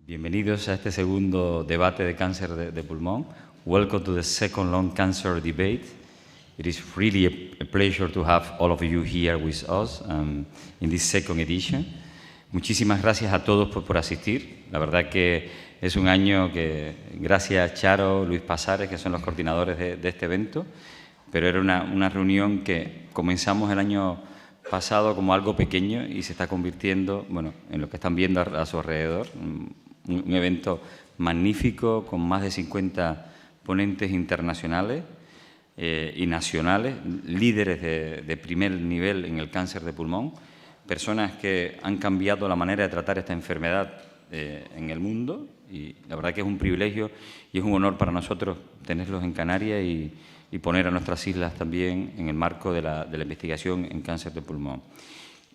Bienvenidos a este segundo debate de cáncer de pulmón. Welcome to the second lung cancer debate. It is really a pleasure to have all of you here with us in this second edition. Muchísimas gracias a todos por asistir. La verdad que es un año que, gracias a Charo, Luis Pasares, que son los coordinadores de este evento, pero era una reunión que comenzamos el año pasado como algo pequeño y se está convirtiendo, bueno, en lo que están viendo a su alrededor, un evento magnífico con más de 50 ponentes internacionales y nacionales, líderes de primer nivel en el cáncer de pulmón, personas que han cambiado la manera de tratar esta enfermedad en el mundo, y la verdad que es un privilegio y es un honor para nosotros tenerlos en Canarias y poner a nuestras islas también en el marco de la investigación en cáncer de pulmón.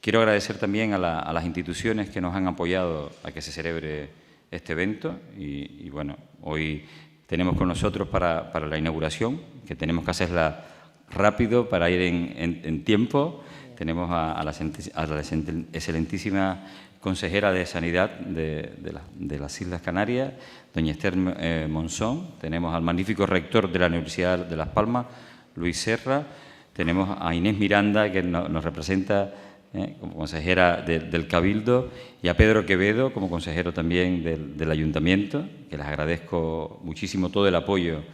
Quiero agradecer también a las instituciones que nos han apoyado a que se celebre este evento y bueno, hoy tenemos con nosotros para la inauguración, que tenemos que hacerla rápido para ir en tiempo. Tenemos a la excelentísima consejera de Sanidad de las Islas Canarias, doña Este Monzón. Tenemos al magnífico rector de la Universidad de Las Palmas, Luis Serra. Tenemos a Inés Miranda, que nos representa como consejera del Cabildo, y a Pedro Quevedo como consejero también del Ayuntamiento, que les agradezco muchísimo todo el apoyo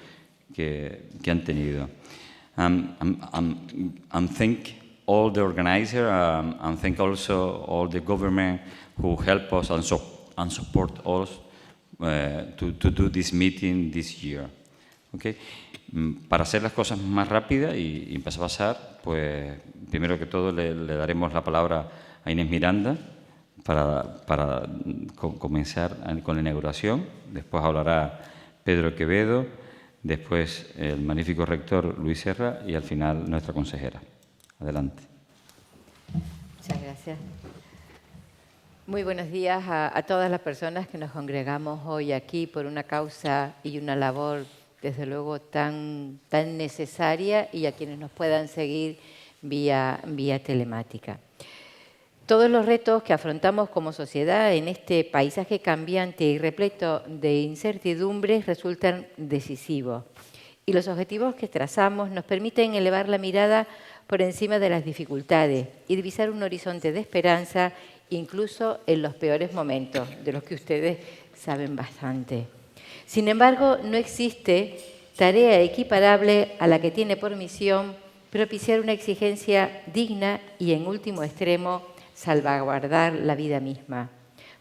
que han tenido. And thank all the organizers and thank also all the government who help us and support us to do this meeting this year. Okay. Para hacer las cosas más rápidas y empezar a pasar, pues primero que todo le daremos la palabra a Inés Miranda para comenzar con la inauguración. Después hablará Pedro Quevedo, después el magnífico rector Luis Serra y al final nuestra consejera. Adelante. Muchas gracias. Muy buenos días a todas las personas que nos congregamos hoy aquí por una causa y una labor desde luego tan necesaria, y a quienes nos puedan seguir vía telemática. Todos los retos que afrontamos como sociedad en este paisaje cambiante y repleto de incertidumbres resultan decisivos, y los objetivos que trazamos nos permiten elevar la mirada por encima de las dificultades y divisar un horizonte de esperanza incluso en los peores momentos, de los que ustedes saben bastante. Sin embargo, no existe tarea equiparable a la que tiene por misión propiciar una exigencia digna y, en último extremo, salvaguardar la vida misma.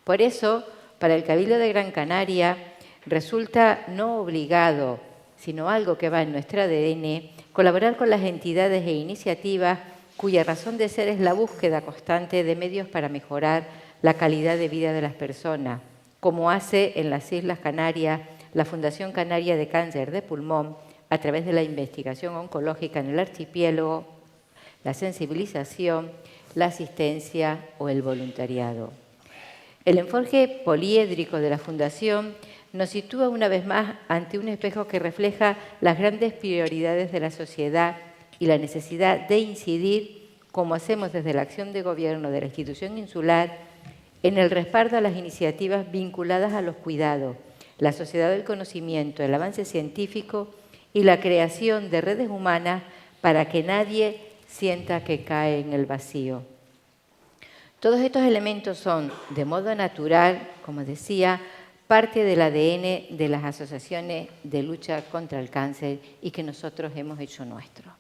Por eso, para el Cabildo de Gran Canaria, resulta no obligado, sino algo que va en nuestro ADN, colaborar con las entidades e iniciativas cuya razón de ser es la búsqueda constante de medios para mejorar la calidad de vida de las personas, como hace en las Islas Canarias la Fundación Canaria de Cáncer de Pulmón, a través de la investigación oncológica en el archipiélago, la sensibilización, la asistencia o el voluntariado. El enfoque poliédrico de la Fundación nos sitúa una vez más ante un espejo que refleja las grandes prioridades de la sociedad y la necesidad de incidir, como hacemos desde la acción de gobierno de la institución insular, en el respaldo a las iniciativas vinculadas a los cuidados, la sociedad del conocimiento, el avance científico y la creación de redes humanas para que nadie sienta que cae en el vacío. Todos estos elementos son, de modo natural, como decía, parte del ADN de las asociaciones de lucha contra el cáncer y que nosotros hemos hecho nuestro.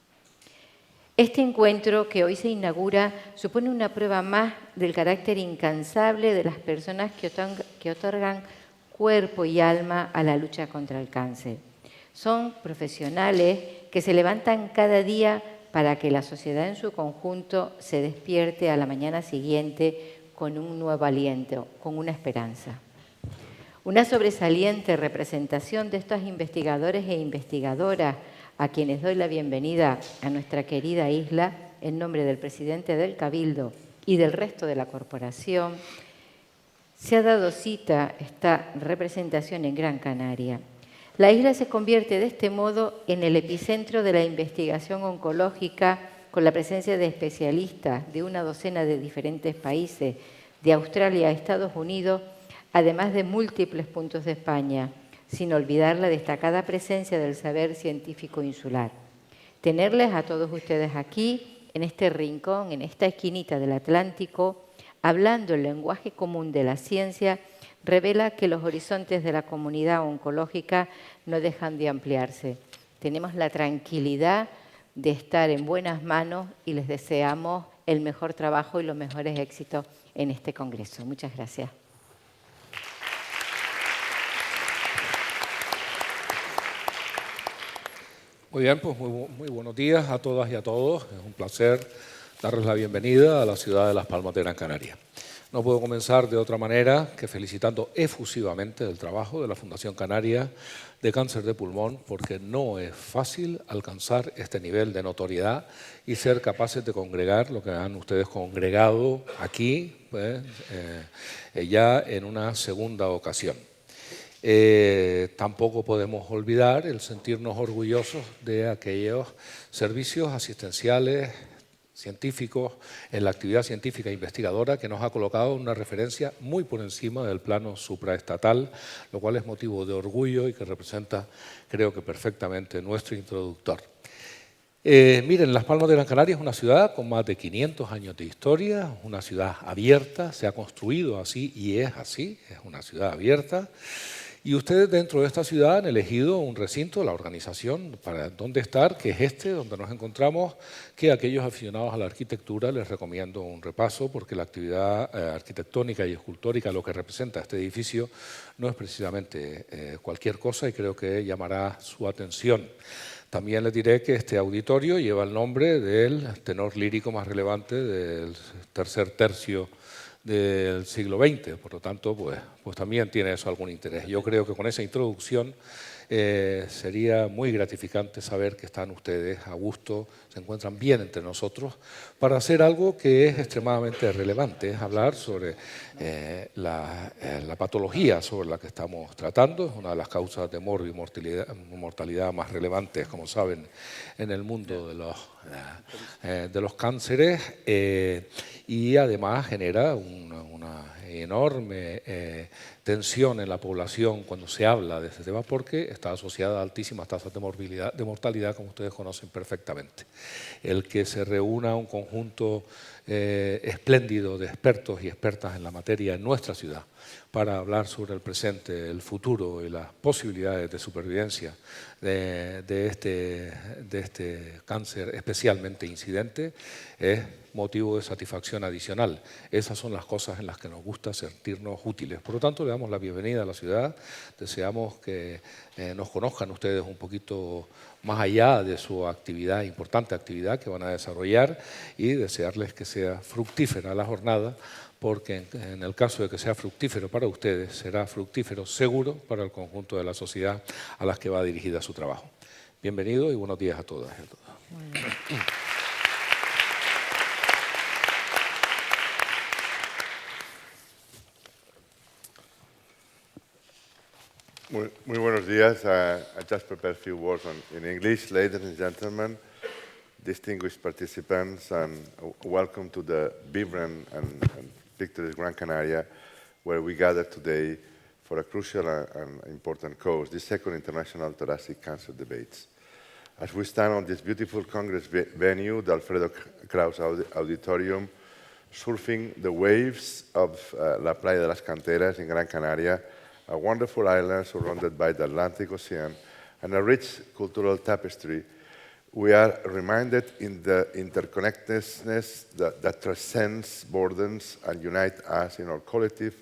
Este encuentro que hoy se inaugura supone una prueba más del carácter incansable de las personas que otorgan cuerpo y alma a la lucha contra el cáncer. Son profesionales que se levantan cada día para que la sociedad en su conjunto se despierte a la mañana siguiente con un nuevo aliento, con una esperanza. Una sobresaliente representación de estos investigadores e investigadoras, a quienes doy la bienvenida a nuestra querida isla en nombre del presidente del Cabildo y del resto de la corporación, se ha dado cita esta representación en Gran Canaria. La isla se convierte de este modo en el epicentro de la investigación oncológica, con la presencia de especialistas de una docena de diferentes países, de Australia a Estados Unidos, además de múltiples puntos de España, sin olvidar la destacada presencia del saber científico insular. Tenerles a todos ustedes aquí, en este rincón, en esta esquinita del Atlántico, hablando el lenguaje común de la ciencia, revela que los horizontes de la comunidad oncológica no dejan de ampliarse. Tenemos la tranquilidad de estar en buenas manos y les deseamos el mejor trabajo y los mejores éxitos en este congreso. Muchas gracias. Muy bien, pues muy buenos días a todas y a todos. Es un placer darles la bienvenida a la ciudad de Las Palmas de Gran Canaria. No puedo comenzar de otra manera que felicitando efusivamente el trabajo de la Fundación Canaria de Cáncer de Pulmón, porque no es fácil alcanzar este nivel de notoriedad y ser capaces de congregar lo que han ustedes congregado aquí, ya en una segunda ocasión. Tampoco podemos olvidar el sentirnos orgullosos de aquellos servicios asistenciales, científicos, en la actividad científica e investigadora que nos ha colocado una referencia muy por encima del plano supraestatal, lo cual es motivo de orgullo y que representa, creo que perfectamente, nuestro introductor. Miren, Las Palmas de Gran Canaria es una ciudad con más de 500 años de historia, una ciudad abierta, se ha construido así y es así, es una ciudad abierta. Y ustedes dentro de esta ciudad han elegido un recinto, la organización, para dónde estar, que es este, donde nos encontramos, que a aquellos aficionados a la arquitectura les recomiendo un repaso, porque la actividad arquitectónica y escultórica, lo que representa este edificio, no es precisamente cualquier cosa y creo que llamará su atención. También les diré que este auditorio lleva el nombre del tenor lírico más relevante del tercer tercio del siglo XX, por lo tanto, pues también tiene eso algún interés. Yo creo que con esa introducción sería muy gratificante saber que están ustedes a gusto, se encuentran bien entre nosotros, para hacer algo que es extremadamente relevante, es hablar sobre la patología sobre la que estamos tratando, es una de las causas de morbo y mortalidad más relevantes, como saben, en el mundo de los cánceres, y además genera una enorme tensión en la población cuando se habla de este tema, porque está asociada a altísimas tasas de mortalidad, como ustedes conocen perfectamente. El que se reúna un conjunto espléndido de expertos y expertas en la materia en nuestra ciudad para hablar sobre el presente, el futuro y las posibilidades de supervivencia de este cáncer especialmente incidente es motivo de satisfacción adicional. Esas son las cosas en las que nos gusta sentirnos útiles. Por lo tanto, le damos la bienvenida a la ciudad, deseamos que nos conozcan ustedes un poquito más allá de su actividad, importante actividad que van a desarrollar, y desearles que sea fructífera la jornada, porque en el caso de que sea fructífero para ustedes, será fructífero seguro para el conjunto de la sociedad a la que va dirigida su trabajo. Bienvenido y buenos días a todas y a todos. Muy buenos días. I just prepared a few words in English. Ladies and gentlemen, distinguished participants, and welcome to the vibrant and picturesque Gran Canaria, where we gather today for a crucial and important cause, the second International Thoracic Cancer Debates. As we stand on this beautiful Congress venue, the Alfredo Kraus Auditorium, surfing the waves of La Playa de las Canteras in Gran Canaria, a wonderful island surrounded by the Atlantic Ocean and a rich cultural tapestry, we are reminded in the interconnectedness that transcends borders and unites us in our collective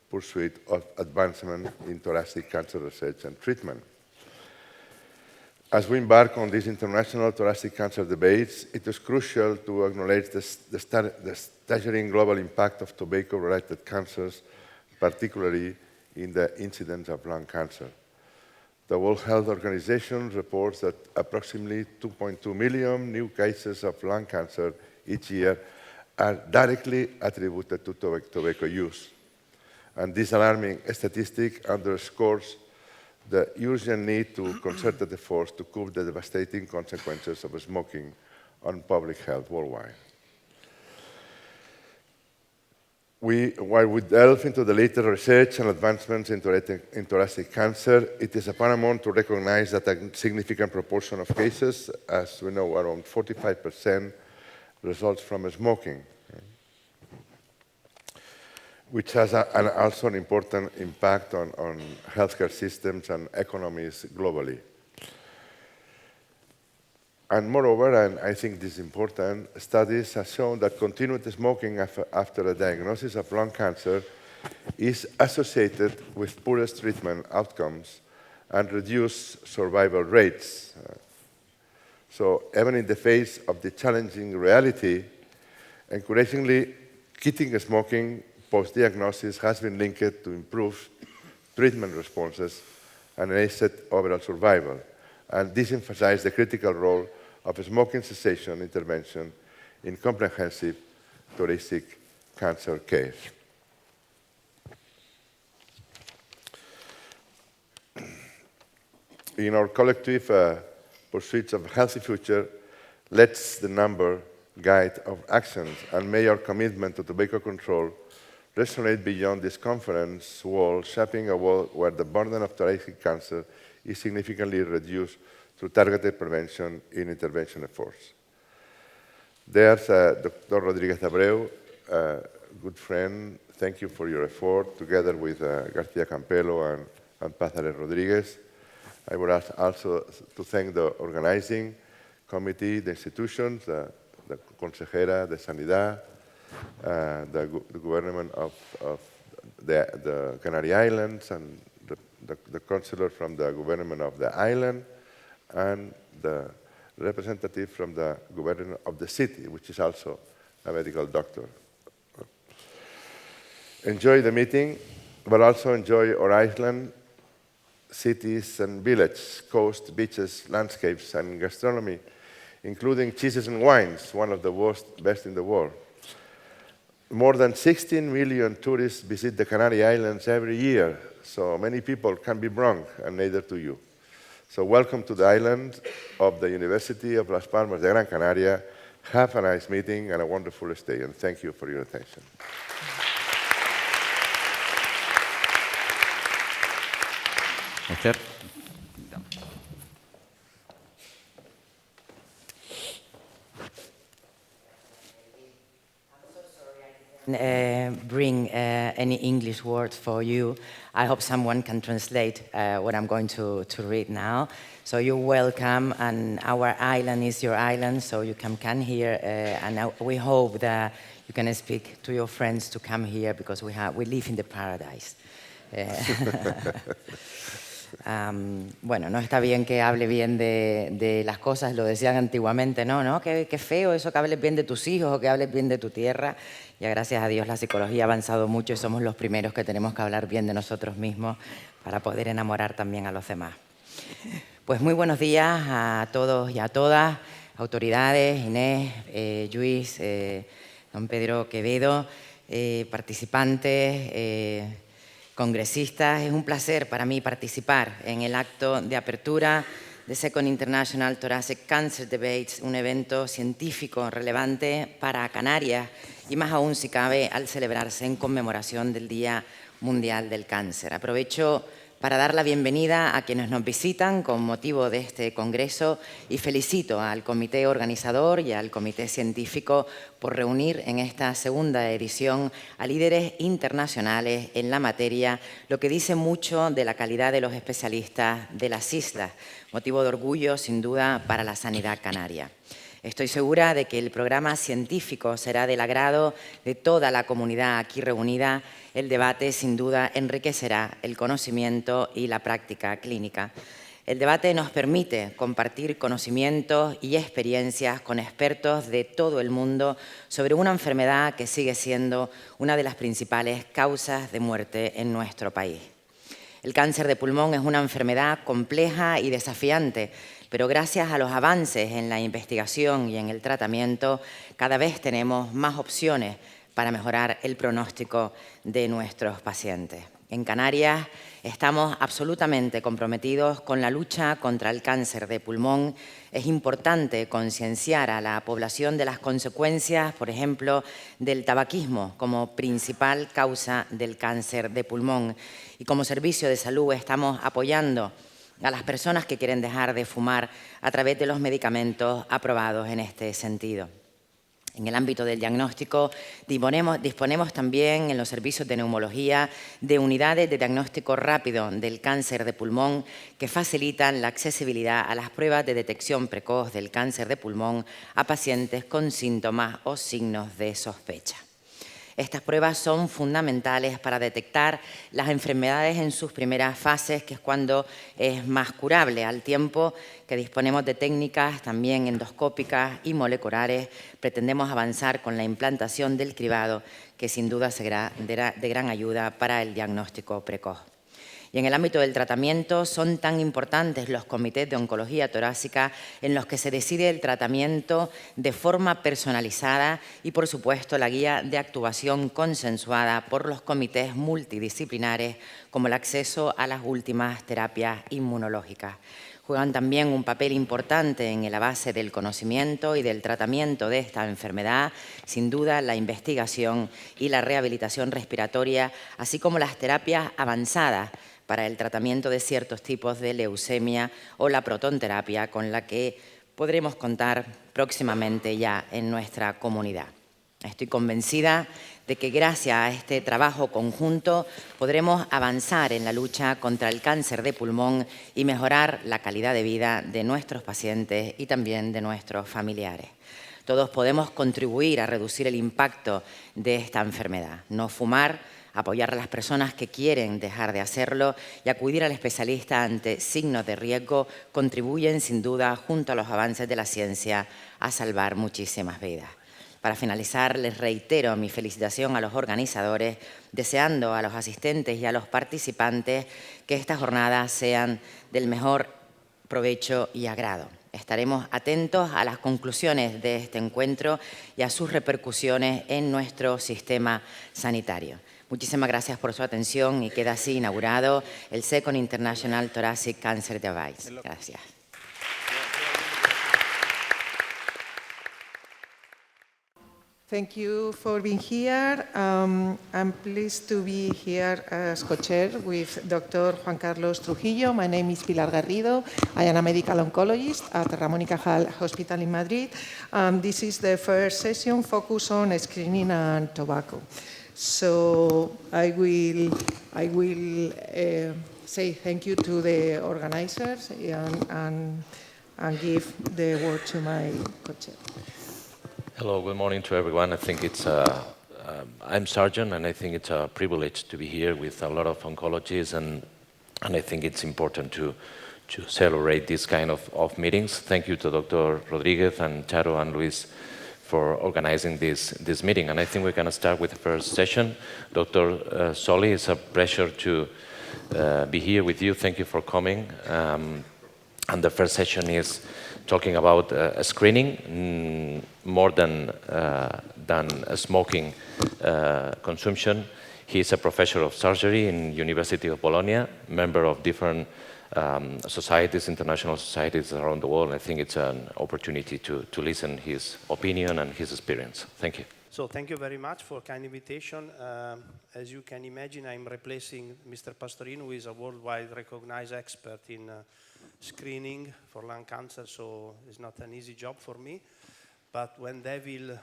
pursuit of advancement in thoracic cancer research and treatment. As we embark on these international thoracic cancer debates, it is crucial to acknowledge the staggering global impact of tobacco-related cancers, particularly in the incidence of lung cancer. The World Health Organization reports that approximately 2.2 million new cases of lung cancer each year are directly attributed to tobacco use. And this alarming statistic underscores the urgent need to concerted efforts to curb the devastating consequences of smoking on public health worldwide. while we delve into the latest research and advancements in thoracic cancer, it is paramount to recognize that a significant proportion of cases, as we know, around 45%, results from smoking, which has also an important impact on healthcare systems and economies globally. And moreover, and I think this is important, studies have shown that continued smoking after a diagnosis of lung cancer is associated with poorest treatment outcomes and reduced survival rates. So even in the face of the challenging reality, encouragingly, quitting smoking post-diagnosis has been linked to improved treatment responses and enhanced overall survival. And this emphasizes the critical role of smoking cessation intervention in comprehensive thoracic cancer care. In our collective pursuits of a healthy future, let's the number guide of actions and may our commitment to tobacco control resonate beyond this conference wall, shaping a world where the burden of thoracic cancer is significantly reduced through targeted prevention in intervention efforts. There's Dr. Rodriguez Abreu, a good friend. Thank you for your effort, together with García Campello and Pazarel Rodriguez. I would ask also to thank the organizing committee, the institutions, the Consejera de Sanidad, the government of the Canary Islands, and the counselor from the government of the island, and the representative from the government of the city, which is also a medical doctor. Enjoy the meeting, but also enjoy our island, cities and villages, coast, beaches, landscapes, and gastronomy, including cheeses and wines, one of the best in the world. More than 16 million tourists visit the Canary Islands every year, so many people can be wrong, and neither do you. So welcome to the island of the University of Las Palmas de Gran Canaria. Have a nice meeting and a wonderful stay, and thank you for your attention. Esther. Bring any English words for you. I hope someone can translate what I'm going to read now. So you're welcome, and our island is your island, so you can come here, and we hope that you can speak to your friends to come here, because we live in the paradise. Bueno, no está bien que hable bien de las cosas, lo decían antiguamente, no, qué feo eso que hables bien de tus hijos o que hables bien de tu tierra. Ya gracias a Dios la psicología ha avanzado mucho y somos los primeros que tenemos que hablar bien de nosotros mismos para poder enamorar también a los demás. Pues muy buenos días a todos y a todas, autoridades, Inés, Luis, don Pedro Quevedo, participantes, congresistas. Es un placer para mí participar en el acto de apertura de Second International Thoracic Cancer Debates, un evento científico relevante para Canarias y más aún si cabe al celebrarse en conmemoración del Día Mundial del Cáncer. Aprovecho para dar la bienvenida a quienes nos visitan con motivo de este congreso y felicito al comité organizador y al comité científico por reunir en esta segunda edición a líderes internacionales en la materia, lo que dice mucho de la calidad de los especialistas de las islas, motivo de orgullo sin duda para la sanidad canaria. Estoy segura de que el programa científico será del agrado de toda la comunidad aquí reunida. El debate, sin duda, enriquecerá el conocimiento y la práctica clínica. El debate nos permite compartir conocimientos y experiencias con expertos de todo el mundo sobre una enfermedad que sigue siendo una de las principales causas de muerte en nuestro país. El cáncer de pulmón es una enfermedad compleja y desafiante, pero gracias a los avances en la investigación y en el tratamiento, cada vez tenemos más opciones para mejorar el pronóstico de nuestros pacientes. En Canarias estamos absolutamente comprometidos con la lucha contra el cáncer de pulmón. Es importante concienciar a la población de las consecuencias, por ejemplo, del tabaquismo como principal causa del cáncer de pulmón. Y como servicio de salud estamos apoyando a las personas que quieren dejar de fumar a través de los medicamentos aprobados en este sentido. En el ámbito del diagnóstico, disponemos también en los servicios de neumología de unidades de diagnóstico rápido del cáncer de pulmón que facilitan la accesibilidad a las pruebas de detección precoz del cáncer de pulmón a pacientes con síntomas o signos de sospecha. Estas pruebas son fundamentales para detectar las enfermedades en sus primeras fases, que es cuando es más curable, al tiempo que disponemos de técnicas también endoscópicas y moleculares. Pretendemos avanzar con la implantación del cribado, que sin duda será de gran ayuda para el diagnóstico precoz. Y en el ámbito del tratamiento son tan importantes los comités de oncología torácica en los que se decide el tratamiento de forma personalizada y, por supuesto, la guía de actuación consensuada por los comités multidisciplinares, como el acceso a las últimas terapias inmunológicas. Juegan también un papel importante en la base del conocimiento y del tratamiento de esta enfermedad, sin duda la investigación y la rehabilitación respiratoria, así como las terapias avanzadas para el tratamiento de ciertos tipos de leucemia o la protonterapia, con la que podremos contar próximamente ya en nuestra comunidad. Estoy convencida de que gracias a este trabajo conjunto podremos avanzar en la lucha contra el cáncer de pulmón y mejorar la calidad de vida de nuestros pacientes y también de nuestros familiares. Todos podemos contribuir a reducir el impacto de esta enfermedad. No fumar, apoyar a las personas que quieren dejar de hacerlo y acudir al especialista ante signos de riesgo contribuyen sin duda, junto a los avances de la ciencia, a salvar muchísimas vidas. Para finalizar, les reitero mi felicitación a los organizadores, deseando a los asistentes y a los participantes que estas jornadas sean del mejor provecho y agrado. Estaremos atentos a las conclusiones de este encuentro y a sus repercusiones en nuestro sistema sanitario. Muchísimas gracias por su atención y queda así inaugurado el Second International Thoracic Cancer Debates. Gracias. Thank you for being here. I'm pleased to be here as co-chair with Dr. Juan Carlos Trujillo. My name is Pilar Garrido. I am a medical oncologist at Ramón y Cajal Hospital in Madrid. This is the first session focused on screening and tobacco. So I will say thank you to the organizers and give the word to my co-chair. Hello, good morning to everyone. I think it's I'm Sargent, and I think it's a privilege to be here with a lot of oncologists, and I think it's important to celebrate this kind of meetings. Thank you to Dr. Rodriguez and Charo and Luis for organizing this meeting. And I think we're going to start with the first session. Dr. Soli, it's a pleasure to be here with you. Thank you for coming. And the first session is talking about screening, more than smoking consumption. He is a professor of surgery in University of Bologna, member of different societies, international societies around the world. I think it's an opportunity to listen his opinion and his experience. Thank you. So thank you very much for kind invitation. As you can imagine, I'm replacing Mr. Pastorino, who is a worldwide recognized expert in screening for lung cancer, so it's not an easy job for me. But when David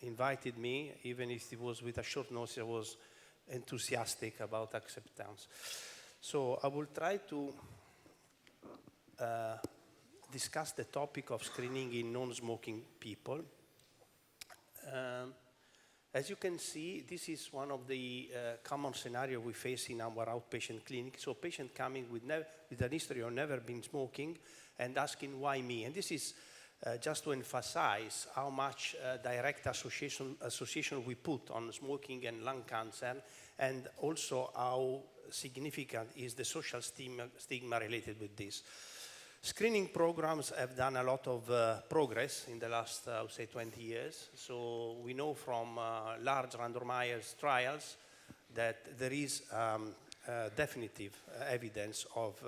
invited me, even if it was with a short notice, I was enthusiastic about acceptance. So I will try to discuss the topic of screening in non-smoking people. As you can see, this is one of the common scenarios we face in our outpatient clinic. So patient coming with an history of never been smoking and asking why me. And this is just to emphasize how much direct association we put on smoking and lung cancer, and also how significant is the social stigma related with this. Screening programs have done a lot of progress in the last, I would say, 20 years. So we know from large randomized trials that there is definitive evidence of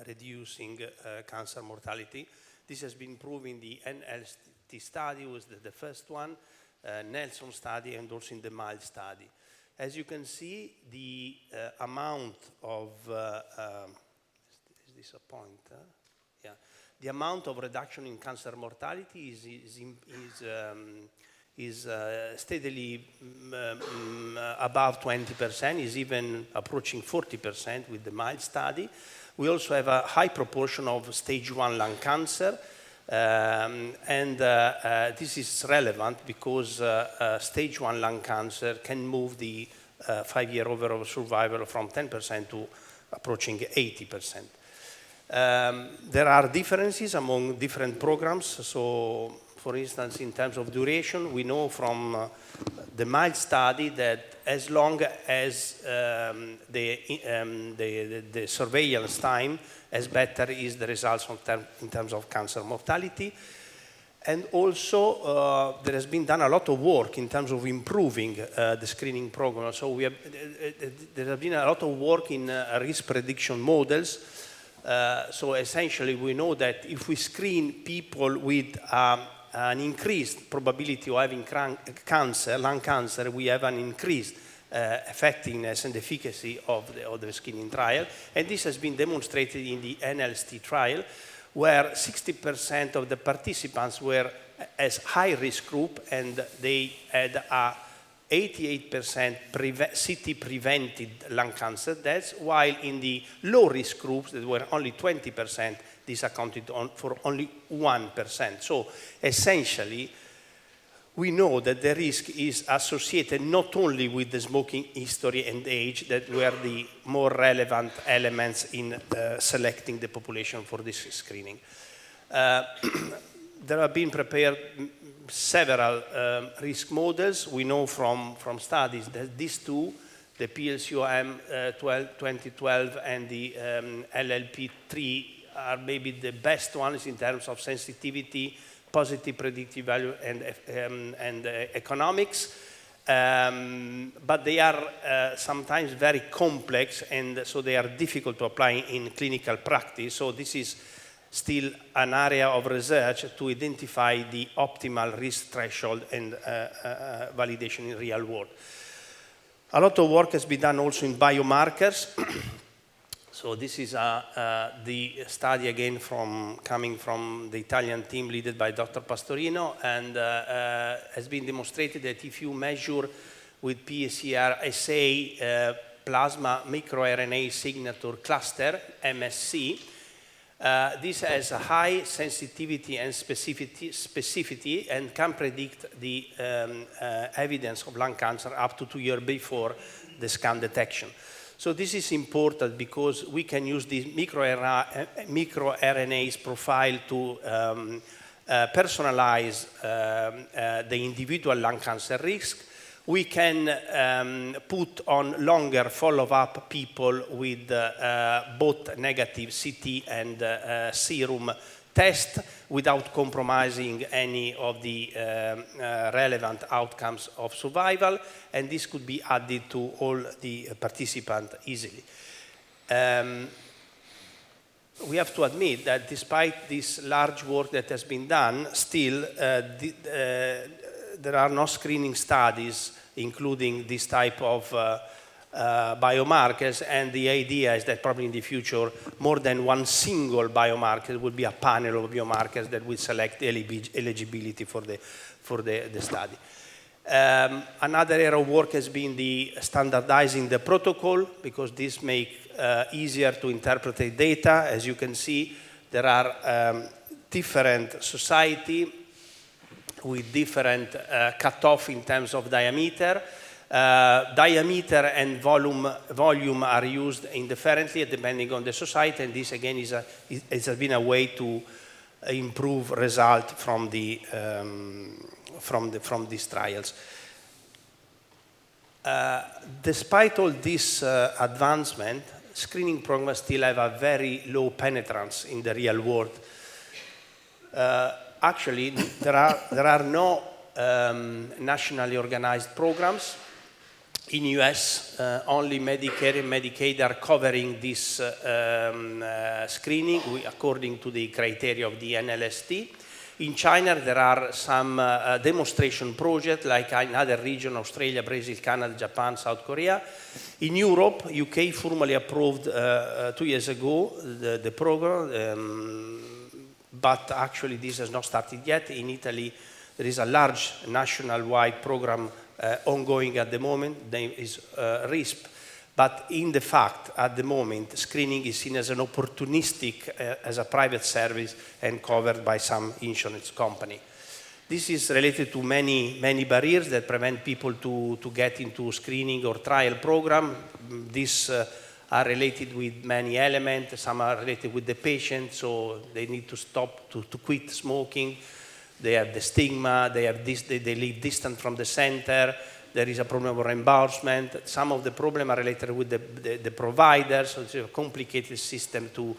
reducing cancer mortality. This has been proven in the NLT study, was the first one, Nelson study, and also in the MILD study. As you can see, the amount of, is this a point? Yeah. The amount of reduction in cancer mortality is steadily above 20%, is even approaching 40% with the MILD study. We also have a high proportion of stage 1 lung cancer, and this is relevant because stage 1 lung cancer can move the 5-year overall survival from 10% to approaching 80%. There are differences among different programs. So, for instance, in terms of duration, we know from the MILD study that as long as the surveillance time, as better is the results in terms of cancer mortality. And also, there has been done a lot of work in terms of improving the screening program. So there has been a lot of work in risk prediction models. So essentially, we know that if we screen people with an increased probability of having cancer, lung cancer, we have an increased effectiveness and efficacy of the screening trial. And this has been demonstrated in the NLT trial, where 60% of the participants were as high-risk group, and they had a 88% CT-prevented lung cancer deaths, while in the low-risk groups, that were only 20%, this accounted for only 1%. So essentially, we know that the risk is associated not only with the smoking history and age, that were the more relevant elements in selecting the population for this screening. There have been prepared several risk models. We know from studies that these two, the PLCOM 2012 and the LLP3, are maybe the best ones in terms of sensitivity, positive predictive value, and economics. But they are sometimes very complex, and so they are difficult to apply in clinical practice. So this is still an area of research to identify the optimal risk threshold and validation in real world. A lot of work has been done also in biomarkers. So this is the study again coming from the Italian team led by Dr. Pastorino, and has been demonstrated that if you measure with PCR-SA plasma microRNA signature cluster, MSC, this has a high sensitivity and specificity and can predict the evidence of lung cancer up to 2 years before the scan detection. So this is important because we can use this microRNA's profile to personalize the individual lung cancer risk. We can put on longer follow-up people with both negative CT and serum test without compromising any of the relevant outcomes of survival, and this could be added to all the participants easily. We have to admit that despite this large work that has been done, still there are no screening studies including this type of biomarkers, and the idea is that probably in the future more than one single biomarker will be a panel of biomarkers that will select eligibility for the study. Another area of work has been the standardizing the protocol, because this makes easier to interpret the data. As you can see, there are different society with different cutoff in terms of diameter. Diameter and volume are used indifferently depending on the society, and this again has been a way to improve result from these trials. Despite all this advancement, screening programs still have a very low penetrance in the real world. Actually, there are no nationally organized programs. in US, only Medicare and Medicaid are covering this screening according to the criteria of the NLST. In China, there are some demonstration projects, like in other regions, Australia, Brazil, Canada, Japan, South Korea. In Europe, UK formally approved 2 years ago the program, but actually this has not started yet. In Italy, there is a large national-wide program ongoing at the moment. The name is RISP. But in the fact, at the moment, screening is seen as an opportunistic, as a private service and covered by some insurance company. This is related to many barriers that prevent people to get into screening or trial program. These are related with many elements. Some are related with the patient, so they need to stop, to quit smoking. They have the stigma, they live distant from the center. There is a problem of reimbursement. Some of the problems are related with the providers, so it's a complicated system to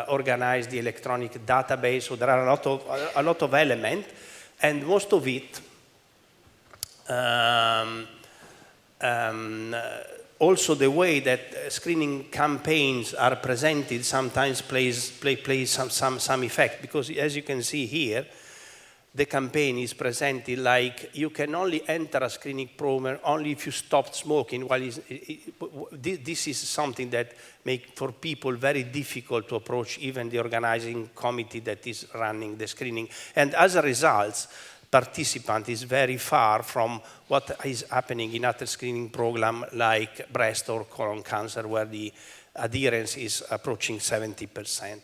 organize the electronic database. So there are a lot of elements, and most of it also the way that screening campaigns are presented sometimes plays some effect, because as you can see here, the campaign is presented like you can only enter a screening program only if you stopped smoking. While this is something that makes for people very difficult to approach even the organizing committee that is running the screening. And as a result, participant is very far from what is happening in other screening program like breast or colon cancer, where the adherence is approaching 70%.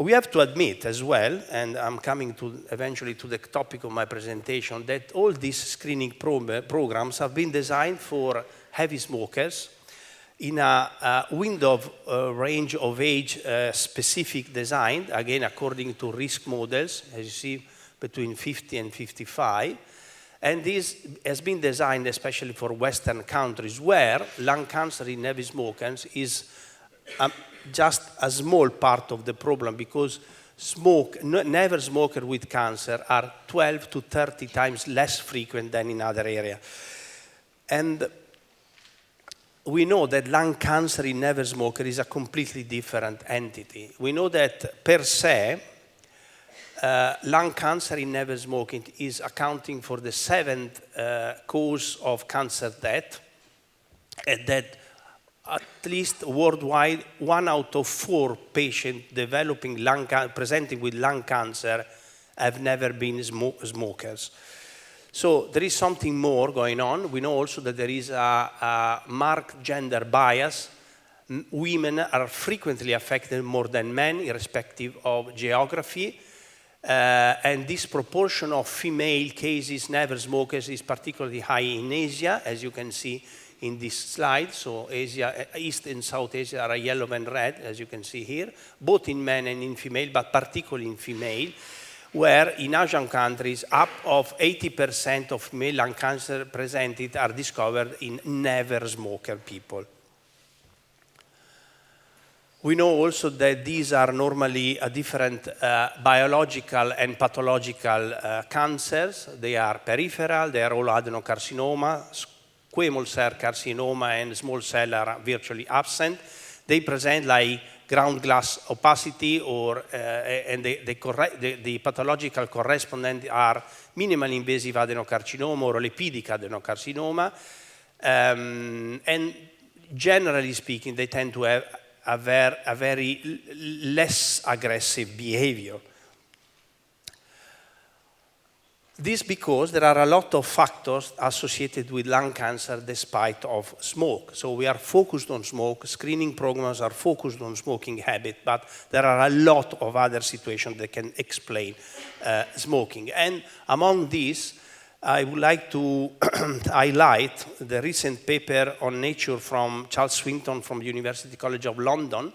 We have to admit as well, and I'm coming eventually to the topic of my presentation, that all these screening programs have been designed for heavy smokers in a window of range of age specific design, again according to risk models, as you see, between 50 and 55. And this has been designed especially for Western countries, where lung cancer in heavy smokers is just a small part of the problem, because never smokers with cancer are 12 to 30 times less frequent than in other areas. And we know that lung cancer in never smoker is a completely different entity. We know that per se, lung cancer in never smoking is accounting for the 7th cause of cancer death, and that at least worldwide, 1 out of 4 patients developing presenting with lung cancer have never been smokers. So there is something more going on. We know also that there is a marked gender bias. Women are frequently affected more than men, irrespective of geography. And this proportion of female cases, never smokers, is particularly high in Asia, as you can see in this slide. So Asia, East and South Asia are yellow and red, as you can see here, both in men and in female, but particularly in female, where in Asian countries, up of 80% of female lung cancer presented are discovered in never smoker people. We know also that these are normally a different biological and pathological cancers. They are peripheral, they are all adenocarcinoma, squamous cell carcinoma and small cell are virtually absent. They present like ground glass opacity, and the pathological correspondent are minimally invasive adenocarcinoma or lipidic adenocarcinoma. And generally speaking, they tend to have a very less aggressive behavior. This because there are a lot of factors associated with lung cancer despite of smoke. So we are focused on smoke, screening programs are focused on smoking habit, but there are a lot of other situations that can explain smoking. And among these, I would like to highlight the recent paper on Nature from Charles Swinton from University College of London,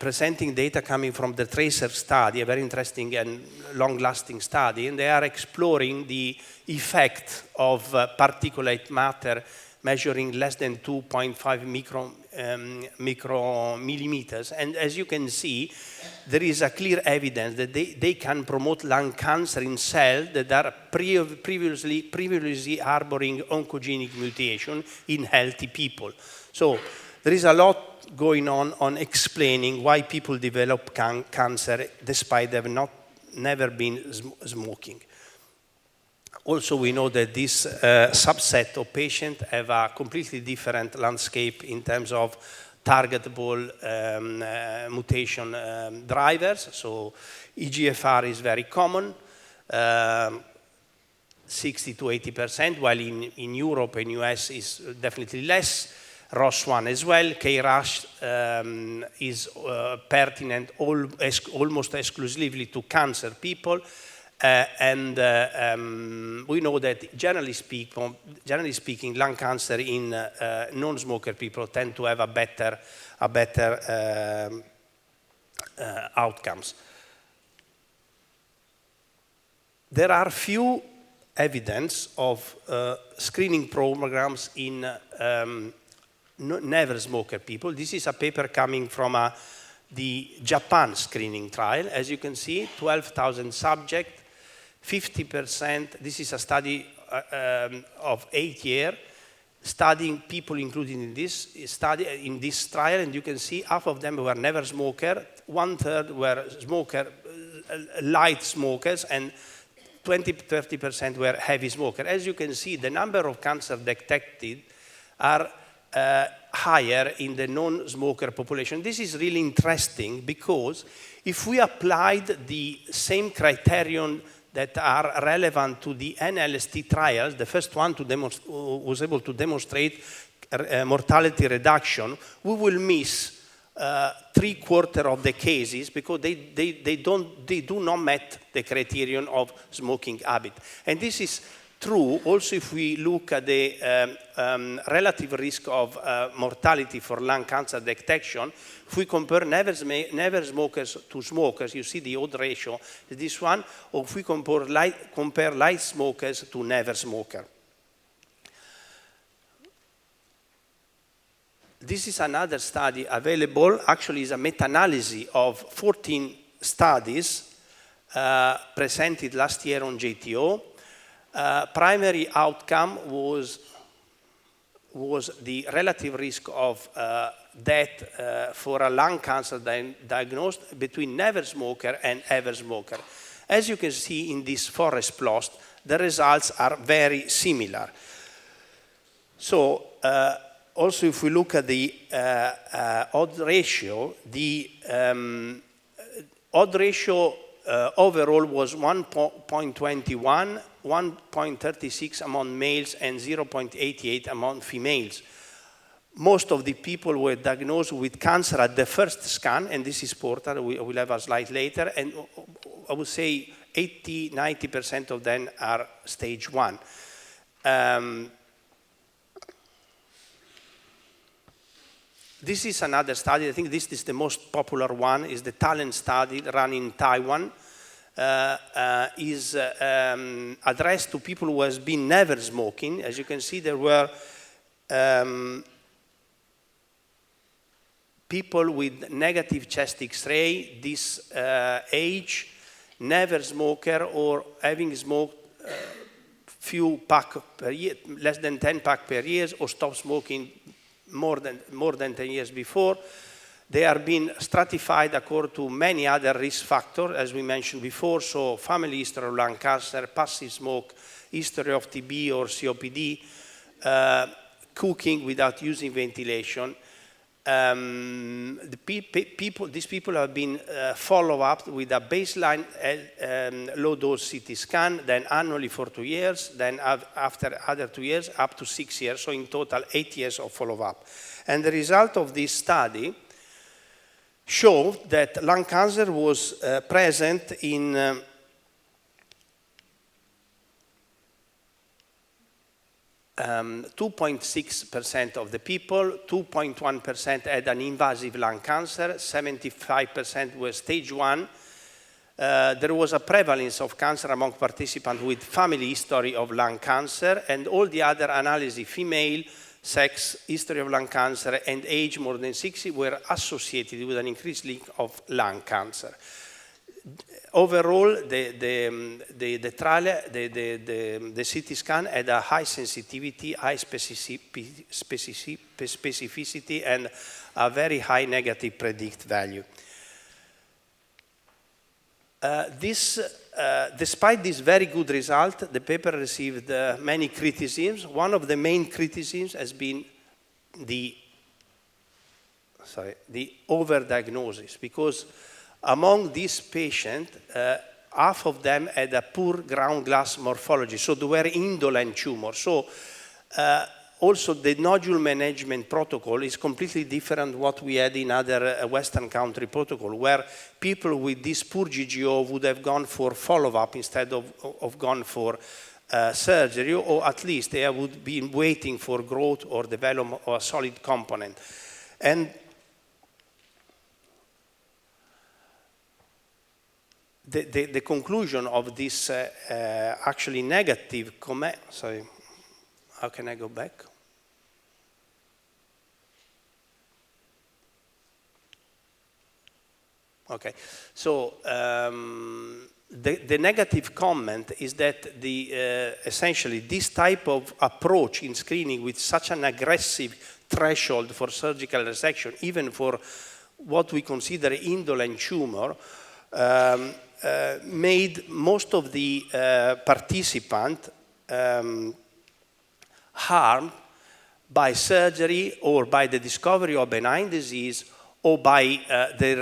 presenting data coming from the TRACER study, a very interesting and long-lasting study, and they are exploring the effect of particulate matter measuring less than 2.5 micromillimeters. And as you can see, there is a clear evidence that they can promote lung cancer in cells that are previously harboring oncogenic mutation in healthy people. So there is a lot going on explaining why people develop cancer despite they have never been smoking. Also, we know that this subset of patients have a completely different landscape in terms of targetable mutation drivers. So EGFR is very common, 60 to 80%, while in Europe and US is definitely less. ROS1 as well. KRAS is pertinent almost exclusively to cancer people. We know that generally speaking, lung cancer in non-smoker people tend to have a better outcomes. There are few evidence of screening programs in never smoker people. This is a paper coming from the Japan screening trial. As you can see, 12,000 subjects, 50%, this is a study of 8 years, studying people included in this trial, and you can see half of them were never smoker, 1/3 were light smokers, and 20-30% were heavy smokers. As you can see, the number of cancer detected are higher in the non-smoker population. This is really interesting because if we applied the same criterion that are relevant to the NLST trials, the first one was able to demonstrate mortality reduction, we will miss 3/4 of the cases because they do not meet the criterion of smoking habit. And this is true also if we look at the relative risk of mortality for lung cancer detection. If we compare never smokers to smokers, you see the odds ratio is this one, or if we compare light smokers to never smoker. This is another study available, actually is a meta-analysis of 14 studies presented last year on JTO. Primary outcome was the relative risk of death for a lung cancer diagnosed between never smoker and ever smoker. As you can see in this forest plot, the results are very similar. So also if we look at the odds ratio, the odds ratio overall was 1.21, 1.36 among males and 0.88 among females. Most of the people were diagnosed with cancer at the first scan, and this is important, we will have a slide later, and I would say 80-90% of them are stage 1. This is another study, I think this is the most popular one, is the talent study run in Taiwan. Is addressed to people who has been never smoking. As you can see, there were people with negative chest X-ray, this age, never smoker, or having smoked few pack per year, less than 10 pack per year, or stopped smoking more than 10 years before. They are being stratified according to many other risk factors, as we mentioned before, so family history of lung cancer, passive smoke, history of TB or COPD, cooking without using ventilation. These people have been followed up with a baseline low-dose CT scan, then annually for 2 years, then after other 2 years, up to 6 years, so in total 8 years of follow-up. And the result of this study showed that lung cancer was present in 2.6% of the people, 2.1% had an invasive lung cancer, 75% were stage 1. There was a prevalence of cancer among participants with family history of lung cancer, and all the other analyses, female, sex, history of lung cancer, and age more than 60 were associated with an increased risk of lung cancer. Overall, the trial, the CT scan had a high sensitivity, high specificity, and a very high negative predict value. Despite this very good result, the paper received many criticisms. One of the main criticisms has been the overdiagnosis, because among these patients, half of them had a poor ground glass morphology, so they were indolent tumors. So also the nodule management protocol is completely different what we had in other Western country protocol, where people with this poor GGO would have gone for follow-up instead of gone for surgery, or at least they would be waiting for growth or development of a solid component. And the conclusion of this actually negative comment, sorry, how can I go back? Okay, so the negative comment is that essentially this type of approach in screening with such an aggressive threshold for surgical resection, even for what we consider indolent tumor, made most of the participants harmed by surgery or by the discovery of benign disease or by the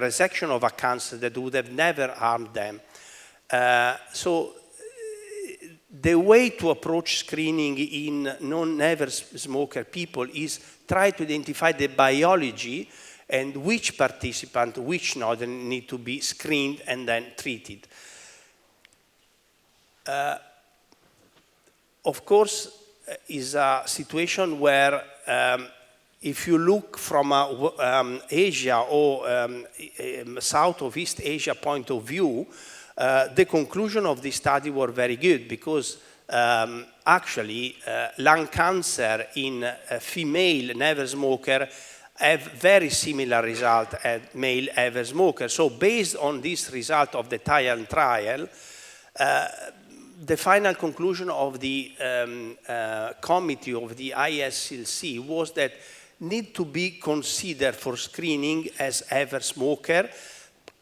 resection of a cancer that would have never harmed them. So the way to approach screening in non-never smoker people is try to identify the biology and which participant, which node need to be screened and then treated. Of course, is a situation where if you look from Asia or South of East Asia point of view, the conclusion of this study were very good, because actually lung cancer in a female never smoker have very similar result as male ever smoker. So based on this result of the Thailand trial, the final conclusion of the committee of the ISCLC was that need to be considered for screening as ever smoker,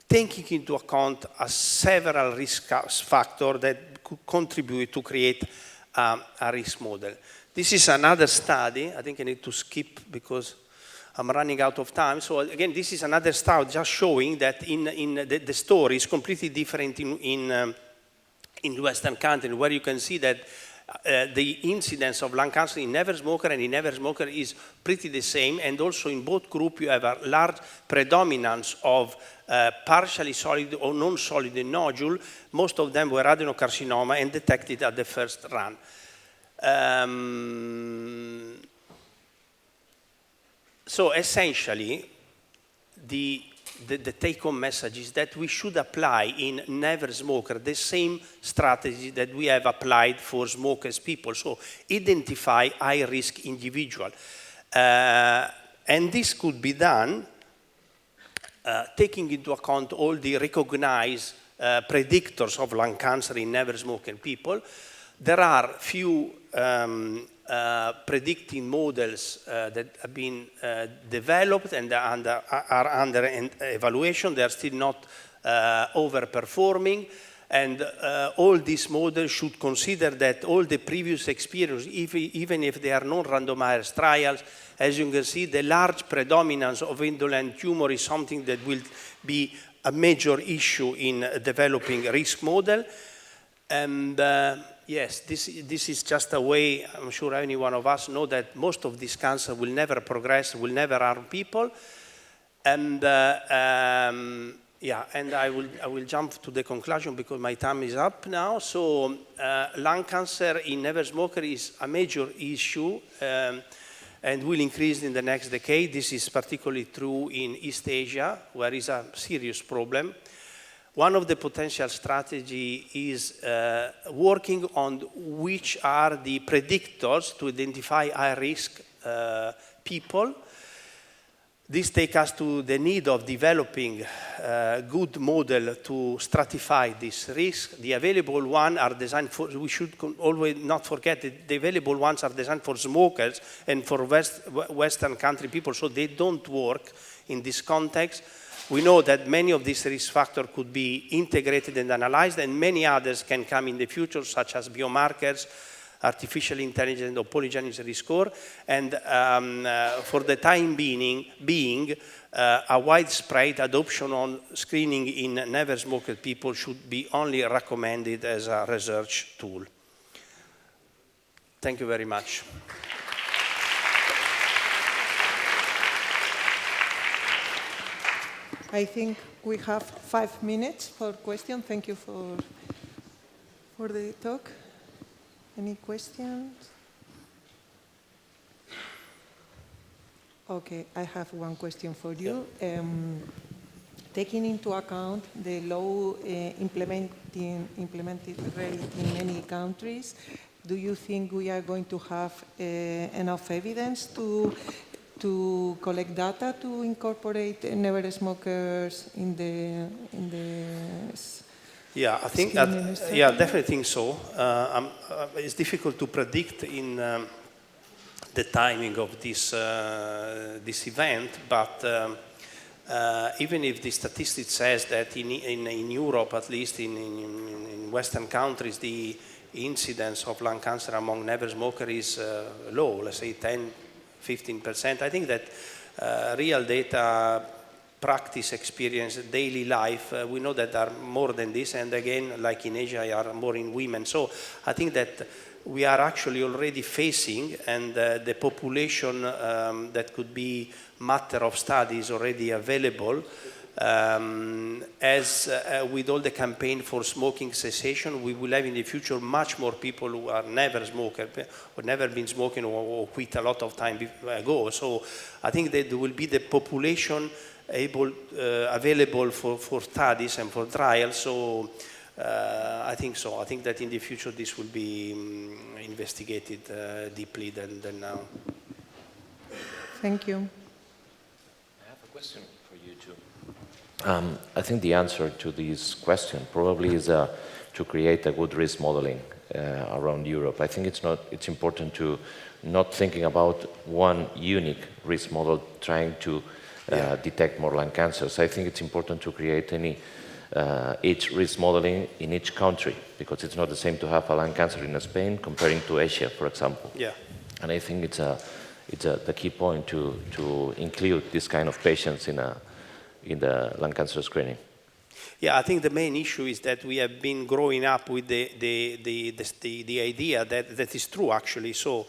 taking into account several risk factors that could contribute to create a risk model. This is another study. I think I need to skip because I'm running out of time. So again, this is another study just showing that the story is completely different in Western countries, where you can see that the incidence of lung cancer in never smoker and in never smoker is pretty the same, and also in both groups you have a large predominance of partially solid or non-solid nodule. Most of them were adenocarcinoma and detected at the first run. So essentially, the take-home message is that we should apply in never smoker the same strategy that we have applied for smokers people. So identify high-risk individual. And this could be done taking into account all the recognized predictors of lung cancer in never smoking people. There are few predicting models that have been developed and are under evaluation. They are still not overperforming, and all these models should consider that all the previous experience, even if they are non-randomized trials, as you can see, the large predominance of indolent tumor is something that will be a major issue in developing a risk model. And yes, this is just a way, I'm sure any one of us know that most of this cancer will never progress, will never harm people. And yeah, and I will jump to the conclusion because my time is up now. So lung cancer in never smoker is a major issue and will increase in the next decade. This is particularly true in East Asia, where it's a serious problem. One of the potential strategy is working on which are the predictors to identify high-risk people. This takes us to the need of developing a good model to stratify this risk. The available ones are designed for, we should always not forget that the available ones are designed for smokers and for Western country people, so they don't work in this context. We know that many of these risk factors could be integrated and analyzed, and many others can come in the future, such as biomarkers, artificial intelligence or polygenesis score, and for the time being a widespread adoption on screening in never smoked people should be only recommended as a research tool. Thank you very much. I think we have 5 minutes for questions. Thank you for the talk. Any questions? Okay, I have one question for you. Taking into account the low implemented rate in many countries, do you think we are going to have enough evidence to collect data to incorporate never smokers in the Yeah, I think that, yeah, definitely think so. It's difficult to predict in the timing of this event, but even if the statistics says that in Europe, at least in Western countries, the incidence of lung cancer among never smokers is low, let's say 10–15%. I think that real data, practice, experience, daily life, we know that there are more than this, and again, like in Asia, are more in women. So I think that we are actually already facing, and the population that could be matter of study is already available. As with all the campaign for smoking cessation, we will have in the future much more people who are never smokers, or never been smoking, or quit a lot of time ago. So I think that there will be the population available for studies and for trials. So I think so. I think that in the future this will be investigated deeply than now. Thank you. I have a question for you too. I think the answer to this question probably is to create a good risk modeling around Europe. I think it's important to not thinking about one unique risk model trying to detect more lung cancers. I think it's important to create each risk modeling in each country, because it's not the same to have a lung cancer in Spain comparing to Asia, for example. Yeah. And I think it's the key point to include this kind of patients in the lung cancer screening. Yeah, I think the main issue is that we have been growing up with the idea that is true actually. So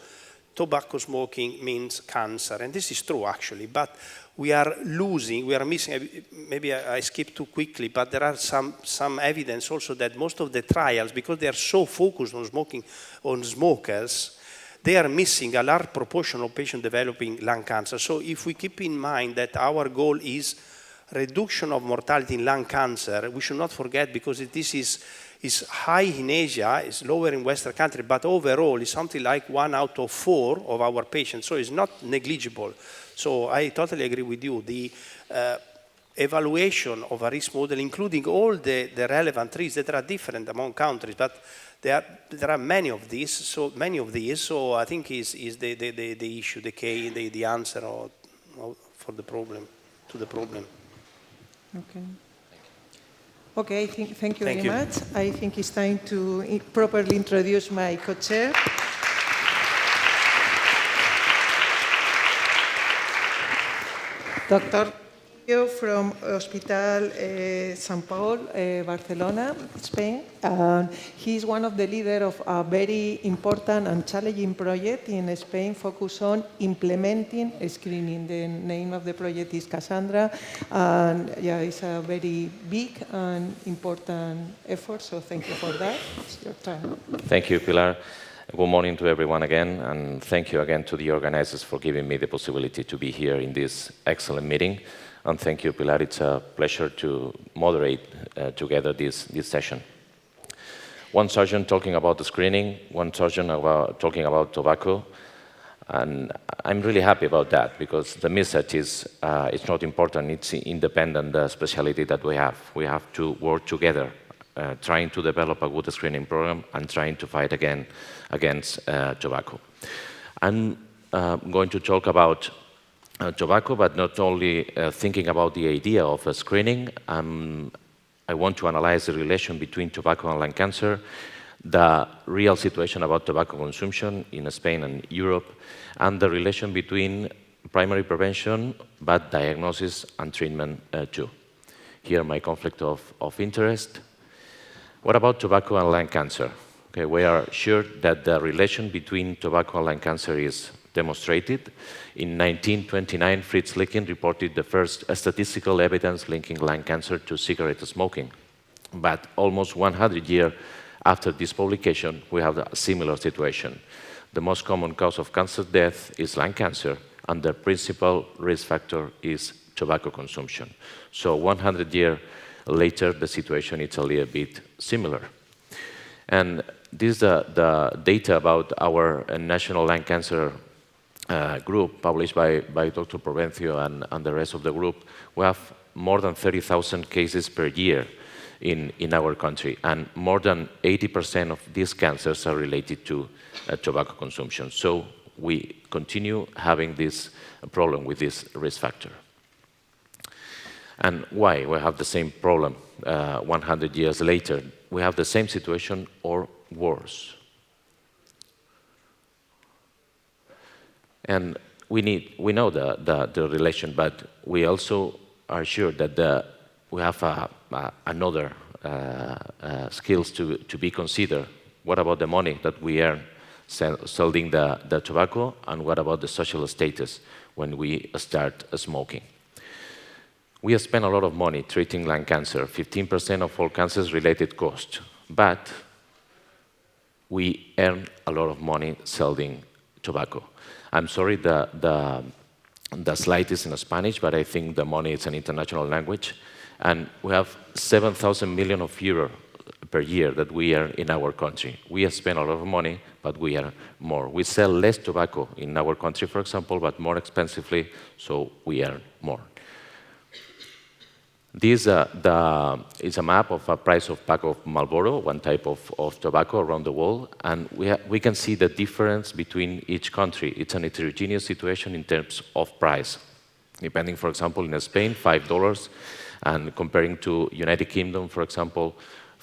tobacco smoking means cancer, and this is true actually, but we are missing, maybe I skip too quickly, but there are some evidence also that most of the trials, because they are so focused on smokers, they are missing a large proportion of patients developing lung cancer. So if we keep in mind that our goal is reduction of mortality in lung cancer, we should not forget, because this is high in Asia, it's lower in Western countries, but overall it's something like 1 out of 4 of our patients, so it's not negligible. So I totally agree with you. The evaluation of a risk model, including all the relevant risks that are different among countries, but there are many of these. So I think is the issue, the key, the answer for the problem, to the problem. Okay. Okay, thank you very much. I think it's time to properly introduce my co-chair. Dr. from Hospital San Paul, Barcelona, Spain. He is one of the leaders of a very important and challenging project in Spain focused on implementing screening. The name of the project is Cassandra, and yeah, it's a very big and important effort, so thank you for that. It's your turn. Thank you, Pilar. Good morning to everyone again, and thank you again to the organizers for giving me the possibility to be here in this excellent meeting. And thank you, Pilar. It's a pleasure to moderate together this session. One surgeon talking about the screening, one surgeon talking about tobacco. And I'm really happy about that, because the message is it's not important, it's independent specialty that we have. We have to work together, trying to develop a good screening program and trying to fight against tobacco. I'm going to talk about tobacco, but not only thinking about the idea of screening. I want to analyze the relation between tobacco and lung cancer, the real situation about tobacco consumption in Spain and Europe, and the relation between primary prevention, but diagnosis and treatment too. Here, my conflict of interest. What about tobacco and lung cancer? Okay, we are sure that the relation between tobacco and lung cancer is demonstrated. In 1929, Fritz Licking reported the first statistical evidence linking lung cancer to cigarette smoking. But almost 100 years after this publication, we have a similar situation. The most common cause of cancer death is lung cancer, and the principal risk factor is tobacco consumption. So 100 years later, the situation is a little bit similar. And this is the data about our national lung cancer group published by Dr. Provencio and the rest of the group. We have more than 30,000 cases per year in our country, and more than 80% of these cancers are related to tobacco consumption. So we continue having this problem with this risk factor. And why we have the same problem 100 years later? We have the same situation or worse. And we know the relation, but we also are sure that we have another skills to be considered. What about the money that we earn selling the tobacco, and what about the social status when we start smoking? We spend a lot of money treating lung cancer, 15% of all cancers-related costs, but we earn a lot of money selling tobacco. I'm sorry, the slide is in Spanish, but I think the money is an international language. And we have 7,000 million of euros per year that we earn in our country. We spend a lot of money, but we earn more. We sell less tobacco in our country, for example, but more expensively, so we earn more. This is a map of a price of pack of Marlboro, one type of tobacco around the world, and we can see the difference between each country. It's an heterogeneous situation in terms of price. Depending, for example, in Spain, $5, and comparing to United Kingdom, for example,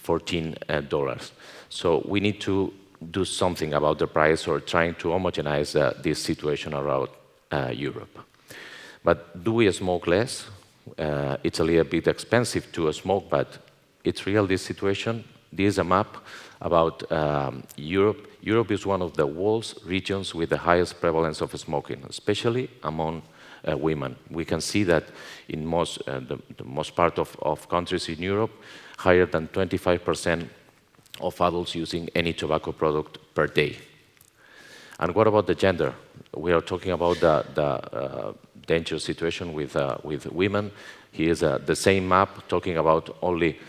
$14. So we need to do something about the price, or trying to homogenize this situation around Europe. But do we smoke less? It's a little bit expensive to smoke, but it's real, this situation. This is a map about Europe. Europe is one of the world's regions with the highest prevalence of smoking, especially among women. We can see that in the most part of countries in Europe, higher than 25% of adults using any tobacco product per day. And what about the gender? We are talking about the dangerous situation with women. Here's the same map talking about only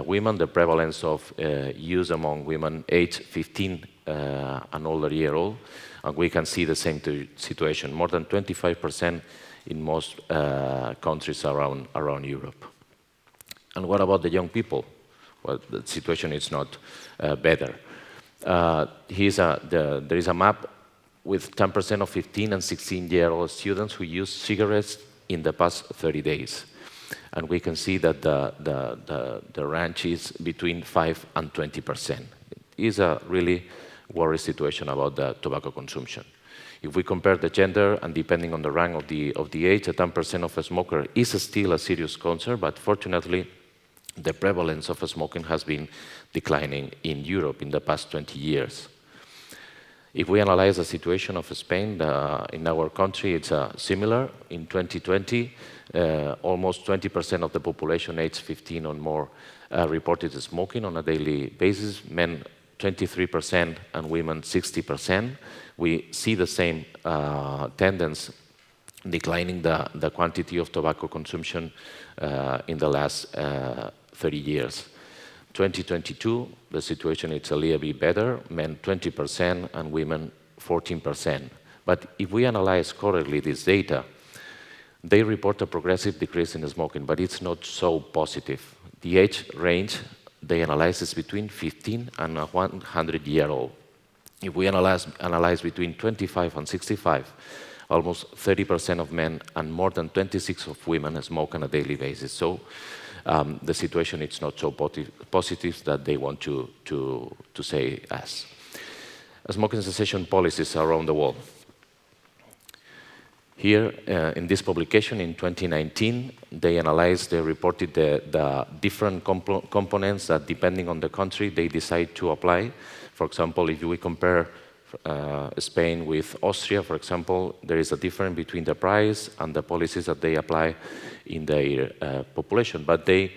women, the prevalence of use among women aged 15 and older year old. And we can see the same situation, more than 25% in most countries around Europe. And what about the young people? Well, the situation is not better. There is a map with 10% of 15 and 16-year-old students who use cigarettes in the past 30 days. And we can see that the range is between 5 and 20%. It is a really worrying situation about the tobacco consumption. If we compare the gender, and depending on the rank of the age, 10% of a smoker is still a serious concern, but fortunately, the prevalence of smoking has been declining in Europe in the past 20 years. If we analyze the situation of Spain, in our country, it's similar. In 2020, almost 20% of the population aged 15 or more reported smoking on a daily basis, men 23% and women 60%. We see the same tendency declining the quantity of tobacco consumption in the last 30 years. 2022, the situation is a little bit better, men 20% and women 14%. But if we analyze correctly this data, they report a progressive decrease in smoking, but it's not so positive. The age range they analyze is between 15 and 100-year-old. If we analyze between 25 and 65, almost 30% of men and more than 26% of women smoke on a daily basis. So the situation is not so positive that they want to say as. Smoking cessation policies around the world. Here, in this publication in 2019, they reported the different components that, depending on the country, they decide to apply. For example, if we compare Spain with Austria, for example, there is a difference between the price and the policies that they apply in their population. But they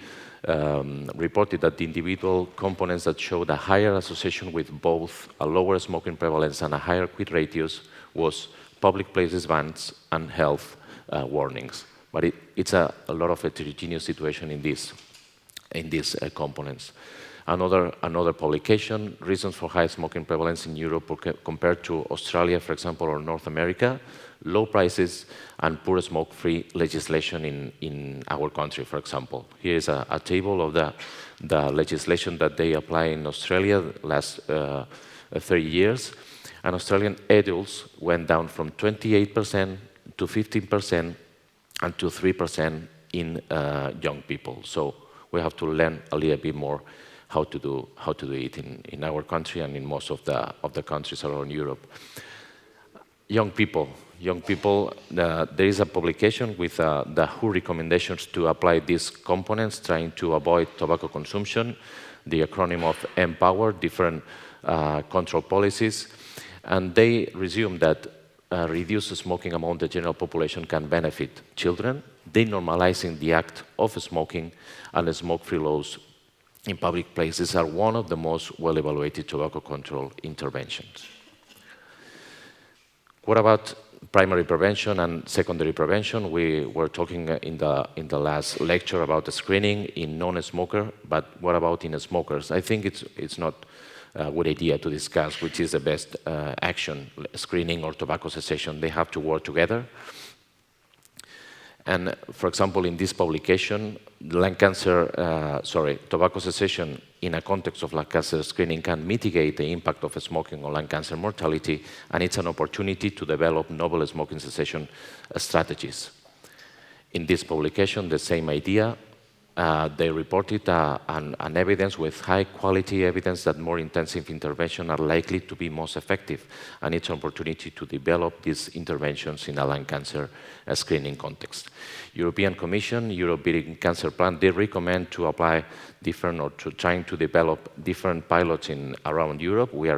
reported that the individual components that showed a higher association with both a lower smoking prevalence and a higher quit ratios was public places bans and health warnings. But it's a lot of heterogeneous situation in these components. Another publication, reasons for high smoking prevalence in Europe compared to Australia, for example, or North America, low prices and poor smoke-free legislation in our country, for example. Here is a table of the legislation that they apply in Australia last 30 years. And Australian adults went down from 28% to 15% and to 3% in young people. So we have to learn a little bit more how to do it in our country and in most of the countries around Europe. Young people, there is a publication with the WHO recommendations to apply these components, trying to avoid tobacco consumption, the acronym of Empower, different control policies, and they resume that reduced smoking among the general population can benefit children, denormalizing the act of smoking, and smoke-free laws in public places are one of the most well-evaluated tobacco control interventions. What about primary prevention and secondary prevention? We were talking in the last lecture about the screening in non-smoker, but what about in smokers? I think it's not a good idea to discuss which is the best action, screening or tobacco cessation. They have to work together. And for example, in this publication, tobacco cessation in a context of lung cancer screening can mitigate the impact of smoking on lung cancer mortality, and it's an opportunity to develop novel smoking cessation strategies. In this publication, the same idea, they reported an evidence with high-quality evidence that more intensive interventions are likely to be most effective, and it's an opportunity to develop these interventions in a lung cancer screening context. European Commission, European Cancer Plan, they recommend to apply different or trying to develop different pilots around Europe. We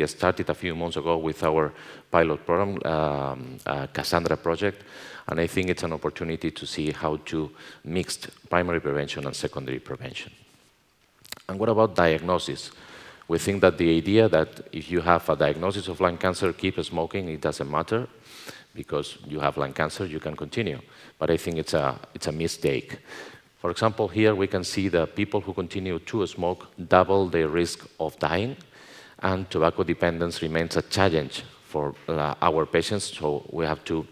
started a few months ago with our pilot program, Cassandra project, and I think it's an opportunity to see how to mix primary prevention and secondary prevention. And what about diagnosis? We think that the idea that if you have a diagnosis of lung cancer, keep smoking, it doesn't matter, because you have lung cancer, you can continue. But I think it's a mistake. For example, here we can see the people who continue to smoke double their risk of dying, and tobacco dependence remains a challenge for our patients, so we have to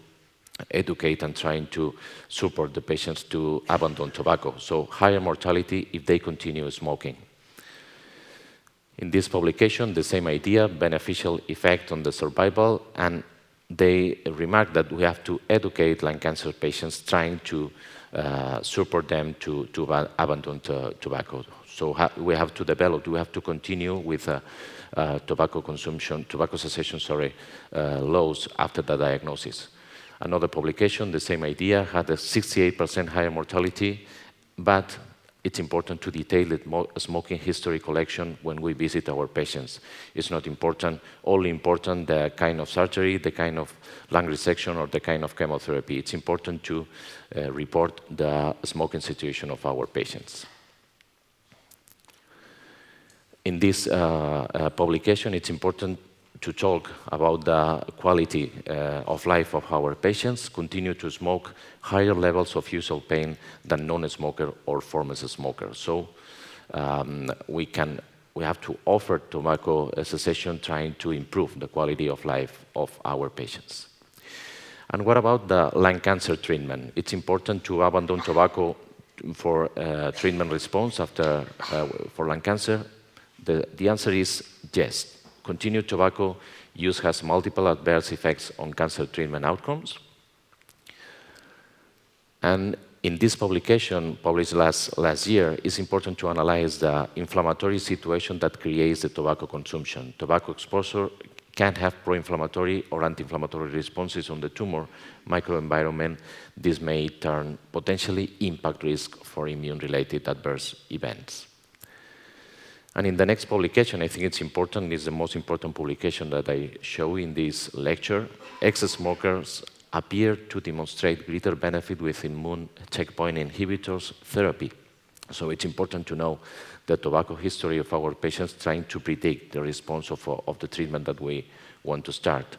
educate and trying to support the patients to abandon tobacco. So higher mortality if they continue smoking. In this publication, the same idea, beneficial effect on the survival, and they remark that we have to educate lung cancer patients, trying to support them to abandon tobacco. So we have to continue with tobacco cessation, laws after the diagnosis. Another publication, the same idea, had a 68% higher mortality, but it's important to detail the smoking history collection when we visit our patients. It's not only important the kind of surgery, the kind of lung resection, or the kind of chemotherapy. It's important to report the smoking situation of our patients. In this publication, it's important to talk about the quality of life of our patients, continue to smoke higher levels of usual pain than non-smoker or former smoker. So we have to offer tobacco cessation, trying to improve the quality of life of our patients. And what about the lung cancer treatment? It's important to abandon tobacco for treatment response for lung cancer. The answer is yes. Continued tobacco use has multiple adverse effects on cancer treatment outcomes. And in this publication, published last year, it's important to analyze the inflammatory situation that creates the tobacco consumption. Tobacco exposure can have pro-inflammatory or anti-inflammatory responses on the tumor microenvironment. This may turn potentially impact risk for immune-related adverse events. And in the next publication, I think it's important, it's the most important publication that I show in this lecture. Ex-smokers appear to demonstrate greater benefit with immune checkpoint inhibitors therapy. So it's important to know the tobacco history of our patients, trying to predict the response of the treatment that we want to start.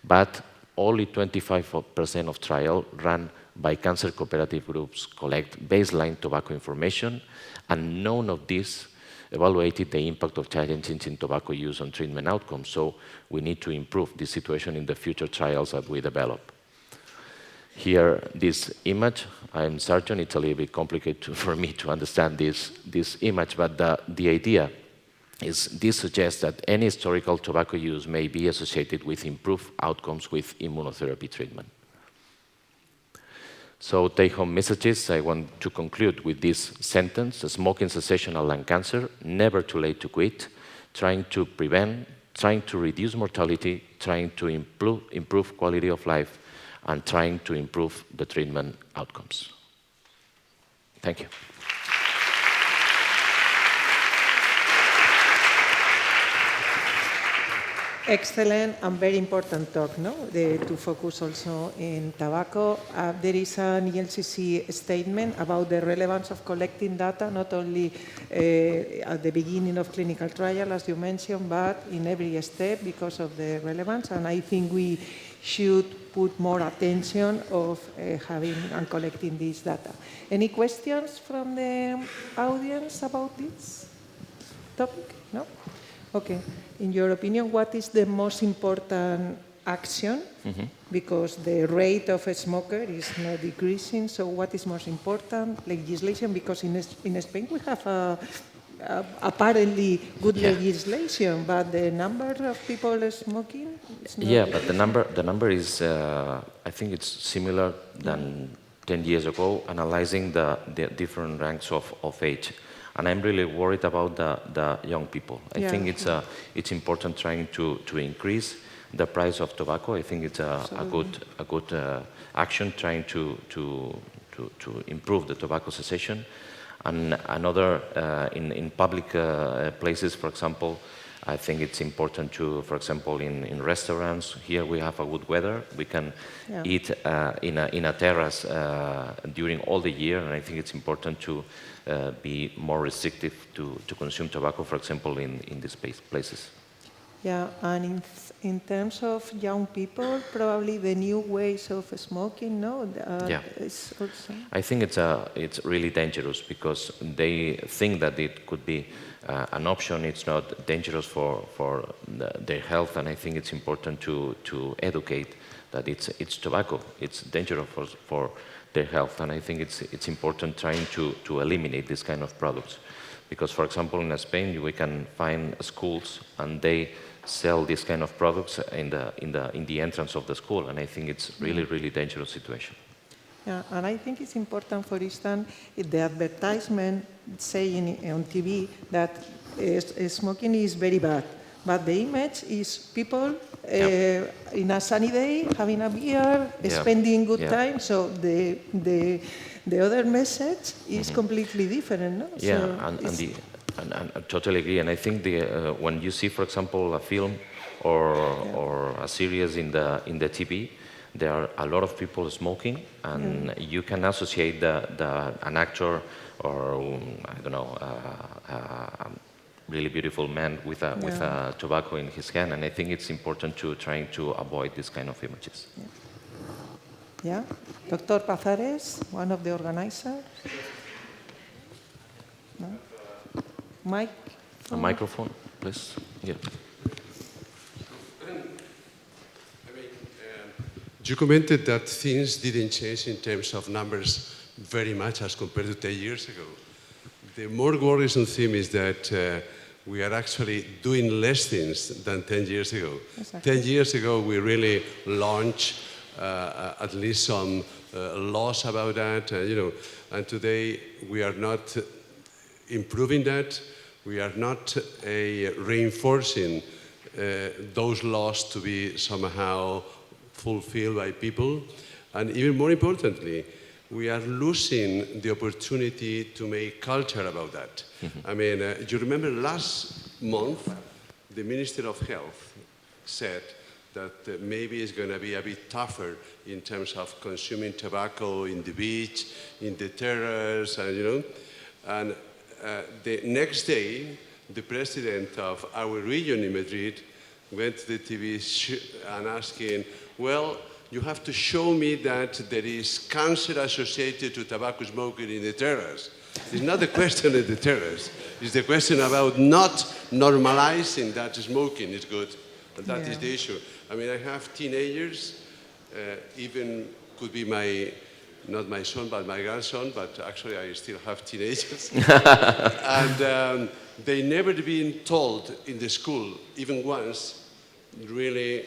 But only 25% of trials run by cancer cooperative groups collect baseline tobacco information, and none of these evaluated the impact of changes in tobacco use on treatment outcomes. So we need to improve this situation in the future trials that we develop. Here, this image, I'm certain it's a little bit complicated for me to understand this image, but the idea is this suggests that any historical tobacco use may be associated with improved outcomes with immunotherapy treatment. So take-home messages, I want to conclude with this sentence: smoking cessation of lung cancer, never too late to quit, trying to prevent, trying to reduce mortality, trying to improve quality of life, and trying to improve the treatment outcomes. Thank you. Excellent and very important talk, no? To focus also in tobacco. There is an ELCC statement about the relevance of collecting data, not only at the beginning of clinical trial, as you mentioned, but in every step because of the relevance. And I think we should put more attention of having and collecting this data. Any questions from the audience about this topic? No? Okay. In your opinion, what is the most important action? Because the rate of a smoker is not decreasing, so what is most important? Legislation, because in Spain we have apparently good legislation, but the number of people smoking is not but the number is, I think it's similar than 10 years ago, analyzing the different ranks of age. And I'm really worried about the young people. I think it's important trying to increase the price of tobacco. I think it's a good action, trying to improve the tobacco cessation. And another, in public places, for example, I think it's important to, for example, in restaurants, here we have a good weather. We can eat in a terrace during all the year, and I think it's important to be more restrictive to consume tobacco, for example, in these places. Yeah, and in terms of young people, probably the new ways of smoking, no? Is also... I think it's really dangerous because they think that it could be an option. It's not dangerous for their health, and I think it's important to educate that it's tobacco. It's dangerous for their health, and I think it's important trying to eliminate this kind of products. Because, for example, in Spain, we can find schools and they sell this kind of products in the entrance of the school, and I think it's really dangerous situation. Yeah, and I think it's important, for instance, the advertisement saying on TV that smoking is very bad, but the image is people in a sunny day having a beer, spending good time. So the other message is completely different, no? And I totally agree. And I think when you see, for example, a film or a series in the TV, there are a lot of people smoking, and you can associate an actor or I don't know, really beautiful man with a tobacco in his hand, and I think it's important to trying to avoid this kind of images. Yeah. Dr. Pazares, one of the organizers. No? Mike? A microphone, please. Yeah. You commented that things didn't change in terms of numbers very much as compared to 10 years ago. The more worrisome thing is that we are actually doing less things than 10 years ago. Exactly. 10 years ago, we really launched at least some laws about that, and today we are not improving that. We are not reinforcing those laws to be somehow fulfilled by people. And even more importantly, we are losing the opportunity to make culture about that. I mean, you remember last month, the Minister of Health said that maybe it's going to be a bit tougher in terms of consuming tobacco in the beach, in the terrace, and and the next day, the president of our region in Madrid went to the TV and asking, well, you have to show me that there is cancer associated to tobacco smoking in the terrace. It's not the question of the terrace. It's the question about not normalizing that smoking is good. And that is the issue. I mean, I have teenagers, even could be not my son, but my grandson, but actually I still have teenagers. And they never been told in the school, even once, really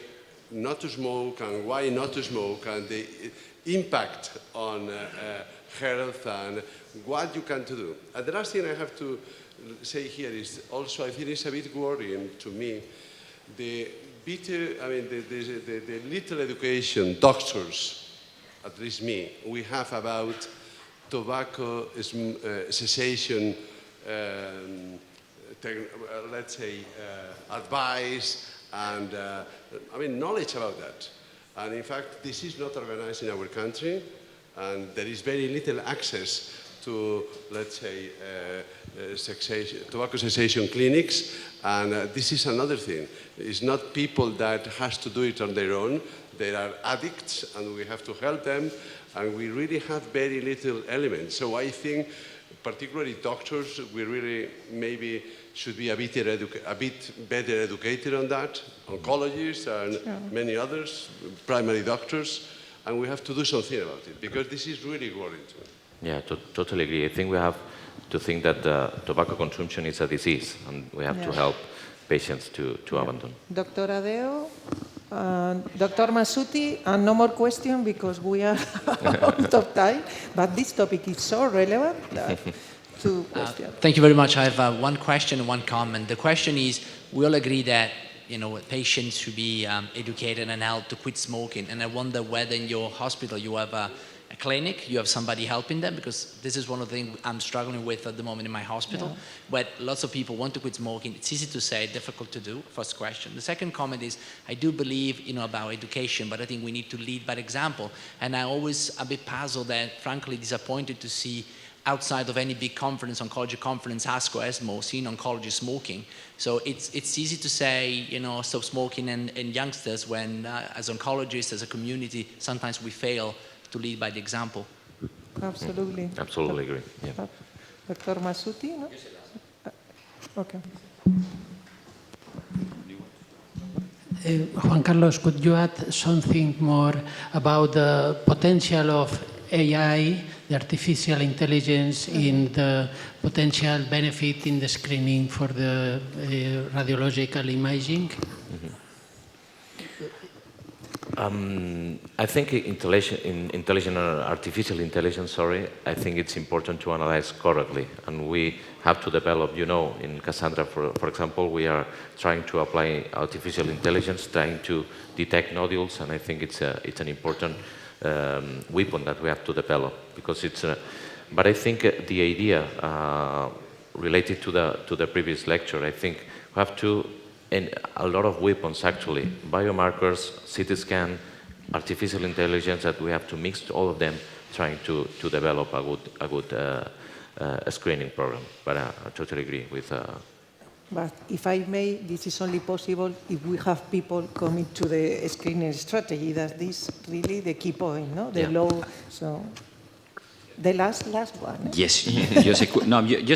not to smoke and why not to smoke and the impact on health and what you can do. And the last thing I have to say here is also, I think it's a bit worrying to me, the little education doctors, at least me, we have about tobacco cessation, let's say, advice and knowledge about that. And in fact, this is not organized in our country, and there is very little access to, let's say, tobacco cessation clinics. And this is another thing. It's not people that has to do it on their own. They are addicts, and we have to help them. And we really have very little elements. So I think, particularly doctors, we really maybe should be a bit better educated on that. Oncologists and many others, primary doctors. And we have to do something about it, because this is really worrying to me. Yeah, totally agree. I think we have to think that tobacco consumption is a disease, and we have to help patients to abandon. Dr. Adeo, Dr. Masuti, and no more question because we are out of time, but this topic is so relevant that two questions. Thank you very much. I have one question and one comment. The question is, we all agree that patients should be educated and helped to quit smoking, and I wonder whether in your hospital you have a clinic, you have somebody helping them, because this is one of the things I'm struggling with at the moment in my hospital, where lots of people want to quit smoking. It's easy to say, difficult to do, first question. The second comment is, I do believe about education, but I think we need to lead by example. And I'm always a bit puzzled and frankly disappointed to see outside of any big conference, oncology conference, ASCO, ESMO, seeing oncology smoking. So it's easy to say, stop smoking in youngsters when as oncologists, as a community, sometimes we fail to lead by the example. Absolutely. Absolutely agree. Yeah. Dr. Masuti, no? Okay. Juan Carlos, could you add something more about the potential of AI, the artificial intelligence, in the potential benefit in the screening for the radiological imaging? I think artificial intelligence, I think it's important to analyze correctly, and we have to develop, in Cassandra, for example, we are trying to apply artificial intelligence, trying to detect nodules, and I think it's an important weapon that we have to develop, because but I think the idea related to the previous lecture, I think we have to, and a lot of weapons actually, biomarkers, CT scan, artificial intelligence, that we have to mix all of them, trying to develop a good screening program. But I totally agree with But if I may, this is only possible if we have people coming to the screening strategy. That is really the key point, no? The low, so the last one. Yes, just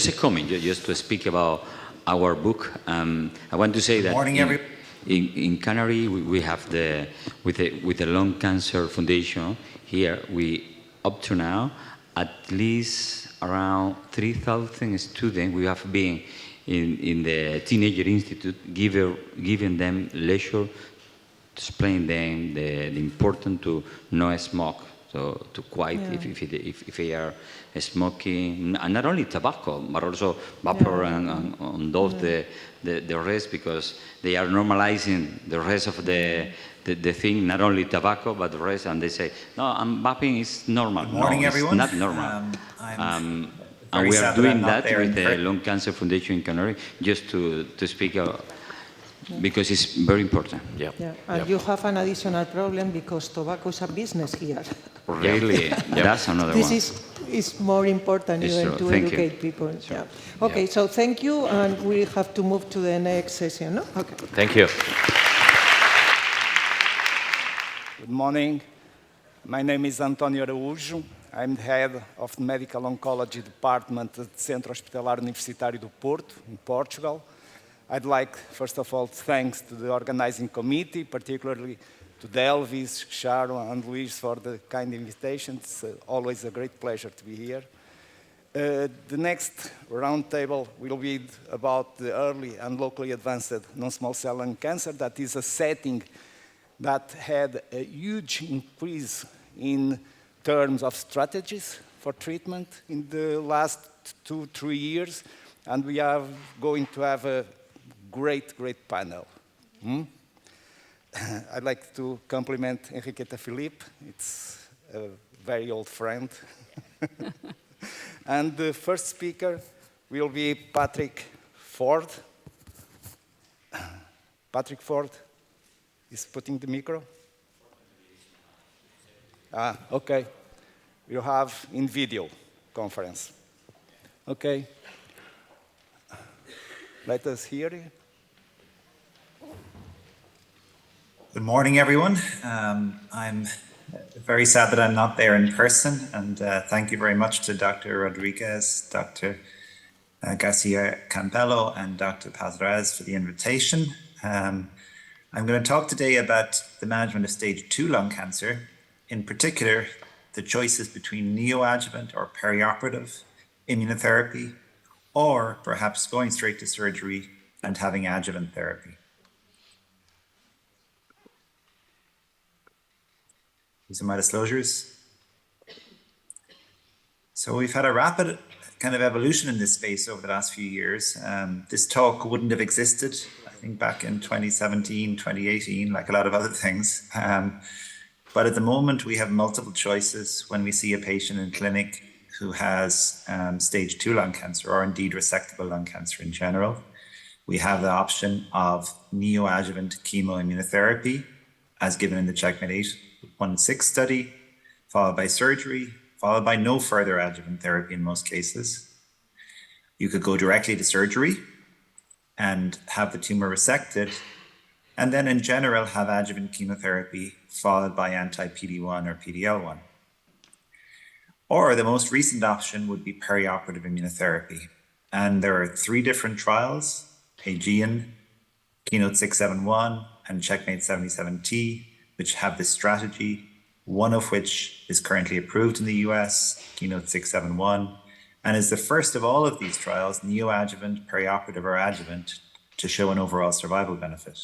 a comment, just to speak about our book. I want to say that in Canary we have with the Lung Cancer Foundation here, we up to now at least around 3,000 students we have been in the Teenager Institute, giving them leisure to explain them the importance to not smoke, so to quit if they are smoking, and not only tobacco, but also vapor and on those the rest, because they are normalizing the rest of the thing, not only tobacco, but the rest, and they say, no, vaping is normal. Good morning, everyone. It's not normal. And we are doing that with the Lung Cancer Foundation in Canaria, just to speak because it's very important. And you have an additional problem because tobacco is a business here. Really, that's another one. This is more important even to educate people. Okay, so thank you, and we have to move to the next session. No? Okay. Thank you. Good morning. My name is António Araújo. I'm the head of the Medical Oncology Department at the Centro Hospitalar Universitário do Porto, in Portugal. I'd like, first of all, thanks to the organizing committee, particularly to Delvis, Sharon, and Luis for the kind invitation. It's always a great pleasure to be here. The next roundtable will be about the early and locally advanced non-small cell lung cancer. That is a setting that had a huge increase in terms of strategies for treatment in the last 2-3 years, and we are going to have a great panel. I'd like to compliment Enriqueta Filipe. It's a very old friend. And the first speaker will be Patrick Ford. Patrick Ford is putting the micro. Okay. We'll have in video conference. Okay. Let us hear you. Good morning, everyone. I'm very sad that I'm not there in person, and thank you very much to Dr. Rodriguez, Dr. Garcia Campello, and Dr. Pazarez for the invitation. I'm going to talk today about the management of stage 2 lung cancer, in particular, the choices between neoadjuvant or perioperative immunotherapy, or perhaps going straight to surgery and having adjuvant therapy. These are my disclosures. So we've had a rapid kind of evolution in this space over the last few years. This talk wouldn't have existed, I think, back in 2017, 2018, like a lot of other things. But at the moment, we have multiple choices when we see a patient in clinic who has stage 2 lung cancer, or indeed resectable lung cancer in general. We have the option of neoadjuvant chemoimmunotherapy, as given in the CheckMate 816 study, followed by surgery, followed by no further adjuvant therapy in most cases. You could go directly to surgery and have the tumor resected, and then in general have adjuvant chemotherapy followed by anti-PD-1 or PD-L1. Or the most recent option would be perioperative immunotherapy. And there are 3 different trials, Aegean, Keynote 671, and CheckMate 77T, which have this strategy, one of which is currently approved in the US, Keynote 671, and is the first of all of these trials, neoadjuvant, perioperative, or adjuvant, to show an overall survival benefit.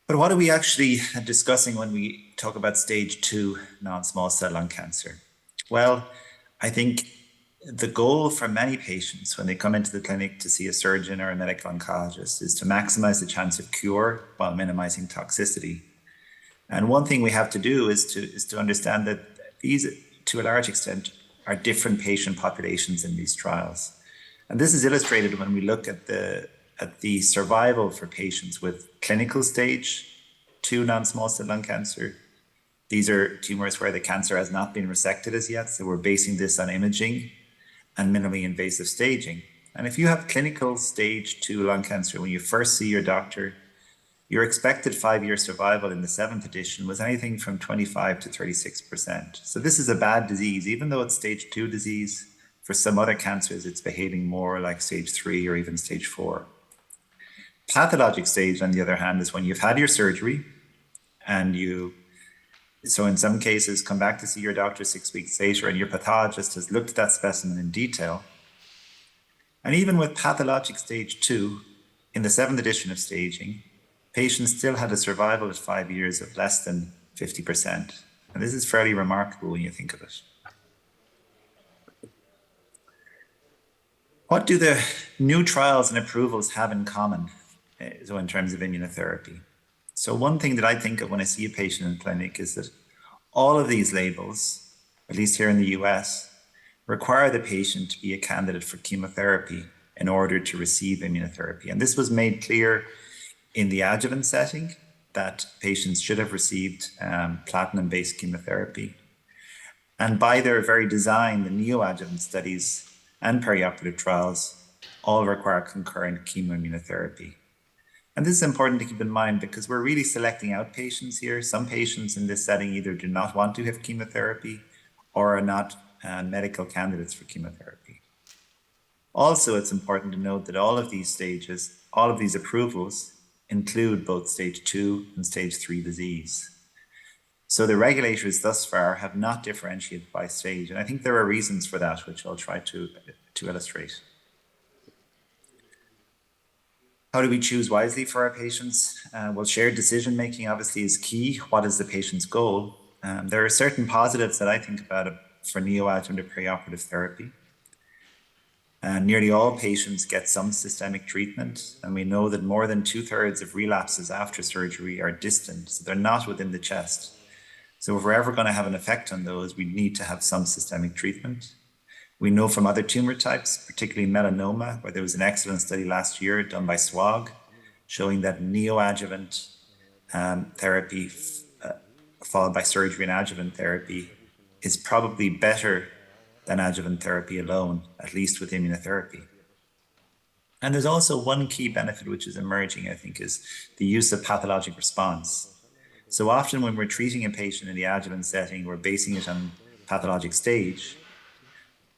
But what are we actually discussing when we talk about stage 2 non-small cell lung cancer? Well, I think the goal for many patients when they come into the clinic to see a surgeon or a medical oncologist is to maximize the chance of cure while minimizing toxicity. And one thing we have to do is to understand that these, to a large extent, are different patient populations in these trials. And this is illustrated when we look at the survival for patients with clinical stage 2 non-small cell lung cancer. These are tumors where the cancer has not been resected as yet, so we're basing this on imaging and minimally invasive staging. And if you have clinical stage 2 lung cancer, when you first see your doctor, your expected 5-year survival in the 7th edition was anything from 25 to 36%. So this is a bad disease. Even though it's stage 2 disease, for some other cancers, it's behaving more like stage 3 or even stage 4. Pathologic stage, on the other hand, is when you've had your surgery and so in some cases, come back to see your doctor 6 weeks later and your pathologist has looked at that specimen in detail. And even with pathologic stage 2, in the 7th edition of staging, patients still had a survival at 5 years of less than 50%. And this is fairly remarkable when you think of it. What do the new trials and approvals have in common so in terms of immunotherapy? So one thing that I think of when I see a patient in clinic is that all of these labels, at least here in the US, require the patient to be a candidate for chemotherapy in order to receive immunotherapy. And this was made clear in the adjuvant setting, that patients should have received platinum-based chemotherapy. And by their very design, the neoadjuvant studies and perioperative trials all require concurrent chemoimmunotherapy. And this is important to keep in mind because we're really selecting out patients here. Some patients in this setting either do not want to have chemotherapy or are not medical candidates for chemotherapy. Also, it's important to note that all of these stages, all of these approvals include both stage 2 and stage 3 disease. So the regulators thus far have not differentiated by stage. And I think there are reasons for that, which I'll try to illustrate. How do we choose wisely for our patients? Well, shared decision-making obviously is key. What is the patient's goal? There are certain positives that I think about for neoadjuvant or perioperative therapy. Nearly all patients get some systemic treatment, and we know that more than 2/3 of relapses after surgery are distant, so they're not within the chest. So if we're ever going to have an effect on those, we need to have some systemic treatment. We know from other tumor types, particularly melanoma, where there was an excellent study last year done by SWOG, showing that neoadjuvant therapy followed by surgery and adjuvant therapy is probably better than adjuvant therapy alone, at least with immunotherapy. And there's also one key benefit which is emerging, I think, is the use of pathologic response. So often when we're treating a patient in the adjuvant setting, we're basing it on pathologic stage,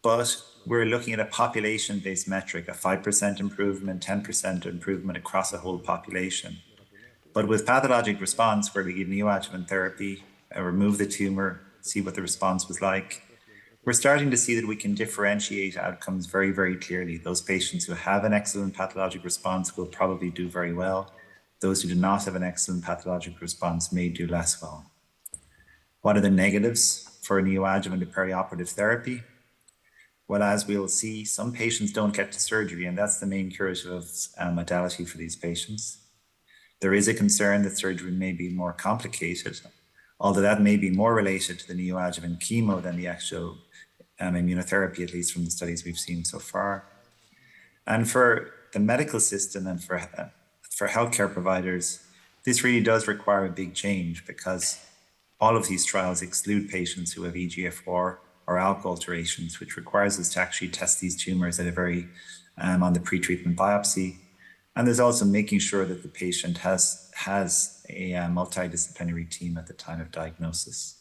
but we're looking at a population-based metric, a 5% improvement, 10% improvement across a whole population. But with pathologic response, where we give neoadjuvant therapy, remove the tumor, see what the response was like, we're starting to see that we can differentiate outcomes very, very clearly. Those patients who have an excellent pathologic response will probably do very well. Those who do not have an excellent pathologic response may do less well. What are the negatives for neoadjuvant or perioperative therapy? Well, as we'll see, some patients don't get to surgery, and that's the main curative modality for these patients. There is a concern that surgery may be more complicated, although that may be more related to the neoadjuvant chemo than the actual immunotherapy, at least from the studies we've seen so far. And for the medical system and for healthcare providers, this really does require a big change because all of these trials exclude patients who have EGFR or ALK alterations, which requires us to actually test these tumors at a very on the pre-treatment biopsy. And there's also making sure that the patient has a multidisciplinary team at the time of diagnosis.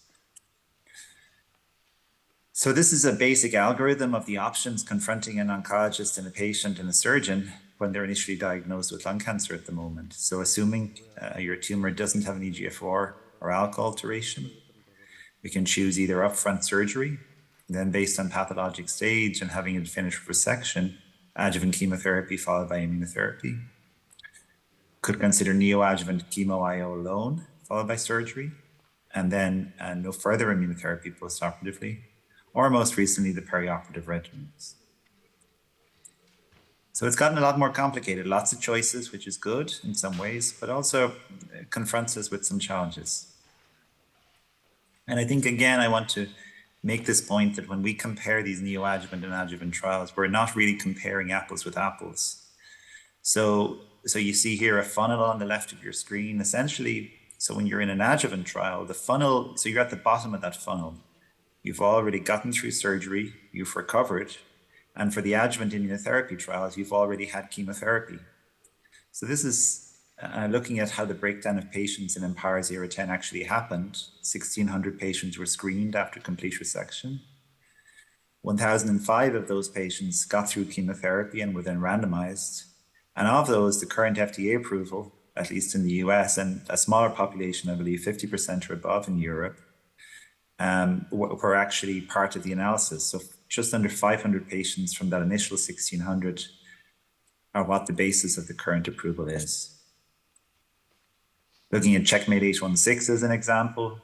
So this is a basic algorithm of the options confronting an oncologist and a patient and a surgeon when they're initially diagnosed with lung cancer at the moment. So assuming your tumor doesn't have an EGFR or ALK alteration, we can choose either upfront surgery, then based on pathologic stage and having it finished with resection, adjuvant chemotherapy followed by immunotherapy. Could consider neoadjuvant chemo-IO alone, followed by surgery, and then no further immunotherapy postoperatively, or most recently, the perioperative regimens. So it's gotten a lot more complicated, lots of choices, which is good in some ways, but also confronts us with some challenges. And I think, again, I want to make this point that when we compare these neoadjuvant and adjuvant trials, we're not really comparing apples with apples. So you see here a funnel on the left of your screen. Essentially, so when you're in an adjuvant trial, the funnel, so you're at the bottom of that funnel. You've already gotten through surgery, you've recovered, And for the adjuvant immunotherapy trials, you've already had chemotherapy. So this is looking at how the breakdown of patients in Empower 010 actually happened. 1,600 patients were screened after complete resection. 1,005 of those patients got through chemotherapy and were then randomized. And of those, the current FDA approval, at least in the US, and a smaller population, I believe 50% or above in Europe, were actually part of the analysis. So just under 500 patients from that initial 1,600 are what the basis of the current approval is. Looking at Checkmate 816 as an example.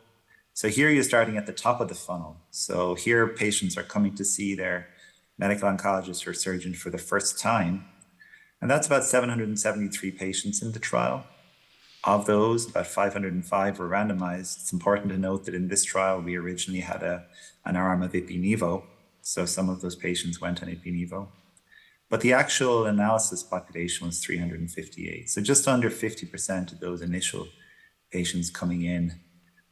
So here you're starting at the top of the funnel. So here patients are coming to see their medical oncologist or surgeon for the first time. And that's about 773 patients in the trial. Of those, about 505 were randomized. It's important to note that in this trial, we originally had an arm of Ipi-Nivo. So some of those patients went on Ipi-Nivo. But the actual analysis population was 358. So just under 50% of those initial patients coming in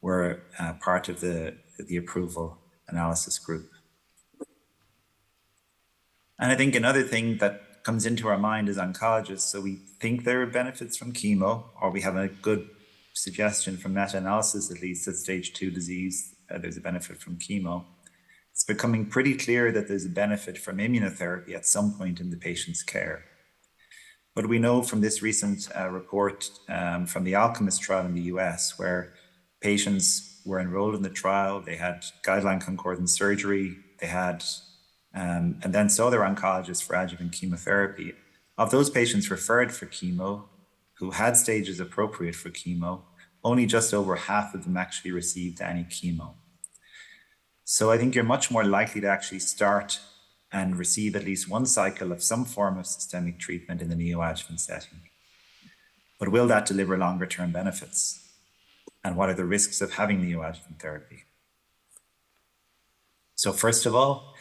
were part of the approval analysis group. And I think another thing that comes into our mind as oncologists, so we think there are benefits from chemo, or we have a good suggestion from meta-analysis at least that stage 2 disease, there's a benefit from chemo. It's becoming pretty clear that there's a benefit from immunotherapy at some point in the patient's care. But we know from this recent report from the Alchemist trial in the US, where patients were enrolled in the trial, they had guideline concordant surgery, they had, and then saw their oncologist for adjuvant chemotherapy. Of those patients referred for chemo, who had stages appropriate for chemo, only just over half of them actually received any chemo. So I think you're much more likely to actually start and receive at least one cycle of some form of systemic treatment in the neoadjuvant setting. But will that deliver longer term benefits? And what are the risks of having neoadjuvant therapy? So first of all,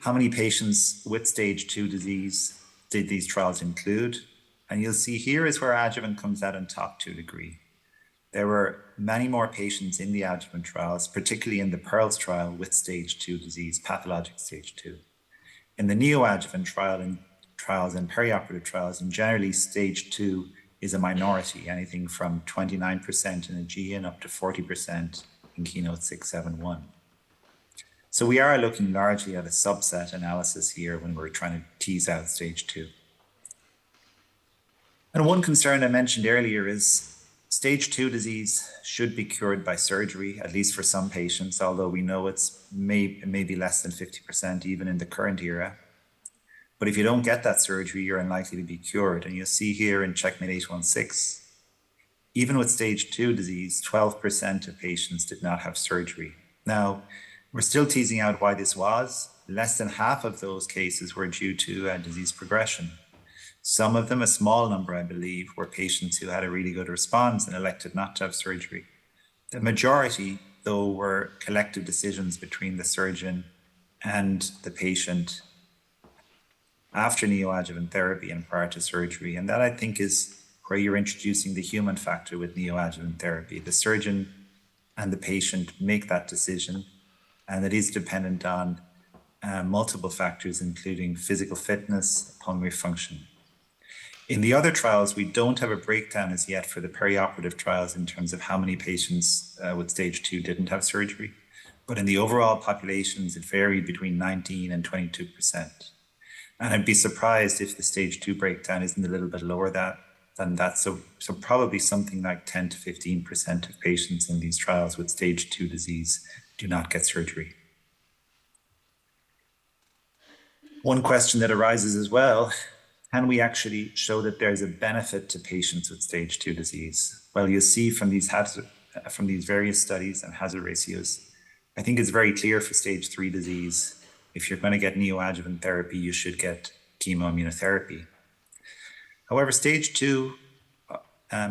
how many patients with stage 2 disease did these trials include? And you'll see here is where adjuvant comes out on top to a degree. There were many more patients in the adjuvant trials, particularly in the PEARLS trial with stage 2 disease, pathologic stage 2. In the neoadjuvant trials and perioperative trials, and generally stage 2 is a minority, anything from 29% in Aegean up to 40% in Keynote 671. So we are looking largely at a subset analysis here when we're trying to tease out stage 2. And one concern I mentioned earlier is stage 2 disease should be cured by surgery, at least for some patients, although we know it's maybe less than 50% even in the current era. But if you don't get that surgery, you're unlikely to be cured. And you'll see here in Checkmate 816, even with stage 2 disease, 12% of patients did not have surgery. Now, we're still teasing out why this was. Less than half of those cases were due to disease progression. Some of them, a small number, I believe, were patients who had a really good response and elected not to have surgery. The majority, though, were collective decisions between the surgeon and the patient after neoadjuvant therapy and prior to surgery. And that, I think, is where you're introducing the human factor with neoadjuvant therapy. The surgeon and the patient make that decision, and it is dependent on multiple factors, including physical fitness, pulmonary function. In the other trials, we don't have a breakdown as yet for the perioperative trials in terms of how many patients with stage 2 didn't have surgery. But in the overall populations, it varied between 19 and 22%. And I'd be surprised if the stage 2 breakdown isn't a little bit lower than that. So probably something like 10 to 15% of patients in these trials with stage 2 disease do not get surgery. One question that arises as well, can we actually show that there's a benefit to patients with stage 2 disease? Well, you'll see from these various studies and hazard ratios, I think it's very clear for stage 3 disease, if you're going to get neoadjuvant therapy, you should get chemoimmunotherapy. However, stage 2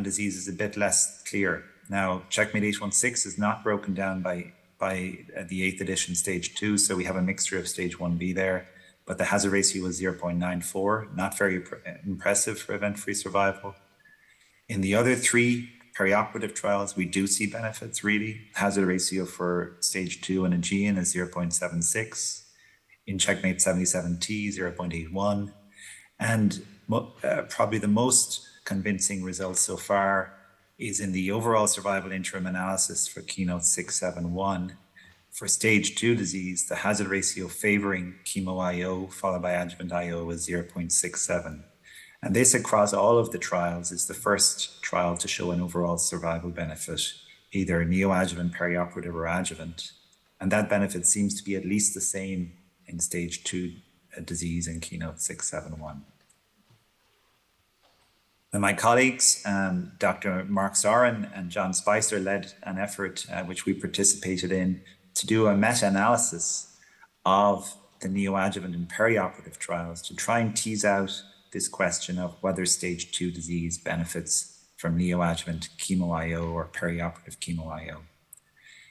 disease is a bit less clear. Now, Checkmate 816 is not broken down by the 8th edition stage 2, so we have a mixture of stage 1B there, but the hazard ratio was 0.94, not very impressive for event-free survival. In the other 3 perioperative trials, we do see benefits, really. Hazard ratio for stage 2 in Aegean is 0.76. In CheckMate 77T, 0.81. And probably the most convincing result so far is in the overall survival interim analysis for Keynote 671. For stage 2 disease, the hazard ratio favoring chemo-IO followed by adjuvant IO is 0.67. And this across all of the trials is the first trial to show an overall survival benefit, either neoadjuvant, perioperative, or adjuvant. And that benefit seems to be at least the same in stage 2 disease in Keynote 671. And my colleagues, Dr. Mark Soren and John Spicer, led an effort which we participated in to do a meta-analysis of the neoadjuvant and perioperative trials to try and tease out this question of whether stage 2 disease benefits from neoadjuvant chemo-IO or perioperative chemo-IO.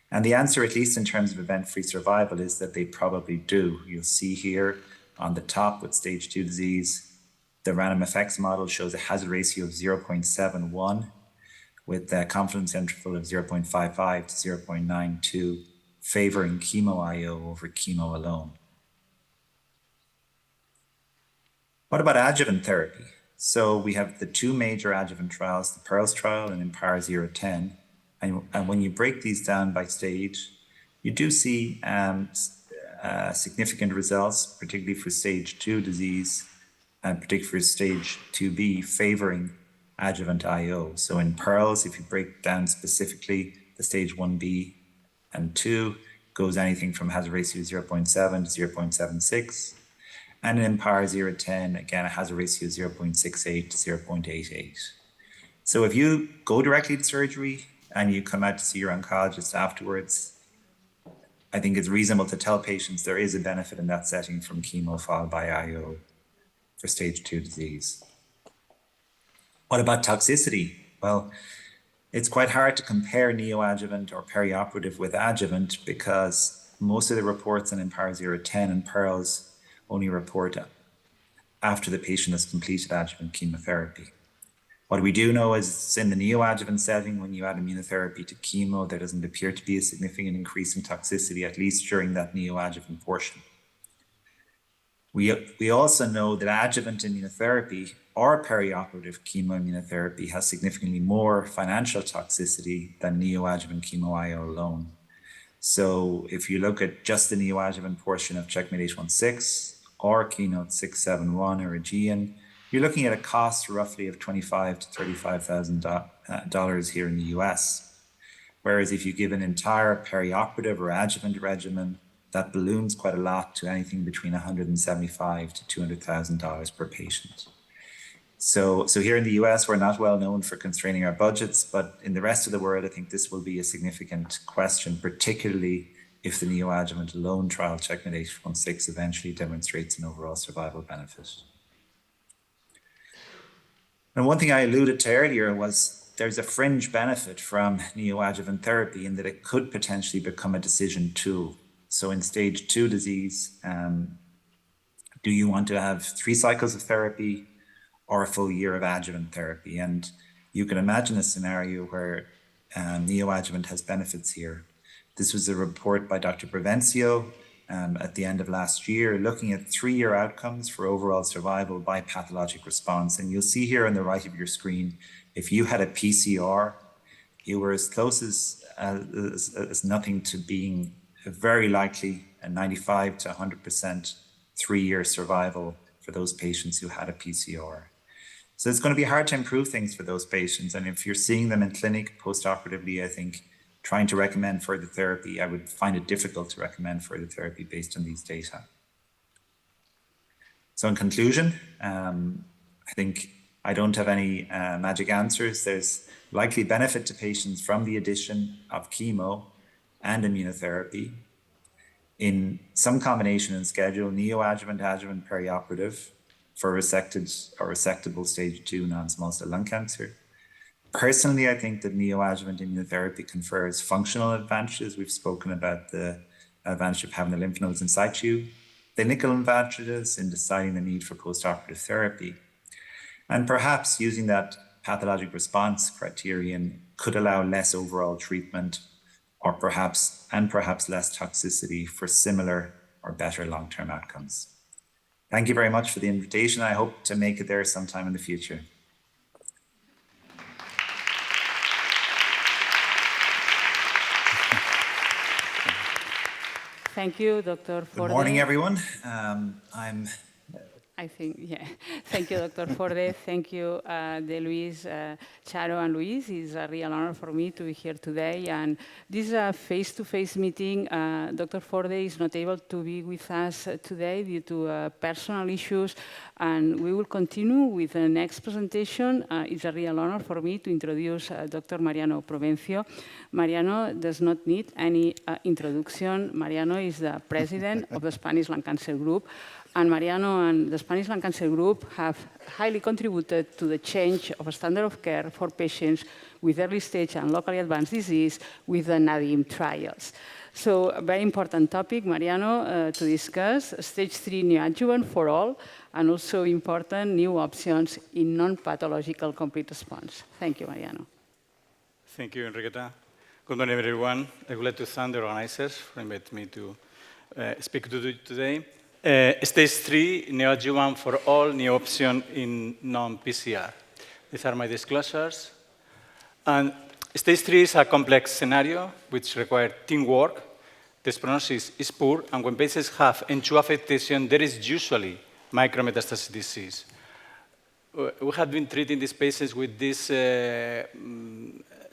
And the answer, at least in terms of event-free survival, is that they probably do. You'll see here on the top with stage 2 disease, the random effects model shows a hazard ratio of 0.71 with a confidence interval of 0.55 to 0.92, favoring chemo-IO over chemo alone. What about adjuvant therapy? So we have the two major adjuvant trials, the PEARLS trial and IMpower010. And when you break these down by stage, you do see significant results, particularly for stage 2 disease, and particularly for stage 2B, favoring adjuvant IO. So in PEARLS, if you break down specifically the stage 1B and 2, goes anything from hazard ratio 0.7 to 0.76. And in IMpower010, again, it has a ratio of 0.68 to 0.88. So if you go directly to surgery and you come out to see your oncologist afterwards, I think it's reasonable to tell patients there is a benefit in that setting from chemo followed by IO for stage 2 disease. What about toxicity? Well, it's quite hard to compare neoadjuvant or perioperative with adjuvant because most of the reports in IMpower010 and PEARLS only report after the patient has completed adjuvant chemotherapy. What we do know is in the neoadjuvant setting, when you add immunotherapy to chemo, there doesn't appear to be a significant increase in toxicity, at least during that neoadjuvant portion. We also know that adjuvant immunotherapy or perioperative chemoimmunotherapy has significantly more financial toxicity than neoadjuvant chemo-IO alone. So if you look at just the neoadjuvant portion of CheckMate 816 or Keynote 671 or Aegean, you're looking at a cost roughly of $25,000 to $35,000 here in the US. Whereas if you give an entire perioperative or adjuvant regimen, that balloons quite a lot to anything between $175,000 to $200,000 per patient. So here in the US, we're not well known for constraining our budgets, but in the rest of the world, I think this will be a significant question, particularly if the neoadjuvant alone trial, CheckMate 816, eventually demonstrates an overall survival benefit. And one thing I alluded to earlier was there's a fringe benefit from neoadjuvant therapy in that it could potentially become a decision tool. So in stage 2 disease, do you want to have 3 cycles of therapy or a full year of adjuvant therapy? And you can imagine a scenario where neoadjuvant has benefits here. This was a report by Dr. Prevencio at the end of last year, looking at 3-year outcomes for overall survival by pathologic response. And you'll see here on the right of your screen, if you had a PCR, you were as close as nothing to being very likely a 95 to 100% 3-year survival for those patients who had a PCR. So it's going to be hard to improve things for those patients. And if you're seeing them in clinic post-operatively, I think trying to recommend further therapy, I would find it difficult to recommend further therapy based on these data. So in conclusion, I think I don't have any magic answers. There's likely benefit to patients from the addition of chemo and immunotherapy in some combination and schedule, neoadjuvant, adjuvant, perioperative for resected or resectable stage 2 non-small cell lung cancer. Personally, I think that neoadjuvant immunotherapy confers functional advantages. We've spoken about the advantage of having the lymph nodes in situ, clinical advantages in deciding the need for postoperative therapy. And perhaps using that pathologic response criterion could allow less overall treatment or perhaps less toxicity for similar or better long-term outcomes. Thank you very much for the invitation. I hope to make it there sometime in the future. Thank you, Dr. Forde. Good morning, everyone. Thank you, Dr. Forde. Thank you, De Luis, Charo, and Luis. It's a real honor for me to be here today. And this is a face-to-face meeting. Dr. Forde is not able to be with us today due to personal issues. And we will continue with the next presentation. It's a real honor for me to introduce Dr. Mariano Provencio. Mariano does not need any introduction. Mariano is the president of the Spanish Lung Cancer Group. And Mariano and the Spanish Lung Cancer Group have highly contributed to the change of a standard of care for patients with early stage and locally advanced disease with the NADIM trials. So a very important topic, Mariano, to discuss, stage 3 neoadjuvant for all, and also important new options in non-pathological complete response. Thank you, Mariano. Thank you, Enriqueta. Good morning, everyone. I would like to thank the organizers for inviting me to speak to you today. Stage 3, neoadjuvant for all, new option in non-PCR. These are my disclosures. And stage 3 is a complex scenario which requires teamwork. The prognosis is poor, and when patients have N2 affectation, there is usually micrometastatic disease. We have been treating these patients with this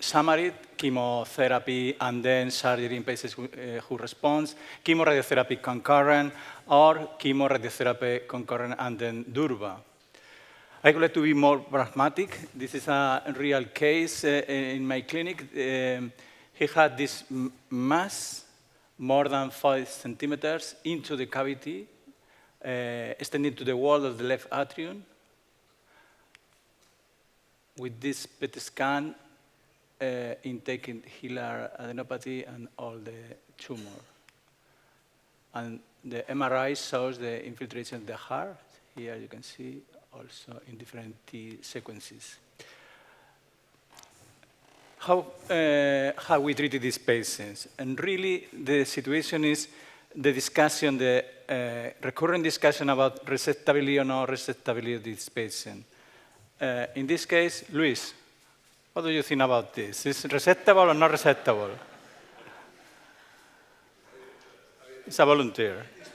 summary, chemotherapy, and then surgery in patients who respond, chemoradiotherapy concurrent, or chemoradiotherapy concurrent and then durva. I would like to be more pragmatic. This is a real case in my clinic. He had this mass, more than 5 centimeters, into the cavity, extending to the wall of the left atrium. With this PET scan, intaking hilar adenopathy and all the tumor. And the MRI shows the infiltration of the heart. Here you can see also in different T sequences. How we treated these patients? And really, the situation is the discussion, the recurrent discussion about resectability or no resectability of this patient. In this case, Luis, what do you think about this? Is it resectable or not resectable? It's a volunteer. It's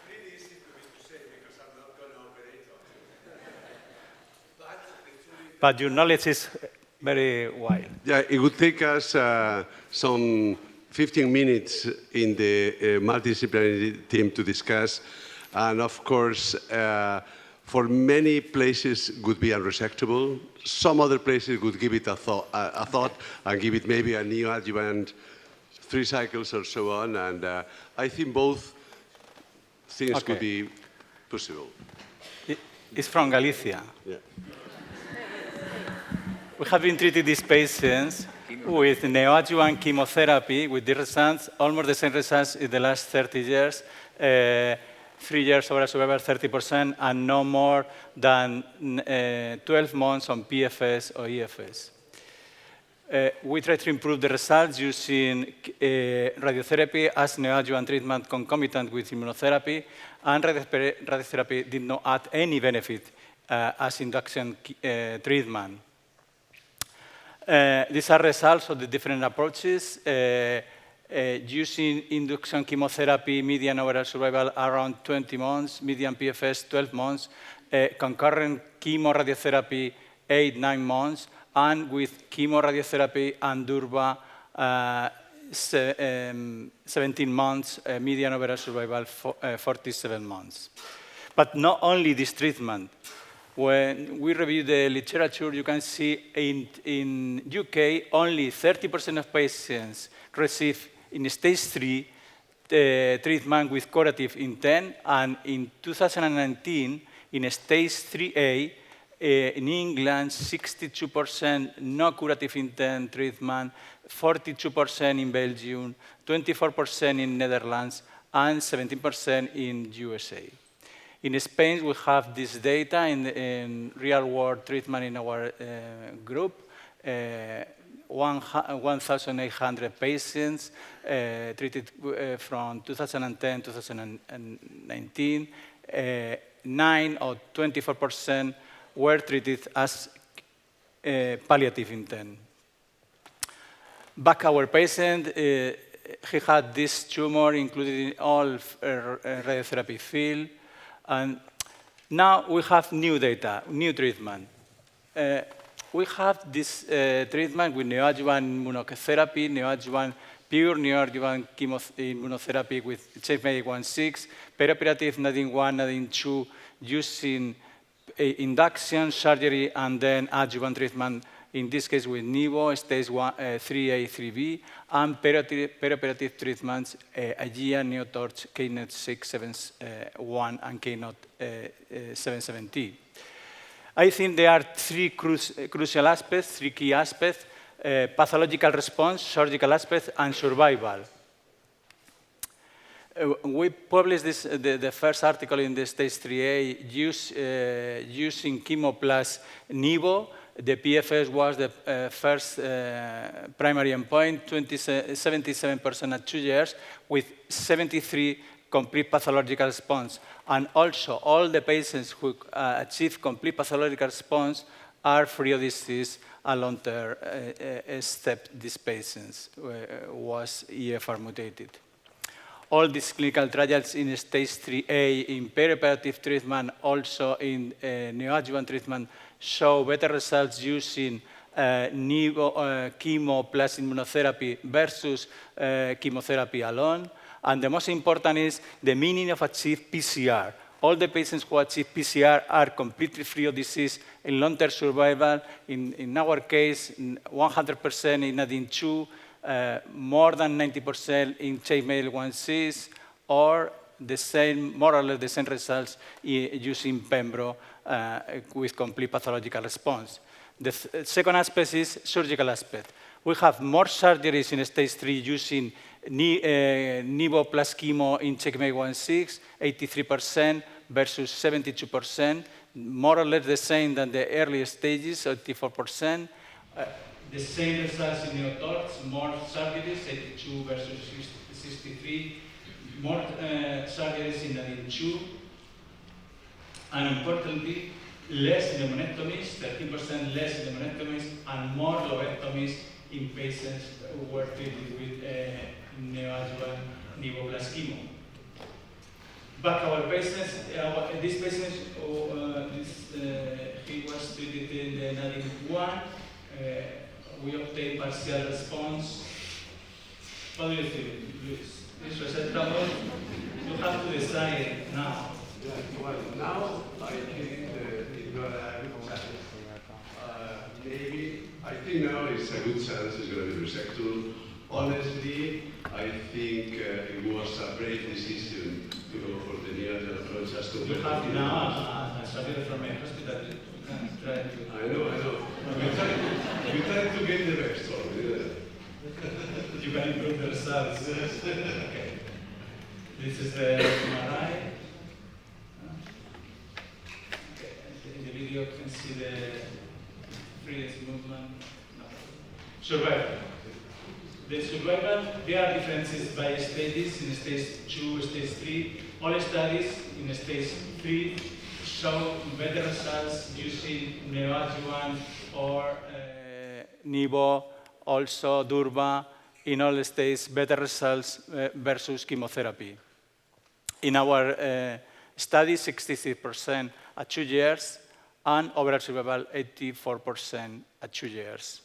pretty easy for me to say because I'm not going to operate on it. But your knowledge is very wide. Yeah, it would take us some 15 minutes in the multidisciplinary team to discuss. And of course, for many places would be unresectable. Some other places would give it a thought and give it maybe a neoadjuvant 3 cycles or so on. And I think both things could be possible. It's from Galicia. Yeah. We have been treating these patients with neoadjuvant chemotherapy with the results, almost the same results in the last 30 years. 3 years overall survival, 30%, and no more than 12 months on PFS or EFS. We try to improve the results using radiotherapy as neoadjuvant treatment concomitant with immunotherapy, and radiotherapy did not add any benefit as induction treatment. These are results of the different approaches. Using induction chemotherapy, median overall survival around 20 months, median PFS 12 months, concurrent chemoradiotherapy 8-9 months, and with chemoradiotherapy and durva 17 months, median overall survival 47 months. But not only this treatment. When we review the literature, you can see in UK, only 30% of patients receive in stage 3 treatment with curative intent, and in 2019, in stage 3A, in England, 62% no curative intent treatment, 42% in Belgium, 24% in Netherlands, and 17% in USA. In Spain, we have this data in real-world treatment in our group. 1,800 patients treated from 2010 to 2019. 9 or 24% were treated as palliative intent. Back our patient, he had this tumor included in all radiotherapy field, and now we have new data, new treatment. We have this treatment with neoadjuvant immunotherapy, pure neoadjuvant immunotherapy with checkmate 1/6, perioperative nadine-1, nadine-2, using induction, surgery, and then adjuvant treatment, in this case with Nivo, stage 3A, 3B, and perioperative treatments, AEGEA, Neotorch, KNOT 671, and KNOT 770. I think there are three crucial aspects, three key aspects: pathological response, surgical aspect, and survival. We published the first article in the stage 3A using chemo plus Nivo. The PFS was the first primary endpoint, 77% at 2 years, with 73 complete pathological response. And also, all the patients who achieved complete pathological response are free of disease along term, except these patients was EFR mutated. All these clinical trials in stage 3A, in perioperative treatment, also in neoadjuvant treatment, show better results using chemo plus immunotherapy versus chemotherapy alone. And the most important is the meaning of achieved PCR. All the patients who achieve PCR are completely free of disease in long-term survival. In our case, 100% in nadine-2, more than 90% in checkmate 1/6, or the same, more or less the same results using Pembro with complete pathological response. The second aspect is surgical aspect. We have more surgeries in stage 3 using Nivo plus chemo in checkmate 1/6, 83% versus 72%, more or less the same than the early stages, 84%. The same results in Neotorch, more surgeries, 82 versus 63, more surgeries in nadine-2, and importantly, less pneumonectomies, 13% less pneumonectomies, and more lobectomies in patients who were treated with neoadjuvant Nivo plus chemo. But our patients, these patients, he was treated in the nadine-1. We obtained partial response. What do you think, Luis? This result, you have to decide now. Well, now I think maybe, I think now it's a good chance it's going to be resected. Honestly, I think it was a brave decision to go for the neoadjuvant approach as compared to... You have now a surgery from a hospital. You can try to... I know. You try to get the best for me. You can improve the results. Okay. This is the MRI. Okay. In the video, you can see the freelance movement. No. Survival. The survival, there are differences by stages, in stage 2, stage 3. All studies in stage 3 show better results using neoadjuvant or Nivo, also Durva, in all stages, better results versus chemotherapy. In our study, 63% at 2 years, and overall survival, 84% at 2 years.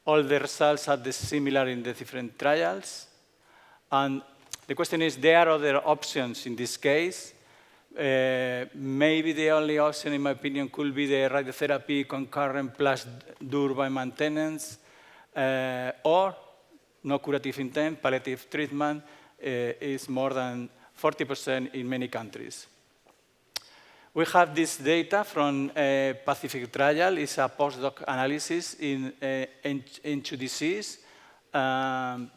All the results are similar in the different trials. And the question is, there are other options in this case. Maybe the only option, in my opinion, could be the radiotherapy concurrent plus Durva maintenance, or no curative intent, palliative treatment is more than 40% in many countries. We have this data from a Pacific trial. It's a postdoc analysis into disease. And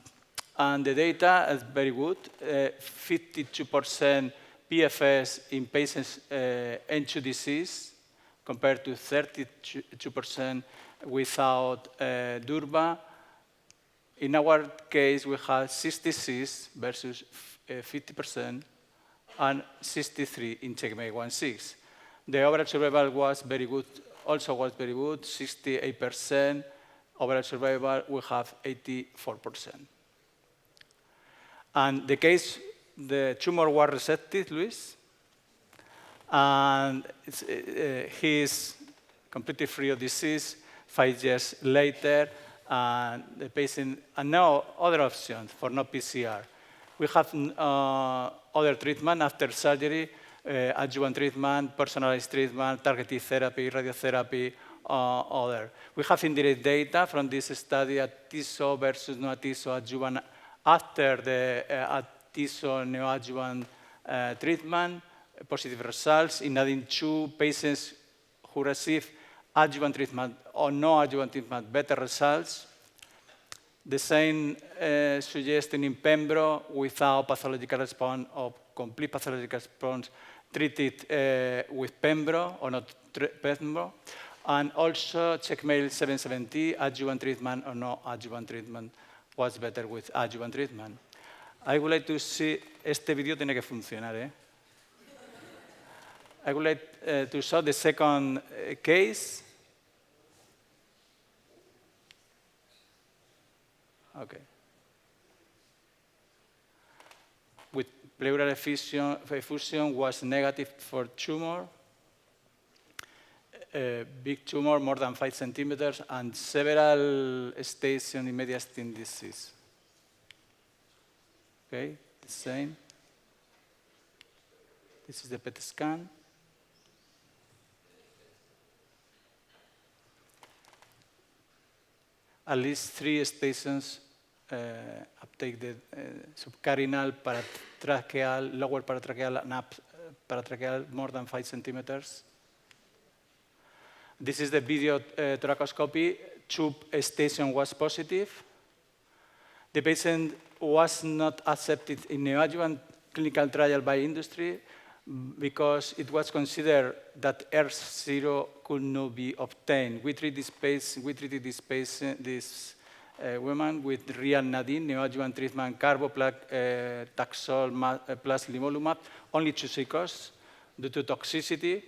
the data is very good. 52% PFS in patients into disease compared to 32% without Durva. In our case, we had 66 versus 50% and 63 in CheckMate 1.6. The overall survival was very good, also was very good, 68%. Overall survival, we have 84%. And the case, the tumor was resected, Luis, and he is completely free of disease 5 years later, and the patient, and now other options for no PCR. We have other treatment after surgery, adjuvant treatment, personalized treatment, targeted therapy, radiotherapy, other. We have indirect data from this study at TISO versus no TISO adjuvant after the TISO neoadjuvant treatment, positive results in adding 2 patients who received adjuvant treatment or no adjuvant treatment, better results. The same suggesting in Pembro without pathological response or complete pathological response treated with Pembro or not Pembro. And also CheckMate 770, adjuvant treatment or no adjuvant treatment was better with adjuvant treatment. I would like to see, este vídeo tiene que funcionar, ¿eh? I would like to show the second case. Okay. With pleural effusion was negative for tumor, big tumor, more than 5 centimeters, and several stations in mediastin disease. Okay, the same. This is the PET scan. At least 3 stations uptake the subcarinal, paratracheal, lower paratracheal, and paratracheal more than 5 centimeters. This is the video thoracoscopy. Tube station was positive. The patient was not accepted in neoadjuvant clinical trial by industry because it was considered that R0 could not be obtained. We treated this woman with real nadine, neoadjuvant treatment, carboplac, Taxol plus livolumab, only 2 cycles due to toxicity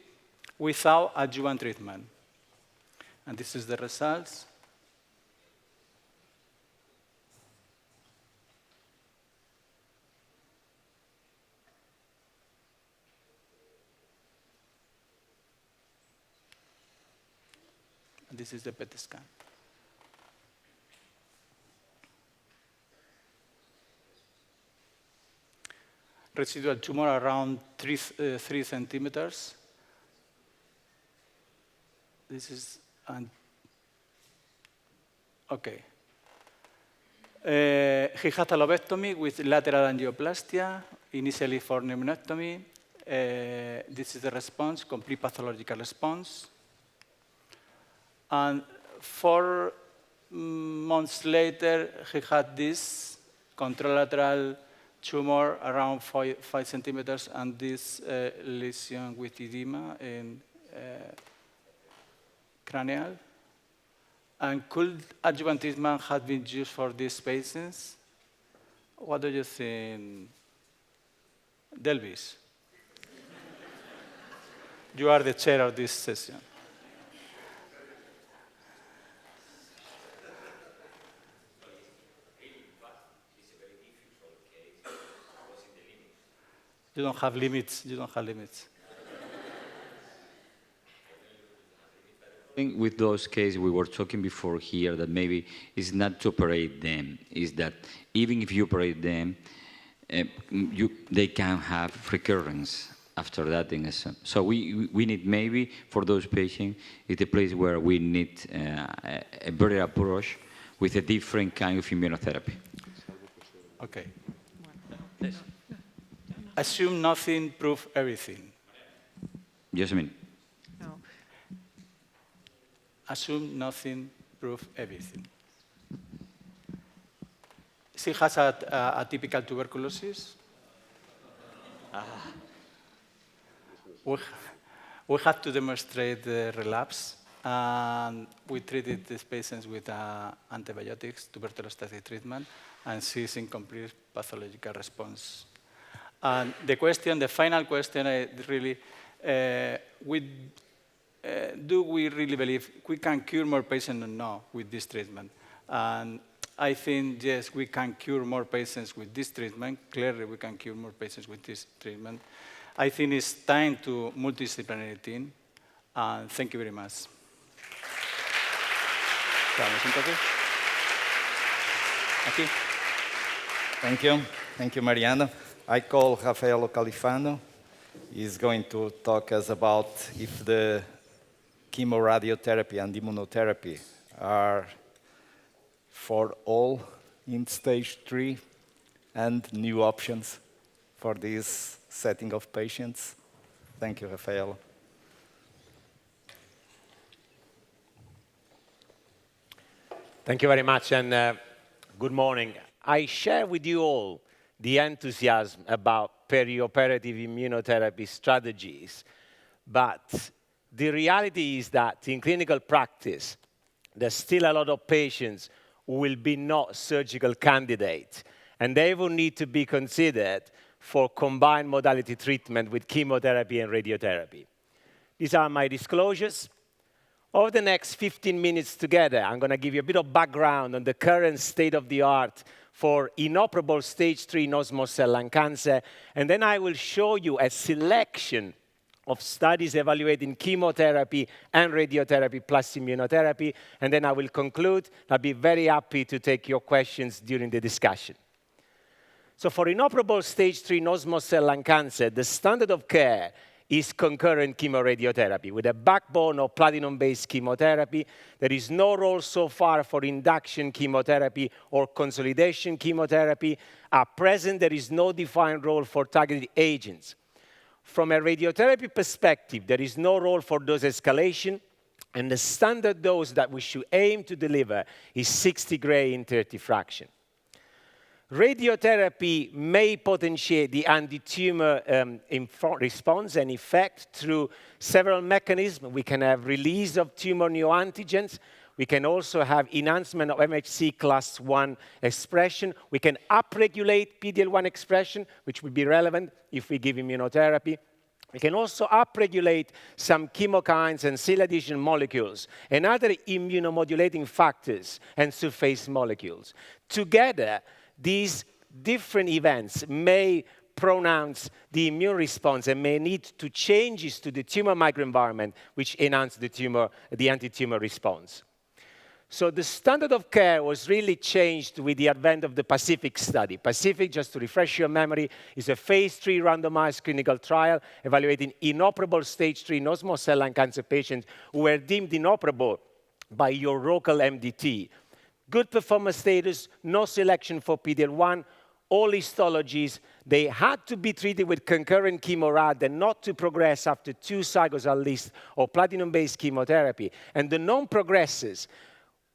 without adjuvant treatment. And this is the results. And this is the PET scan. Residual tumor around 3 centimeters. This is, okay. He had a lobectomy with lateral angioplastia, initially for pneumonectomy. This is the response, complete pathological response. And 4 months later, he had this contralateral tumor around 5 centimeters and this lesion with edema in cranial. And could adjuvant treatment have been used for these patients? What do you think, Delvis? You are the chair of this session. You don't have limits. You don't have limits. I think with those cases we were talking before here that maybe it's not to operate them, is that even if you operate them, they can have recurrence after that. So we need maybe for those patients, it's a place where we need a better approach with a different kind of immunotherapy. Okay. Assume nothing, prove everything. Yes, I mean. No. Assume nothing, prove everything. She has a typical tuberculosis. We have to demonstrate the relapse. And we treated these patients with antibiotics, tuberculosis treatment, and she's in complete pathological response. And the final question, really, do we really believe we can cure more patients or no with this treatment? And I think, yes, we can cure more patients with this treatment. Clearly, we can cure more patients with this treatment. I think it's time to multidisciplinary team. And thank you very much. Thank you, Mariano. I call Rafael Califano. He's going to talk us about if the chemoradiotherapy and immunotherapy are for all in stage 3 and new options for this setting of patients. Thank you, Rafael. Thank you very much, and good morning. I share with you all the enthusiasm about perioperative immunotherapy strategies, but the reality is that in clinical practice, there's still a lot of patients who will be not surgical candidates, and they will need to be considered for combined modality treatment with chemotherapy and radiotherapy. These are my disclosures. Over the next 15 minutes together, I'm going to give you a bit of background on the current state of the art for inoperable stage 3 non-small cell lung cancer, and then I will show you a selection of studies evaluating chemotherapy and radiotherapy plus immunotherapy, and then I will conclude. I'll be very happy to take your questions during the discussion. So for inoperable stage 3 non-small cell lung cancer, the standard of care is concurrent chemoradiotherapy with a backbone of platinum-based chemotherapy. There is no role so far for induction chemotherapy or consolidation chemotherapy. At present, there is no defined role for targeted agents. From a radiotherapy perspective, there is no role for dose escalation, and the standard dose that we should aim to deliver is 60 gray in 30 fraction. Radiotherapy may potentiate the anti-tumor response and effect through several mechanisms. We can have release of tumor neoantigens. We can also have enhancement of MHC class 1 expression. We can upregulate PD-L1 expression, which will be relevant if we give immunotherapy. We can also upregulate some chemokines and cell adhesion molecules and other immunomodulating factors and surface molecules. Together, these different events may pronounce the immune response and may lead to changes to the tumor microenvironment which enhance the anti-tumor response. So the standard of care was really changed with the advent of the PACIFIC study. PACIFIC, just to refresh your memory, is a phase 3 randomized clinical trial evaluating inoperable stage 3 non-small cell lung cancer patients who were deemed inoperable by your local MDT. Good performance status, no selection for PD-L1, all histologies. They had to be treated with concurrent chemorad and not to progress after 2 cycles at least of platinum-based chemotherapy. And the non-progressors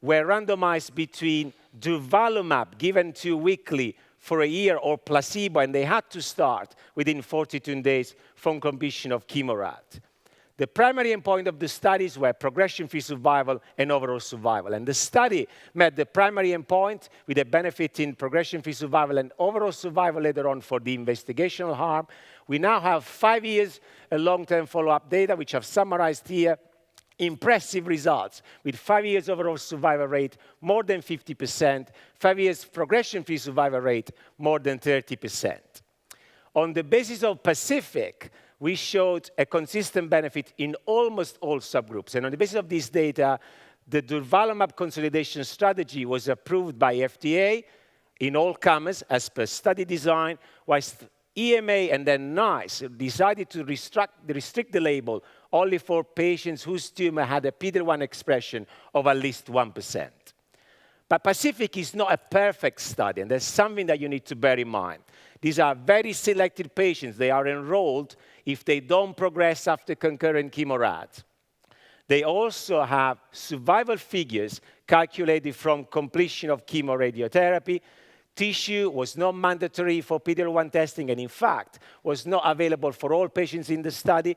were randomized between durvalumab, given 2 weekly for a year, or placebo, and they had to start within 42 days from completion of chemorad. The primary endpoint of the studies were progression-free survival and overall survival. And the study met the primary endpoint with a benefit in progression-free survival and overall survival later on for the investigational arm. We now have 5 years long-term follow-up data, which I've summarized here. Impressive results with 5 years overall survival rate, more than 50%, 5 years progression-free survival rate, more than 30%. On the basis of PACIFIC, we showed a consistent benefit in almost all subgroups. And on the basis of this data, the durvalumab consolidation strategy was approved by FDA in all comers as per study design, whilst EMA and then NICE decided to restrict the label only for patients whose tumor had a PD-L1 expression of at least 1%. But PACIFIC is not a perfect study, and there's something that you need to bear in mind. These are very selected patients. They are enrolled if they don't progress after concurrent chemorad. They also have survival figures calculated from completion of chemoradiotherapy. Tissue was not mandatory for PD-L1 testing, and in fact, was not available for all patients in the study.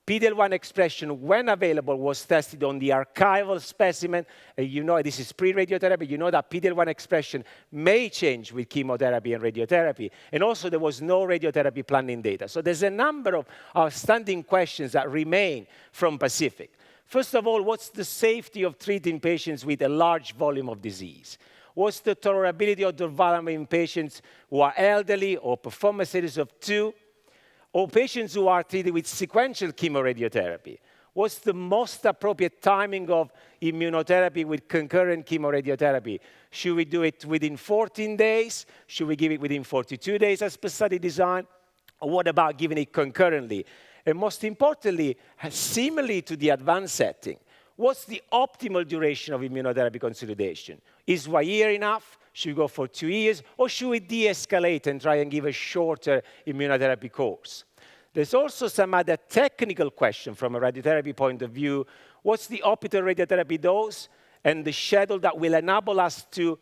PD-L1 expression, when available, was tested on the archival specimen. You know, this is pre-radiotherapy. You know that PD-L1 expression may change with chemotherapy and radiotherapy. And also, there was no radiotherapy planning data. So there's a number of outstanding questions that remain from PACIFIC. First of all, what's the safety of treating patients with a large volume of disease? What's the tolerability of durvalumab in patients who are elderly or perform a series of 2? Or patients who are treated with sequential chemoradiotherapy? What's the most appropriate timing of immunotherapy with concurrent chemoradiotherapy? Should we do it within 14 days? Should we give it within 42 days as per study design? Or what about giving it concurrently? And most importantly, similarly to the advanced setting, what's the optimal duration of immunotherapy consolidation? Is 1 year enough? Should we go for 2 years? Or should we de-escalate and try and give a shorter immunotherapy course? There's also some other technical question from a radiotherapy point of view. What's the optimal radiotherapy dose and the schedule that will enable us to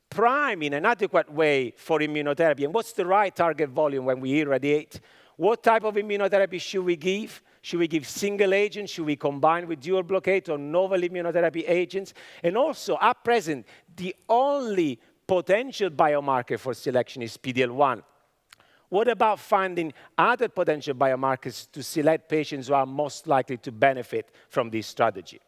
prime in an adequate way for immunotherapy? And what's the right target volume when we irradiate? What type of immunotherapy should we give? Should we give single agent? Should we combine with dual blockade or novel immunotherapy agents? And also, at present, the only potential biomarker for selection is PD-L1. What about finding other potential biomarkers to select patients who are most likely to benefit from this strategy?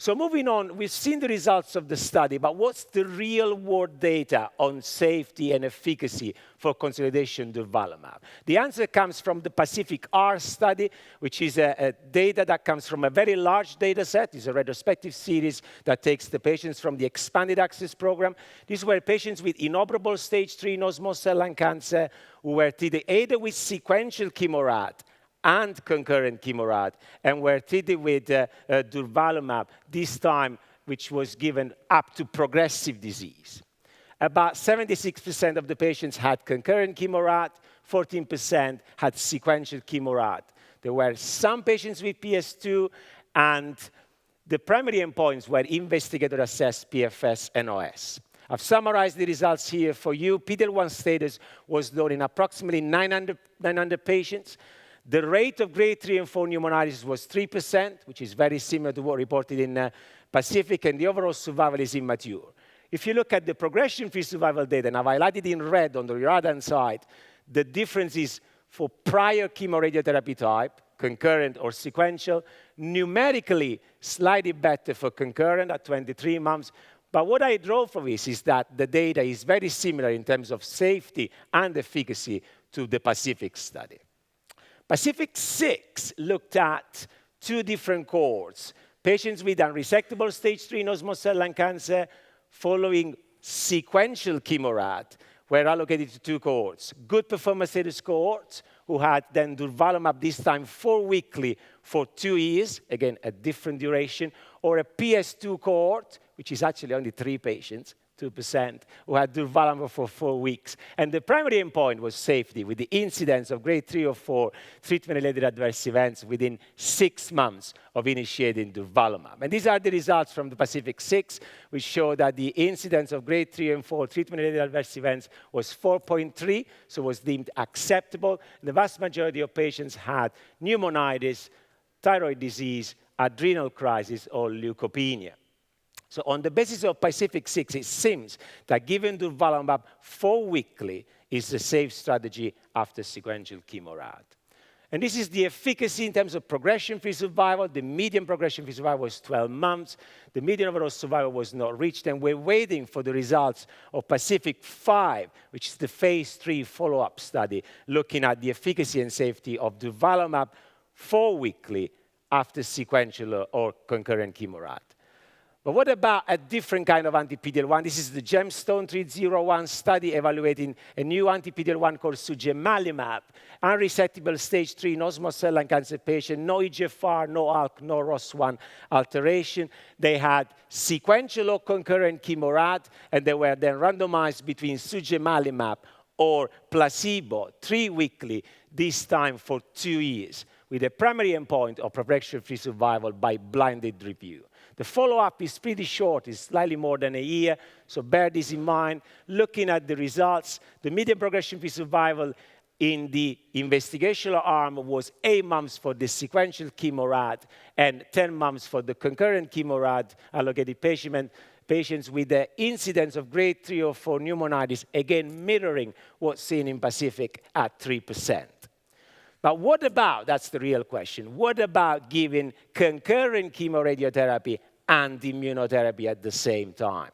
So moving on, we've seen the results of the study, but what's the real-world data on safety and efficacy for consolidation durvalumab? The answer comes from the PACIFIC-R study, which is a data that comes from a very large data set. It's a retrospective series that takes the patients from the expanded access program. These were patients with inoperable stage 3 non-small cell lung cancer who were treated either with sequential chemorad and concurrent chemorad, and were treated with durvalumab, this time which was given up to progressive disease. About 76% of the patients had concurrent chemorad, 14% had sequential chemorad. There were some patients with PS2, and the primary endpoints were investigator-assessed PFS and OS. I've summarized the results here for you. PD-L1 status was known in approximately 900 patients. The rate of grade 3 and 4 pneumonitis was 3%, which is very similar to what reported in PACIFIC, and the overall survival is immature. If you look at the progression-free survival data, and I've highlighted in red on the right-hand side, the difference is for prior chemoradiotherapy type, concurrent or sequential, numerically slightly better for concurrent at 23 months. But what I draw from this is that the data is very similar in terms of safety and efficacy to the PACIFIC study. PACIFIC 6 looked at 2 different cohorts. Patients with unresectable stage 3 non-small cell lung cancer following sequential chemorad were allocated to 2 cohorts. Good performance status cohorts, who had then durvalumab, this time 4 weekly for 2 years, again, a different duration, or a PS2 cohort, which is actually only 3 patients, 2%, who had durvalumab for 4 weeks. And the primary endpoint was safety, with the incidence of grade 3 or 4 treatment-related adverse events within 6 months of initiating durvalumab. And these are the results from the PACIFIC 6, which show that the incidence of grade 3 and 4 treatment-related adverse events was 4.3, so was deemed acceptable. The vast majority of patients had pneumonitis, thyroid disease, adrenal crisis, or leukopenia. So on the basis of PACIFIC 6, it seems that giving durvalumab 4 weekly is a safe strategy after sequential chemorad. And this is the efficacy in terms of progression-free survival. The median progression-free survival was 12 months. The median overall survival was not reached, and we're waiting for the results of PACIFIC 5, which is the phase 3 follow-up study, looking at the efficacy and safety of durvalumab 4 weekly after sequential or concurrent chemorad. But what about a different kind of anti-PD-L1? This is the Gemstone 301 study evaluating a new anti-PD-L1 called sugemalimab, unresectable stage 3 non-small cell lung cancer patient, no EGFR, no ALK, no ROS1 alteration. They had sequential or concurrent chemorad, and they were then randomized between sugemalimab or placebo 3 weekly, this time for 2 years, with a primary endpoint of progression-free survival by blinded review. The follow-up is pretty short, it's slightly more than a year, so bear this in mind. Looking at the results, the median progression-free survival in the investigational arm was 8 months for the sequential chemorad and 10 months for the concurrent chemorad allocated patients with the incidence of grade 3 or 4 pneumonitis, again mirroring what's seen in Pacific at 3%. But what about, that's the real question, what about giving concurrent chemoradiotherapy and immunotherapy at the same time?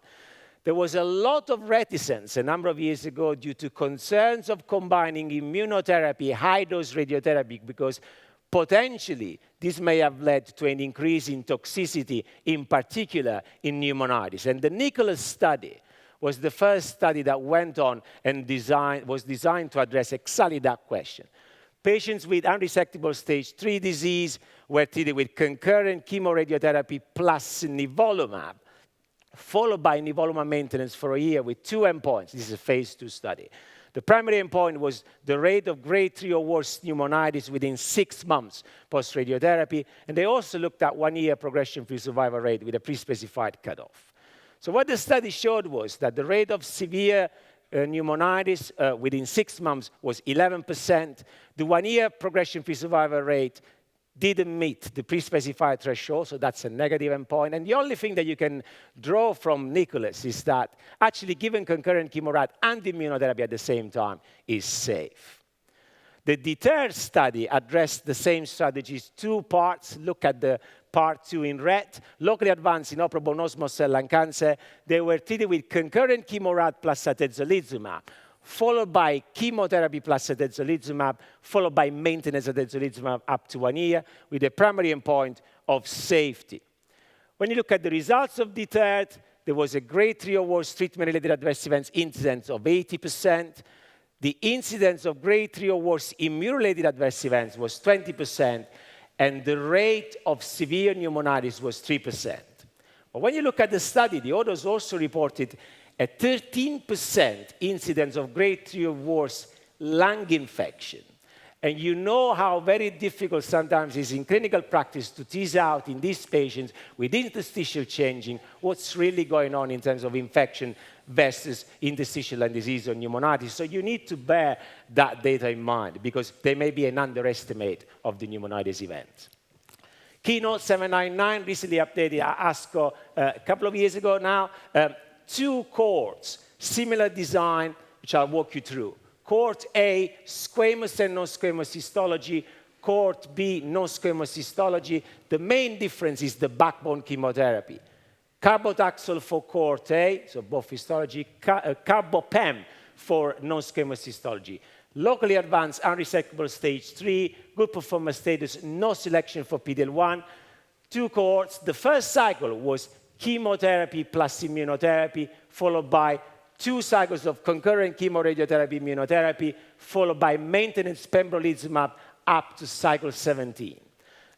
There was a lot of reticence a number of years ago due to concerns of combining immunotherapy, high-dose radiotherapy, because potentially this may have led to an increase in toxicity, in particular in pneumonitis. And the Nicholas study was the first study that went on and was designed to address exactly that question. Patients with unresectable stage 3 disease were treated with concurrent chemoradiotherapy plus nivolumab, followed by nivolumab maintenance for a year with 2 endpoints. This is a phase 2 study. The primary endpoint was the rate of grade 3 or worse pneumonitis within 6 months post-radiotherapy, and they also looked at 1-year progression-free survival rate with a pre-specified cutoff. So what the study showed was that the rate of severe pneumonitis within 6 months was 11%. The 1-year progression-free survival rate didn't meet the pre-specified threshold, so that's a negative endpoint. And the only thing that you can draw from Nicholas is that actually giving concurrent chemorad and immunotherapy at the same time is safe. The DETER study addressed the same strategies, 2 parts. Look at the part 2 in red. Locally advanced inoperable non-small cell lung cancer, they were treated with concurrent chemorad plus atezolizumab, followed by chemotherapy plus atezolizumab, followed by maintenance atezolizumab up to 1 year, with a primary endpoint of safety. When you look at the results of DETER, there was a grade 3 or worse treatment-related adverse events incidence of 80%. The incidence of grade 3 or worse immune-related adverse events was 20%, and the rate of severe pneumonitis was 3%. But when you look at the study, the authors also reported a 13% incidence of grade 3 or worse lung infection. And you know how very difficult sometimes it is in clinical practice to tease out in these patients with interstitial changing what's really going on in terms of infection versus interstitial lung disease or pneumonitis. So you need to bear that data in mind because there may be an underestimate of the pneumonitis events. Keynote 799 recently updated at ASCO a couple of years ago now. 2 cohorts, similar design, which I'll walk you through. Cohort A, squamous and non-squamous histology. Cohort B, non-squamous histology. The main difference is the backbone chemotherapy. Carbotaxol for cohort A, so both histology, carbopem for non-squamous histology. Locally advanced unresectable stage 3, good performance status, no selection for PD-L1. 2 cohorts. The first cycle was chemotherapy plus immunotherapy, followed by 2 cycles of concurrent chemoradiotherapy, immunotherapy, followed by maintenance pembrolizumab up to cycle 17.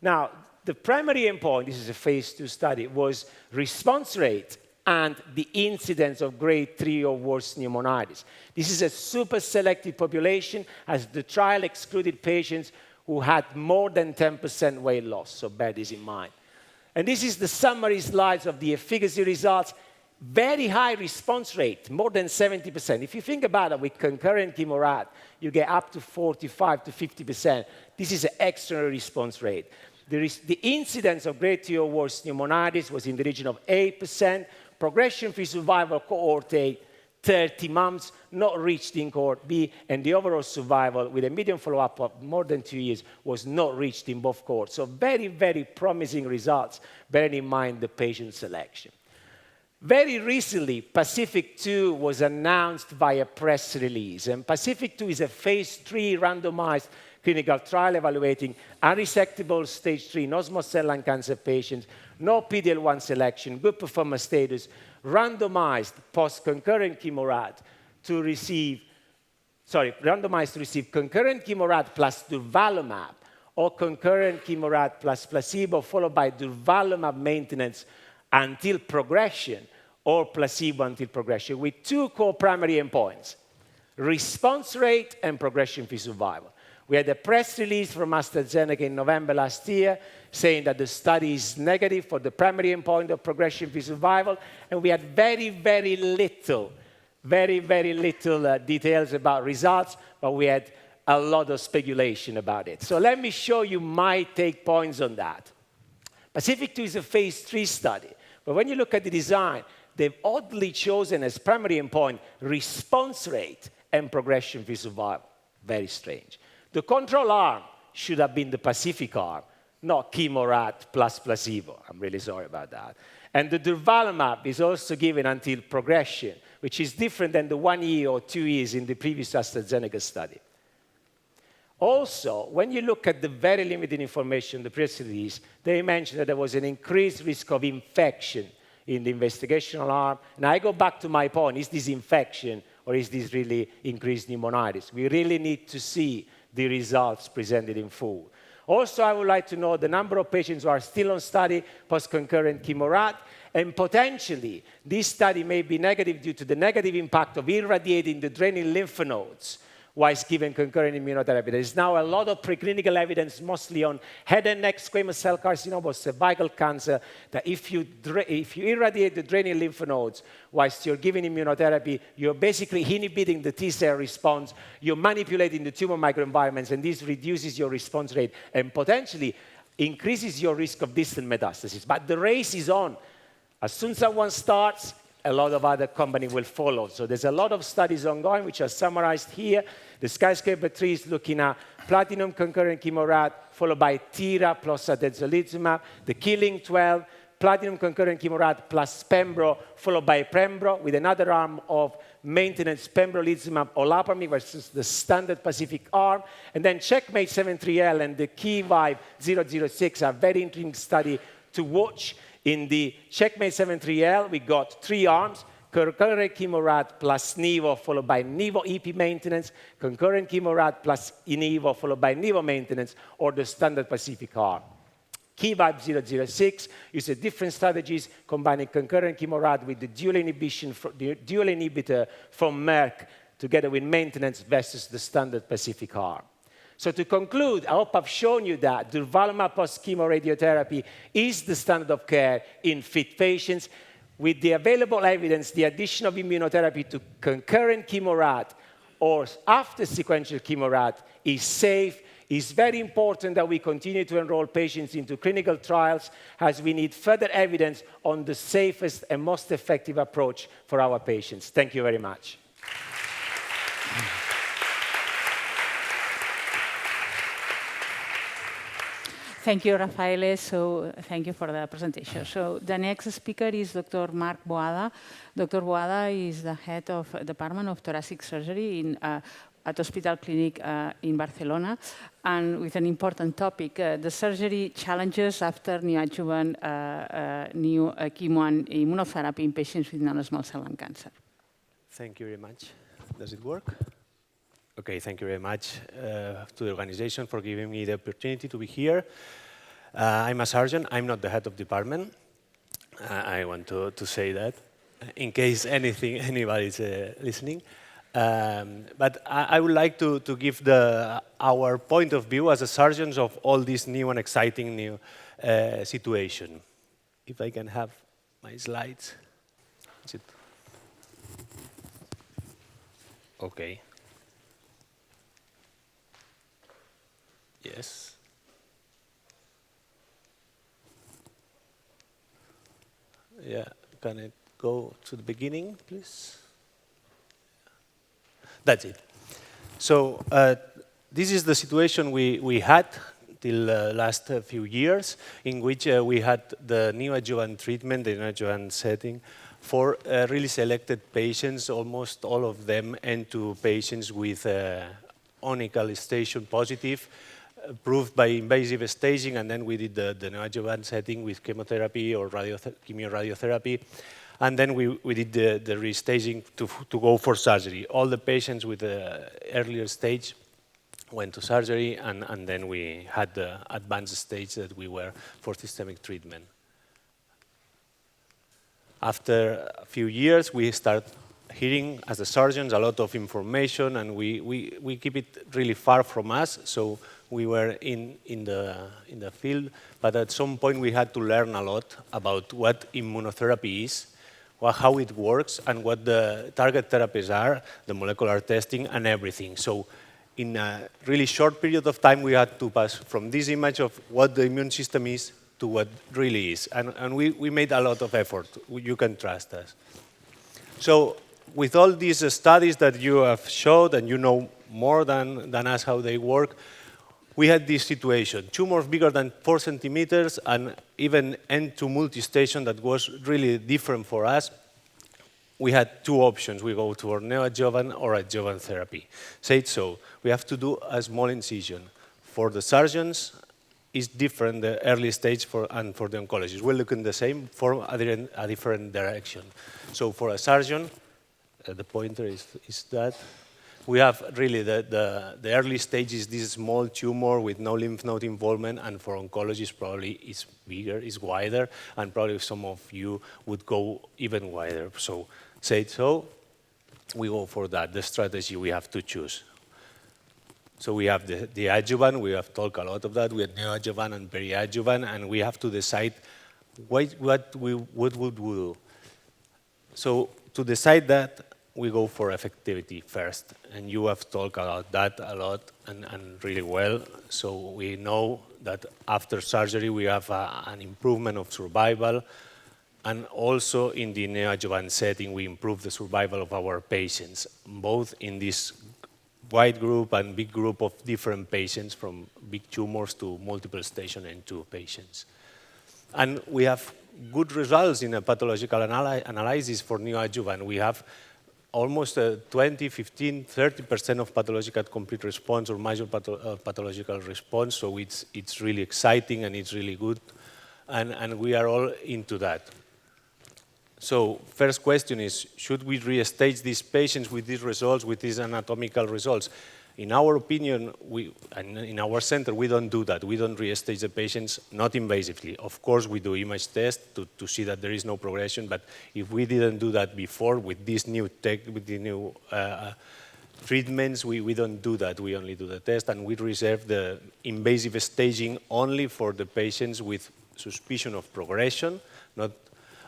Now, the primary endpoint, this is a phase 2 study, was response rate and the incidence of grade 3 or worse pneumonitis. This is a super selected population as the trial excluded patients who had more than 10% weight loss, so bear this in mind. And this is the summary slides of the efficacy results. Very high response rate, more than 70%. If you think about it, with concurrent chemorad, you get up to 45 to 50%. This is an extraordinary response rate. The incidence of grade 3 or worse pneumonitis was in the region of 8%. Progression-free survival cohort A, 30 months, not reached in cohort B, and the overall survival with a median follow-up of more than 2 years was not reached in both cohorts. So very, very promising results, bearing in mind the patient selection. Very recently, Pacific 2 was announced via press release, and Pacific 2 is a phase 3 randomized clinical trial evaluating unresectable stage 3 non-small cell lung cancer patients, no PD-L1 selection, good performance status, randomized post-concurrent chemorad to receive, randomized to receive concurrent chemorad plus durvalumab or concurrent chemorad plus placebo followed by durvalumab maintenance until progression or placebo until progression with 2 core primary endpoints, response rate and progression-free survival. We had a press release from AstraZeneca in November last year saying that the study is negative for the primary endpoint of progression-free survival, and we had very, very little details about results, but we had a lot of speculation about it. So let me show you my take points on that. Pacific 2 is a phase 3 study, but when you look at the design, they've oddly chosen as primary endpoint response rate and progression-free survival. Very strange. The control arm should have been the Pacific arm, not chemorat plus placebo. I'm really sorry about that. And the durvalumab is also given until progression, which is different than the 1 year or 2 years in the previous AstraZeneca study. Also, when you look at the very limited information in the press release, they mentioned that there was an increased risk of infection in the investigational arm. And I go back to my point, is this infection or is this really increased pneumonitis? We really need to see the results presented in full. Also, I would like to know the number of patients who are still on study post-concurrent chemorat, and potentially this study may be negative due to the negative impact of irradiating the draining lymph nodes whilst given concurrent immunotherapy. There is now a lot of preclinical evidence, mostly on head and neck squamous cell carcinoma or cervical cancer, that if you irradiate the draining lymph nodes whilst you're giving immunotherapy, you're basically inhibiting the T-cell response, you're manipulating the tumor microenvironments, and this reduces your response rate and potentially increases your risk of distant metastasis. But the race is on. As soon as someone starts, a lot of other companies will follow. So there's a lot of studies ongoing, which are summarized here. The Skyscraper 3 is looking at platinum concurrent chemorat, followed by TIRA plus atezolizumab. The Killing 12, platinum concurrent chemorat plus pembro, followed by pembro, with another arm of maintenance pembrolizumab olaparib versus the standard Pacific arm. And then Checkmate 73L and the Key Vibe 006 are very interesting study to watch. In the Checkmate 73L, we got 3 arms, concurrent chemorat plus nivo, followed by nivo EP maintenance, concurrent chemorat plus nivo, followed by nivo maintenance, or the standard Pacific arm. Key Vibe 006 uses different strategies, combining concurrent chemorat with the dual inhibitor from Merck, together with maintenance versus the standard Pacific arm. So to conclude, I hope I've shown you that durvalumab plus chemoradiotherapy is the standard of care in fit patients. With the available evidence, the addition of immunotherapy to concurrent chemorat or after sequential chemorat is safe. It's very important that we continue to enroll patients into clinical trials, as we need further evidence on the safest and most effective approach for our patients. Thank you very much. Thank you, Raffaele. So thank you for the presentation. So the next speaker is Dr. Marc Boada. Dr. Boada is the head of Department of Thoracic Surgery at Hospital Clinic in Barcelona, and with an important topic, the surgery challenges after neoadjuvant new chemo and immunotherapy in patients with non-small cell lung cancer. Thank you very much. Does it work? Okay, thank you very much to the organization for giving me the opportunity to be here. I'm a surgeon. I'm not the head of department. I want to say that in case anybody's listening. But I would like to give our point of view as a surgeons of all this new and exciting new situation. If I can have my slides. Is it? Okay. Yes. Yeah, can it go to the beginning, please? That's it. So this is the situation we had till last few years, in which we had the neoadjuvant treatment, the neoadjuvant setting, for really selected patients, almost all of them, and to patients with onychal station positive, proved by invasive staging, and then we did the neoadjuvant setting with chemotherapy or chemoradiotherapy, and then we did the restaging to go for surgery. All the patients with the earlier stage went to surgery, and then we had the advanced stage that we were for systemic treatment. After a few years, we start hearing, as the surgeons, a lot of information, and we keep it really far from us, so we were in the field, but at some point we had to learn a lot about what immunotherapy is, how it works, and what the target therapies are, the molecular testing, and everything. So in a really short period of time, we had to pass from this image of what the immune system is to what really is. And we made a lot of effort. You can trust us. So with all these studies that you have showed, and you know more than us how they work, we had this situation. Tumors bigger than 4 centimeters, and even N2 multistation that was really different for us. We had 2 options. We go for neoadjuvant or adjuvant therapy. Say it so. We have to do a small incision. For the surgeons, it's different, the early stage, and for the oncologists. We're looking the same for a different direction. So for a surgeon, the pointer is that. We have really the early stage is this small tumor with no lymph node involvement, and for oncologists probably it's bigger, it's wider, and probably some of you would go even wider. So say it so, we go for that, the strategy we have to choose. So we have the adjuvant, we have talked a lot of that, we have neoadjuvant and periadjuvant, and we have to decide what we would do. So to decide that, we go for effectivity first, and you have talked about that a lot and really well. So we know that after surgery we have an improvement of survival, and also in the neoadjuvant setting we improve the survival of our patients, both in this wide group and big group of different patients, from big tumors to multiple station N2 patients. And we have good results in a pathological analysis for neoadjuvant. We have almost 20, 15, 30% of pathological complete response or major pathological response, so it's really exciting and it's really good, and we are all into that. So first question is, should we restage these patients with these results, with these anatomical results? In our opinion, and in our center, we don't do that. We don't restage the patients, not invasively. Of course, we do image tests to see that there is no progression, but if we didn't do that before with this new tech, with the new treatments, we don't do that. We only do the test, and we reserve the invasive staging only for the patients with suspicion of progression,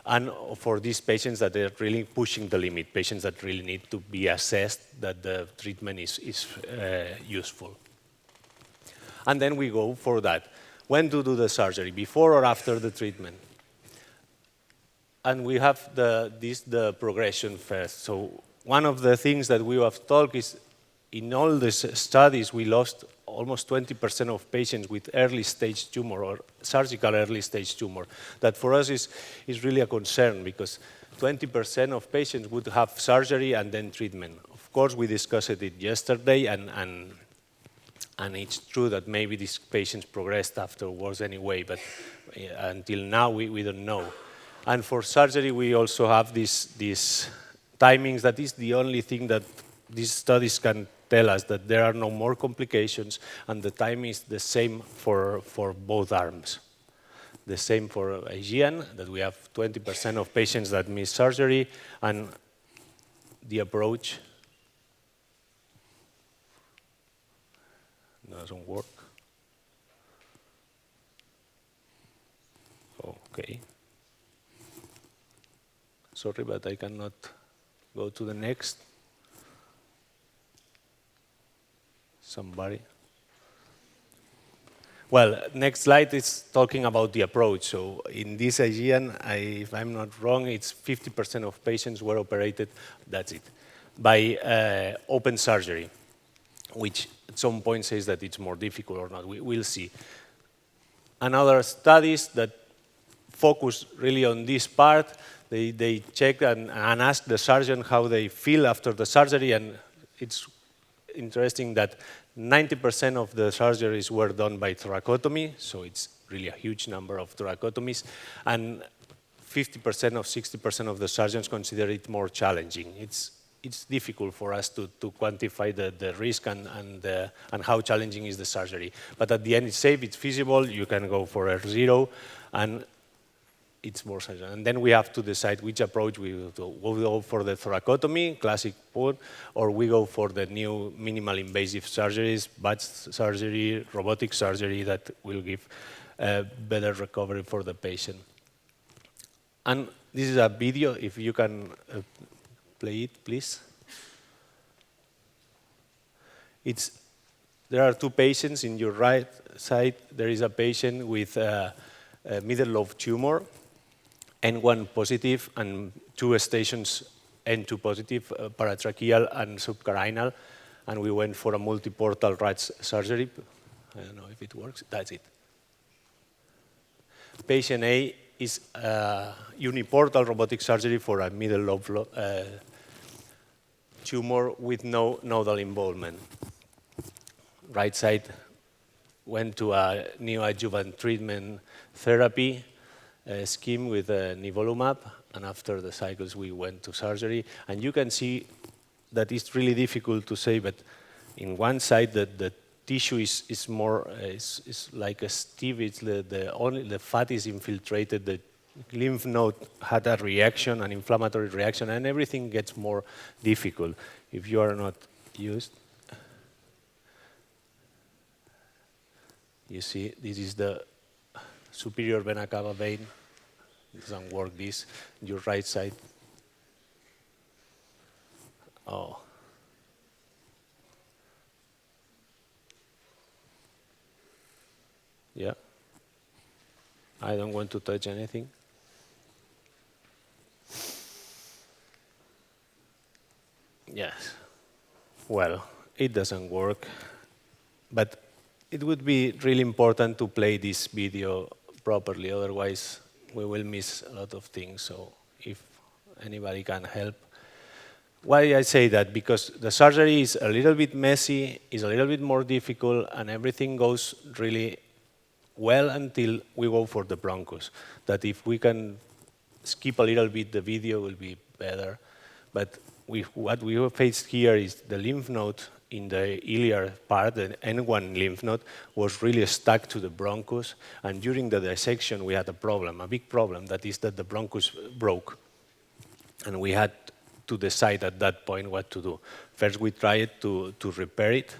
and for these patients that are really pushing the limit, patients that really need to be assessed that the treatment is useful. And then we go for that. When to do the surgery, before or after the treatment? And we have the progression first. So one of the things that we have talked is, in all these studies, we lost almost 20% of patients with early stage tumor or surgical early stage tumor. That for us is really a concern, because 20% of patients would have surgery and then treatment. Of course, we discussed it yesterday, and it's true that maybe these patients progressed afterwards anyway, but until now we don't know. And for surgery, we also have these timings. That is the only thing that these studies can tell us, that there are no more complications, and the time is the same for both arms. The same for Aegean, that we have 20% of patients that miss surgery, and the approach doesn't work. Okay. Sorry, but I cannot go to the next. Somebody. Well, next slide is talking about the approach. So in this Aegean, if I'm not wrong, it's 50% of patients were operated, that's it, by open surgery, which at some point says that it's more difficult or not. We'll see. And other studies that focus really on this part, they check and ask the surgeon how they feel after the surgery, and it's interesting that 90% of the surgeries were done by thoracotomy, so it's really a huge number of thoracotomies, and 50% or 60% of the surgeons consider it more challenging. It's difficult for us to quantify the risk and how challenging is the surgery. But at the end, it's safe, it's feasible, you can go for R0, and it's more surgery. And then we have to decide which approach we will do. We go for the thoracotomy, classic port, or we go for the new minimal invasive surgeries, batch surgery, robotic surgery that will give better recovery for the patient. And this is a video, if you can play it, please. It's there are two patients. In your right side, there is a patient with a middle lobe tumor, N1 positive, and 2 stations N2 positive, paratracheal and subcarinal, and we went for a multiportal right surgery. I don't know if it works. That's it. Patient A is uniportal robotic surgery for a middle lobe tumor with no nodal involvement. Right side went to a neoadjuvant treatment therapy scheme with nivolumab, and after the cycles we went to surgery. And you can see that it's really difficult to say, but in one side the tissue is more is like a stiff. It's the fat is infiltrated. The lymph node had a reaction, an inflammatory reaction, and everything gets more difficult if you are not used. You see, this is the superior vena cava vein. It doesn't work. This your right side. Oh. Yeah. I don't want to touch anything. Yes. Well, it doesn't work. But it would be really important to play this video properly, otherwise we will miss a lot of things. So if anybody can help. Why I say that? Because the surgery is a little bit messy, is a little bit more difficult, and everything goes really well until we go for the bronchus. That if we can skip a little bit, the video will be better. But what we have faced here is the lymph node in the iliac part, the N1 lymph node, was really stuck to the bronchus. And during the dissection, we had a problem, a big problem, that is that the bronchus broke. And we had to decide at that point what to do. First, we tried to repair it.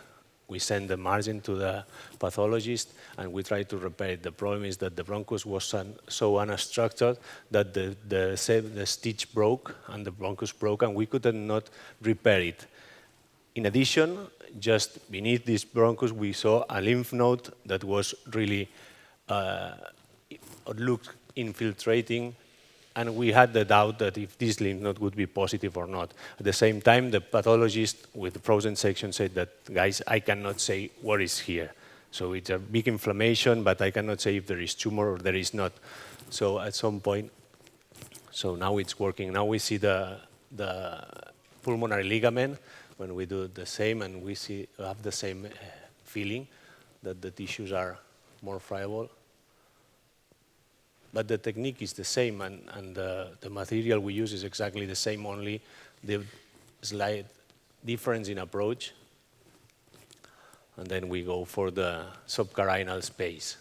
We sent the margin to the pathologist, and we tried to repair it. The problem is that the bronchus was so unstructured that the stitch broke, and the bronchus broke, and we could not repair it. In addition, just beneath this bronchus, we saw a lymph node that was really looked infiltrating, and we had the doubt that if this lymph node would be positive or not. At the same time, the pathologist with the frozen section said that, guys, I cannot say what is here. So it's a big inflammation, but I cannot say if there is tumor or there is not. So at some point, so now it's working. Now we see the pulmonary ligament when we do the same, and we have the same feeling that the tissues are more friable. But the technique is the same, and the material we use is exactly the same, only the slight difference in approach. And then we go for the subcarinal space.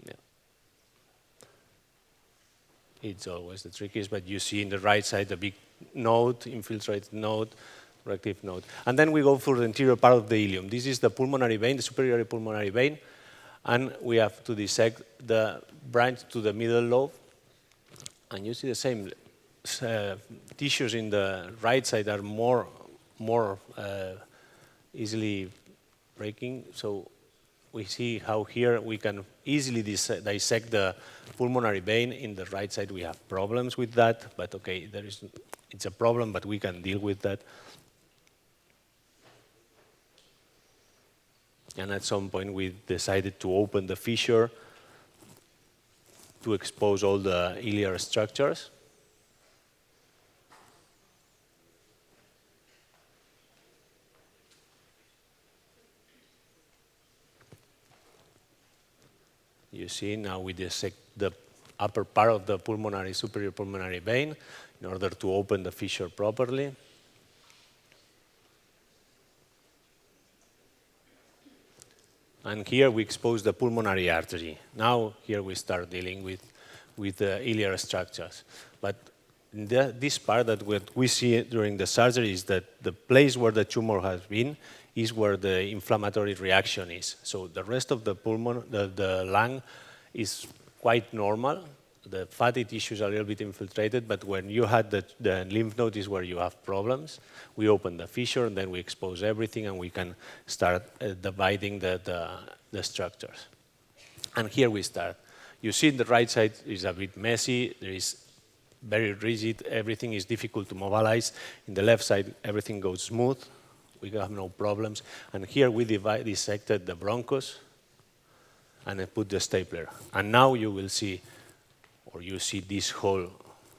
Yeah. It's always the trickiest, but you see in the right side the big node, infiltrated node, reactive node. And then we go for the anterior part of the ileum. This is the pulmonary vein, the superior pulmonary vein, and we have to dissect the branch to the middle lobe. And you see the same tissues in the right side are more easily breaking. So we see how here we can easily dissect the pulmonary vein. In the right side we have problems with that, but okay, it's a problem, but we can deal with that. And at some point we decided to open the fissure to expose all the iliac structures. You see, now we dissect the upper part of the superior pulmonary vein in order to open the fissure properly. And here we expose the pulmonary artery. Now here we start dealing with the iliac structures. But this part that what we see during the surgery is that the place where the tumor has been is where the inflammatory reaction is. So the rest of the pulmon, the lung is quite normal, the fatty tissues are a little bit infiltrated, but when you had the lymph node is where you have problems. We open the fissure, and then we expose everything, and we can start dividing the structures. And here we start. You see the right side is a bit messy. There is very rigid. Everything is difficult to mobilize. In the left side, everything goes smooth. We have no problems. And here we dissected the bronchus, and I put the stapler. And now you will see, or you see this hole.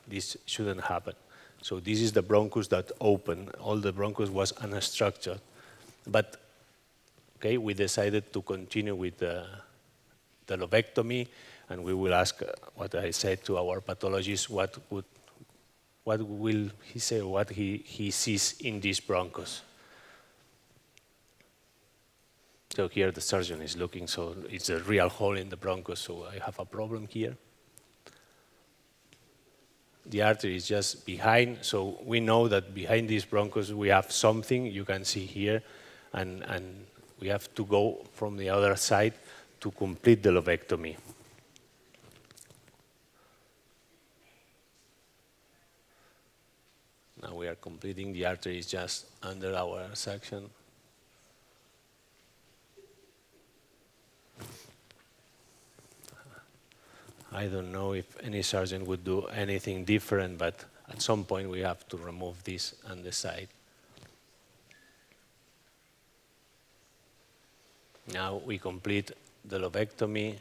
This shouldn't happen. So this is the bronchus that opened. All the bronchus was unstructured. But okay, we decided to continue with the lobectomy, and we will ask what I said to our pathologist, what will he say, what he sees in this bronchus. So here the surgeon is looking, so it's a real hole in the bronchus, so I have a problem here. The artery is just behind, so we know that behind this bronchus we have something, you can see here, and we have to go from the other side to complete the lobectomy. Now we are completing, the artery is just under our section. I don't know if any surgeon would do anything different, but at some point we have to remove this on the side. Now we complete the lobectomy.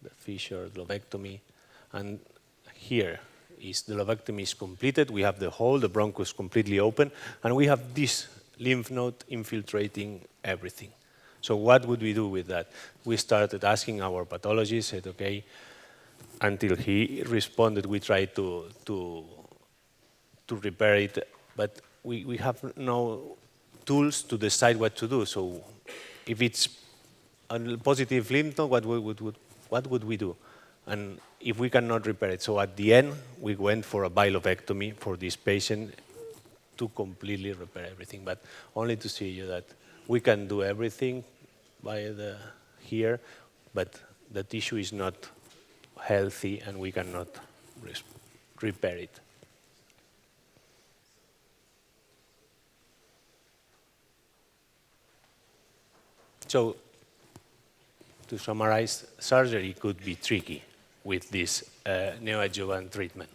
The fissure lobectomy. And here is the lobectomy is completed. We have the hole, the bronchus completely open, and we have this lymph node infiltrating everything. So what would we do with that? We started asking our pathologist, said, okay, until he responded, we tried to repair it, but we have no tools to decide what to do. So if it's a positive lymph node, what would we do? And if we cannot repair it, so at the end, we went for a bilobectomy for this patient to completely repair everything, but only to see you that we can do everything by here, but the tissue is not healthy and we cannot repair it. So, to summarize, surgery could be tricky with this neoadjuvant treatment.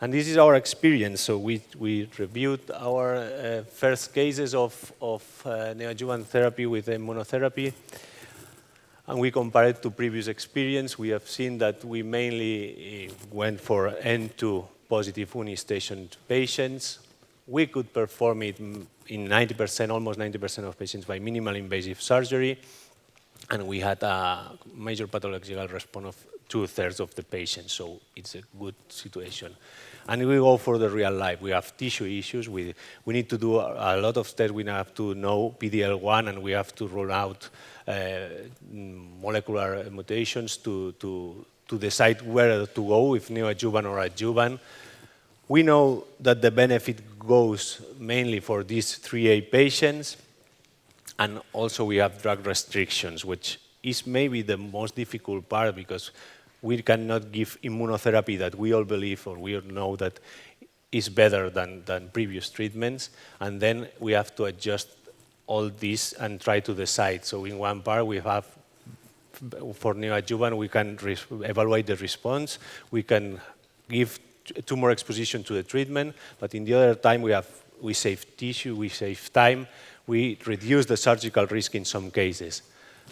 And this is our experience. So we reviewed our first cases of neoadjuvant therapy with immunotherapy, and we compared it to previous experience. We have seen that we mainly went for N2 positive unistation patients. We could perform it in 90%, almost 90% of patients by minimal invasive surgery, and we had a major pathological response of 2/3 of the patients, so it's a good situation. And we go for the real life. We have tissue issues. We need to do a lot of tests. We have to know PD-L1, and we have to rule out molecular mutations to decide where to go, if neoadjuvant or adjuvant. We know that the benefit goes mainly for these 3A patients, and also we have drug restrictions, which is maybe the most difficult part because we cannot give immunotherapy that we all believe or we all know that is better than previous treatments, and then we have to adjust all this and try to decide. So in one part we have, for neoadjuvant, we can evaluate the response, we can give tumor exposition to the treatment, but in the other time we save tissue, we save time, we reduce the surgical risk in some cases.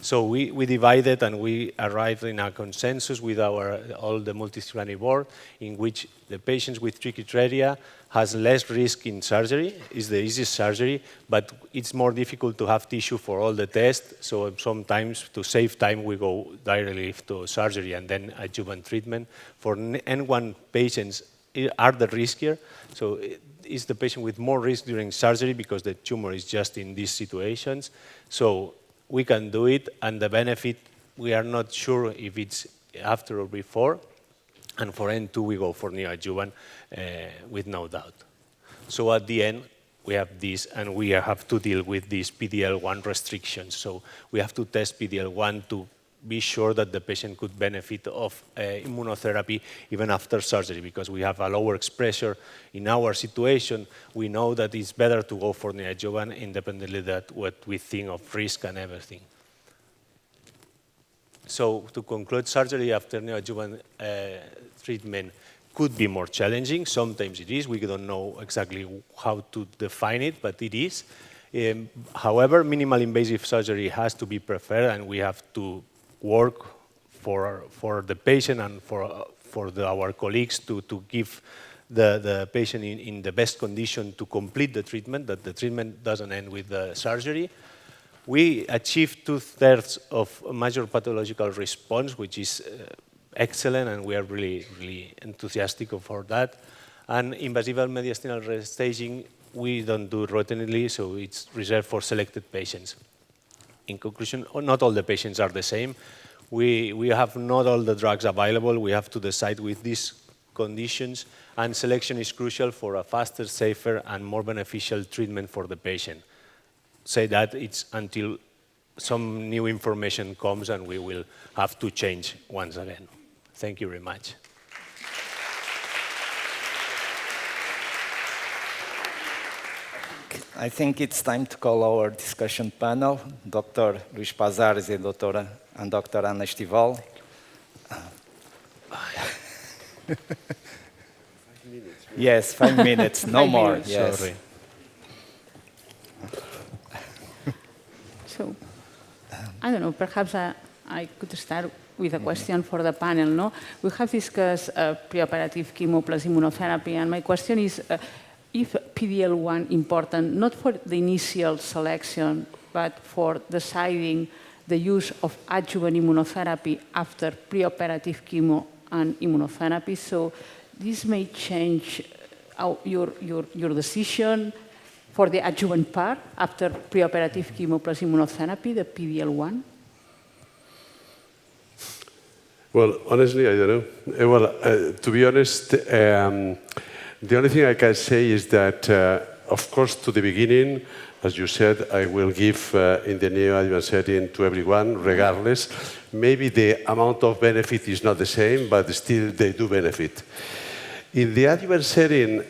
So we divided and we arrived in a consensus with all the multidisciplinary board in which the patients with trichotillomania has less risk in surgery, is the easiest surgery, but it's more difficult to have tissue for all the tests, so sometimes to save time we go directly to surgery and then adjuvant treatment. For N1 patients are the riskier, so it's the patient with more risk during surgery because the tumor is just in these situations. So we can do it, and the benefit, we are not sure if it's after or before, and for N2 we go for neoadjuvant with no doubt. So at the end, we have this, and we have to deal with these PD-L1 restrictions. So we have to test PD-L1 to be sure that the patient could benefit of immunotherapy even after surgery, because we have a lower expression. In our situation, we know that it's better to go for neoadjuvant independently of what we think of risk and everything. So to conclude, surgery after neoadjuvant treatment could be more challenging. Sometimes it is. We don't know exactly how to define it, but it is. However, minimal invasive surgery has to be preferred, and we have to work for the patient and for our colleagues to give the patient in the best condition to complete the treatment, that the treatment doesn't end with the surgery. We achieved 2/3 of major pathological response, which is excellent, and we are really, really enthusiastic for that. And invasive mediastinal restaging, we don't do routinely, so it's reserved for selected patients. In conclusion, not all the patients are the same. We have not all the drugs available. We have to decide with these conditions, and selection is crucial for a faster, safer, and more beneficial treatment for the patient. Say that it's until some new information comes, and we will have to change once again. Thank you very much. I think it's time to call our discussion panel, Dr. Luís Pazares and Dr. Ana Estival. 5 minutes. Yes, 5 minutes, no 5 more. minutes. Yes. Sorry. So, I don't know, perhaps I could start with a question for the panel. No? We have discussed preoperative chemo plus immunotherapy, and my question is, if PD-L1 important, not for the initial selection, but for deciding the use of adjuvant immunotherapy after preoperative chemo and immunotherapy. So this may change your decision for the adjuvant part after preoperative chemo plus immunotherapy, the PD-L1? Well, honestly, I don't know. Well, to be honest, the only thing I can say is that, of course, to the beginning, as you said, I will give in the neoadjuvant setting to everyone, regardless. Maybe the amount of benefit is not the same, but still they do benefit. In the adjuvant setting,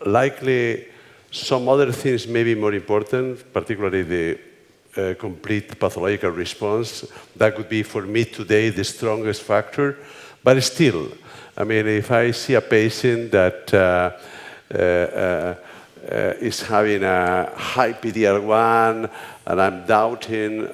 likely some other things may be more important, particularly the complete pathological response. That could be, for me today, the strongest factor. But still, I mean, if I see a patient that is having a high PD-L1 and I'm doubting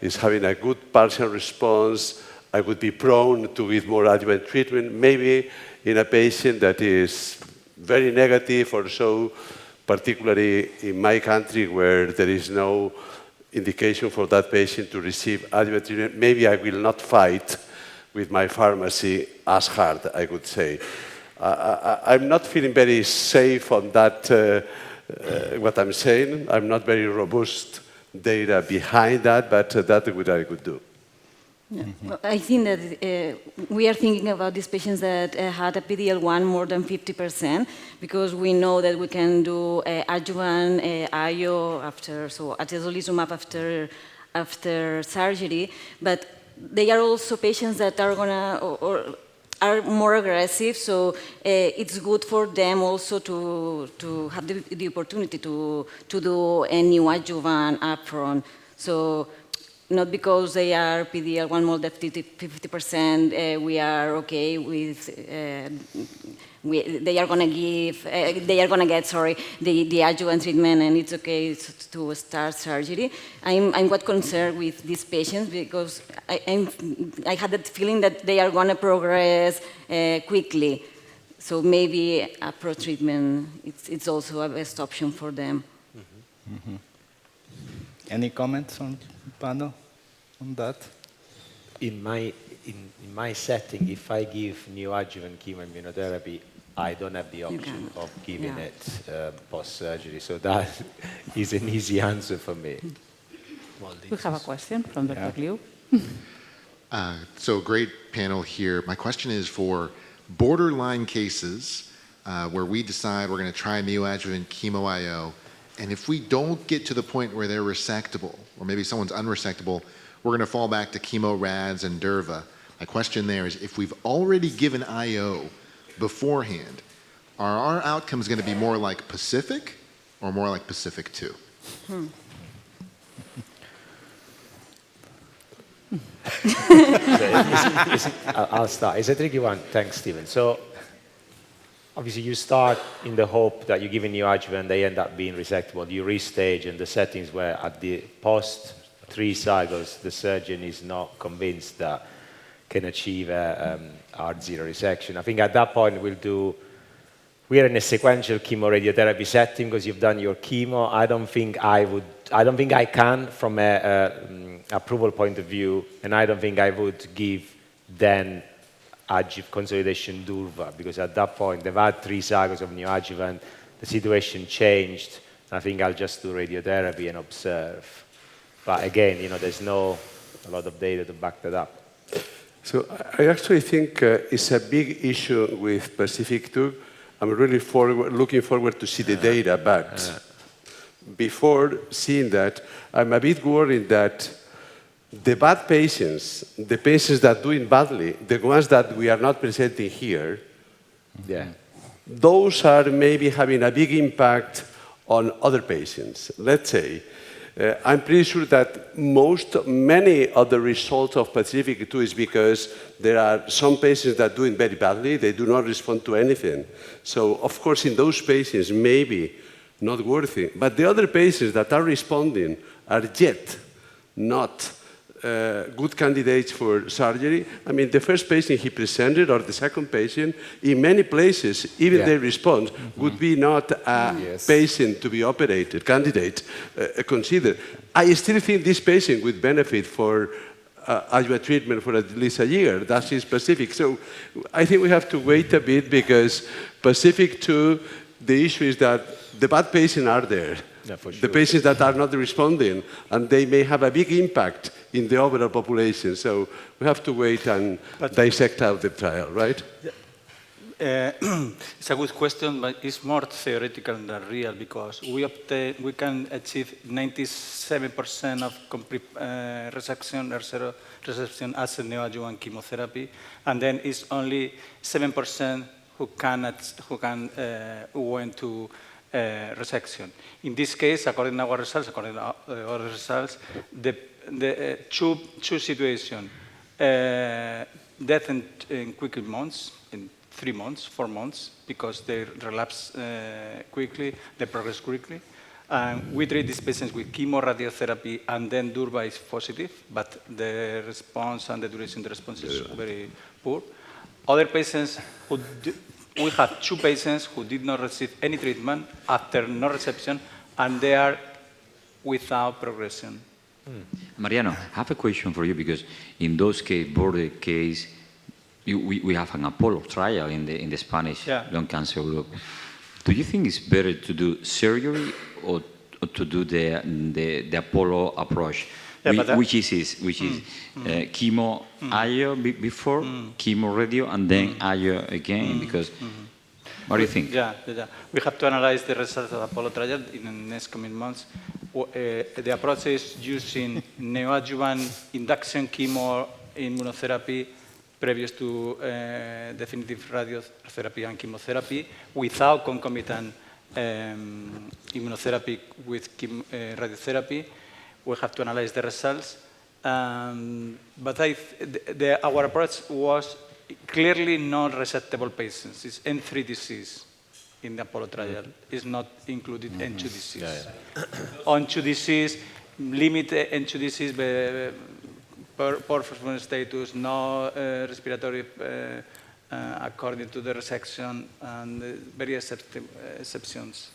is having a good partial response, I would be prone to give more adjuvant treatment, maybe in a patient that is very negative or so, particularly in my country where there is no indication for that patient to receive adjuvant treatment. Maybe I will not fight with my pharmacy as hard, I would say. I'm not feeling very safe on that, what I'm saying. I'm not very robust data behind that, but that's what I could do. Yeah. Well, I think that we are thinking about these patients that had a PD-L1 more than 50%, because we know that we can do adjuvant IO after, so atezolizumab after surgery, but they are also patients that are gonna or are more aggressive, so it's good for them also to have the opportunity to do a neoadjuvant upfront. So not because they are PD-L1 more than 50%, we are okay with. They are going to get the adjuvant treatment, and it's okay to start surgery. I'm quite concerned with these patients because I had that feeling that they are going to progress quickly. So maybe upfront treatment it's also a best option for them. Mm-hmm. Mm-hmm. Any comments on panel on that? In my setting, if I give neoadjuvant chemoimmunotherapy, I don't have the option of giving it post-surgery. So that is an easy answer for me. We have a question from Dr. Liu. So great panel here. My question is for borderline cases where we decide we're going to try neoadjuvant chemo IO, and if we don't get to the point where they're resectable, or maybe someone's unresectable, we're going to fall back to chemo, rads, and durva. My question there is, if we've already given IO beforehand, are our outcomes going to be more like Pacific or more like Pacific 2? I'll start. It's a tricky one. Thanks, Stephen. So, obviously, you start in the hope that you give a neoadjuvant, they end up being resectable. You restage in the settings where at the post 3 cycles, the surgeon is not convinced that can achieve a R0 resection. I think at that point we are in a sequential chemoradiotherapy setting because you've done your chemo. I don't think I can from an approval point of view, and I don't think I would give then adjuvant consolidation durva, because at that point they've had 3 cycles of neoadjuvant, the situation changed, and I think I'll just do radiotherapy and observe. But again, there's a lot of data to back that up. So I actually think it's a big issue with Pacific 2. I'm really looking forward to see the data, but before seeing that, I'm a bit worried that the bad patients, the patients that are doing badly, the ones that we are not presenting here, those are maybe having a big impact on other patients. Let's say, I'm pretty sure that many of the results of Pacific 2 is because there are some patients that are doing very badly, they do not respond to anything. So, of course, in those patients, maybe not worthy. But the other patients that are responding are yet not good candidates for surgery. I mean, the first patient he presented, or the second patient, in many places, even their response would be not a patient to be operated, candidate considered. I still think this patient would benefit for adjuvant treatment for at least a year. That is Pacific. So I think we have to wait a bit, because Pacific 2, the issue is that the bad patients are there. Yeah, for sure. The patients that are not responding, and they may have a big impact in the overall population. So we have to wait and dissect out the trial, right? It's a good question, but it's more theoretical than real, because we can achieve 97% of complete resection as a neoadjuvant chemotherapy, and then it's only 7% who went to resection. In this case, according to our results, the two situations, death in quick months, in 3 months, 4 months, because they relapse quickly, they progress quickly. We treat these patients with chemoradiotherapy, and then durva is positive, but the response and the duration of the response is very poor. Other patients we have 2 patients who did not receive any treatment after no reception, and they are without progression. Mariano, I have a question for you, because in those border case, we have an Apollo trial in the Spanish lung cancer group. Do you think it's better to do surgery or to do the Apollo approach? Which is chemo IO before, chemo radio, and then IO again? Because what do you think? We have to analyze the results of the Apollo trial in the next coming months. The approach is using neoadjuvant induction chemo immunotherapy previous to definitive radiotherapy and chemotherapy without concomitant immunotherapy with radiotherapy. We have to analyze the results. But our approach was clearly non-resectable patients. It's N3 disease in the Apollo trial. It's not included N2 disease. N2 disease, limited N2 disease, poor performance status, no respiratory according to the resection, and various exceptions.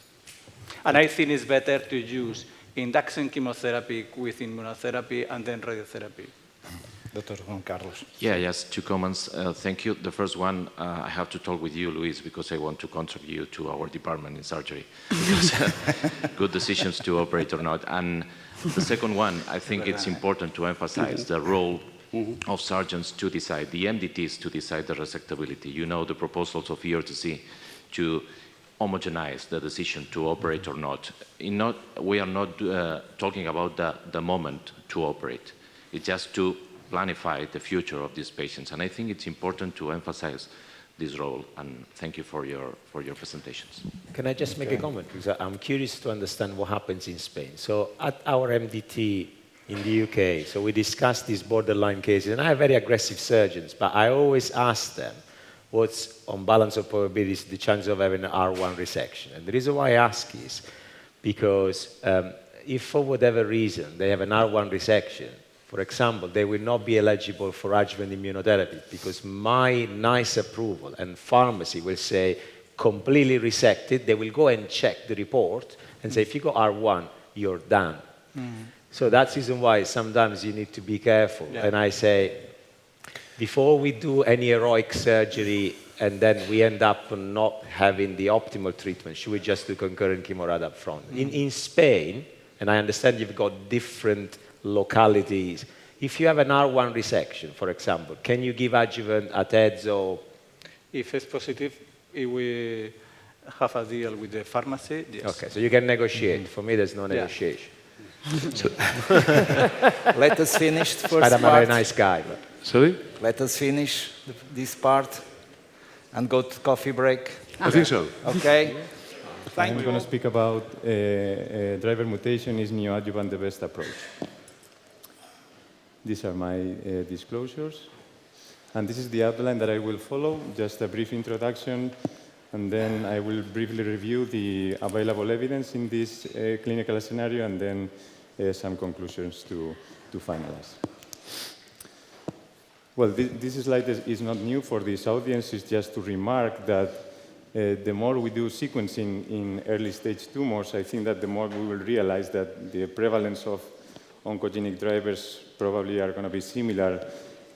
And I think it's better to use induction chemotherapy with immunotherapy and then radiotherapy. Dr. Juan Carlos. Yeah, yes, 2 comments. Thank you. The first one, I have to talk with you, Luis, because I want to contribute to our department in surgery. Because good decisions to operate or not. And the second one, I think it's important to emphasize the role of surgeons to decide, the MDTs to decide the resectability. You know the proposals of ITCD to homogenize the decision to operate or not. We are not talking about the moment to operate. It's just to planify the future of these patients. And I think it's important to emphasize this role. And thank you for your presentations. Can I just make a comment? Because I'm curious to understand what happens in Spain. So at our MDT in the UK, so we discussed these borderline cases, and I have very aggressive surgeons, but I always ask them, what's on balance of probabilities the chance of having an R1 resection? And the reason why I ask is because if for whatever reason they have an R1 resection, for example, they will not be eligible for adjuvant immunotherapy because my NICE approval and pharmacy will say completely resected. They will go and check the report and say, if you got R1, you're done. So that's the reason why sometimes you need to be careful. Yeah. And I say, before we do any heroic surgery and then we end up not having the optimal treatment, should we just do concurrent chemorad up front? In Spain, and I understand you've got different localities, if you have an R1 resection, for example, can you give adjuvant at EDSO? If it's positive, we have a deal with the pharmacy, yes. Okay, so you can negotiate. For me, there's no negotiation. So let us finish the first part. I'm a very part. nice guy. But. Sorry? Let us finish this part and go to coffee break. I think so. Okay. I'm going to speak about driver mutation is neoadjuvant the best approach. These are my disclosures. And this is the outline that I will follow, just a brief introduction, and then I will briefly review the available evidence in this clinical scenario, and then some conclusions to finalize. Well, this slide is not new for this audience. It's just to remark that the more we do sequencing in early-stage tumors, I think that the more we will realize that the prevalence of oncogenic drivers probably are going to be similar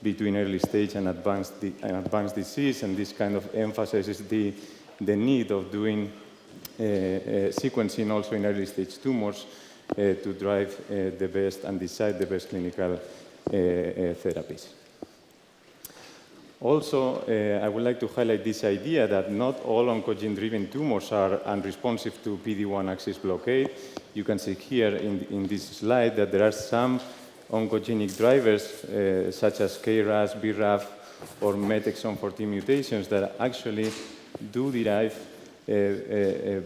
between early-stage and advanced disease, and this kind of emphasizes the need of doing sequencing also in early-stage tumors to drive the best and decide the best clinical therapies. Also, I would like to highlight this idea that not all oncogene-driven tumors are unresponsive to PD-1 axis blockade. You can see here in this slide that there are some oncogenic drivers, such as KRAS, BRAF, or MET exon 14 mutations that actually do derive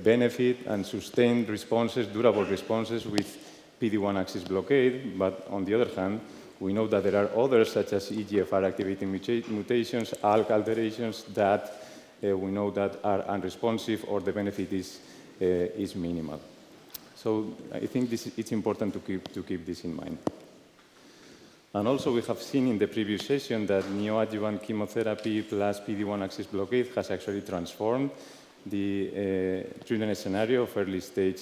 benefit and sustained responses, durable responses with PD-1 axis blockade. But on the other hand, we know that there are others, such as EGFR-activating mutations, ALK alterations, that we know that are unresponsive or the benefit is minimal. So I think it's important to keep this in mind. And also, we have seen in the previous session that neoadjuvant chemotherapy plus PD-1 axis blockade has actually transformed the treatment scenario of early-stage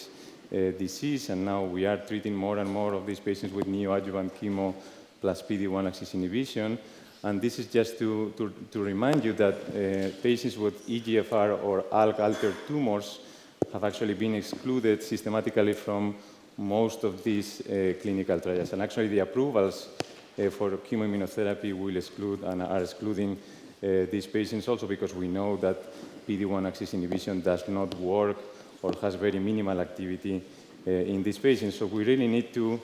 disease, and now we are treating more and more of these patients with neoadjuvant chemo plus PD-1 axis inhibition. And this is just to remind you that patients with EGFR or ALK-altered tumors have actually been excluded systematically from most of these clinical trials. And actually, the approvals for chemoimmunotherapy will exclude and are excluding these patients also because we know that PD-1 axis inhibition does not work or has very minimal activity in these patients. So we really need to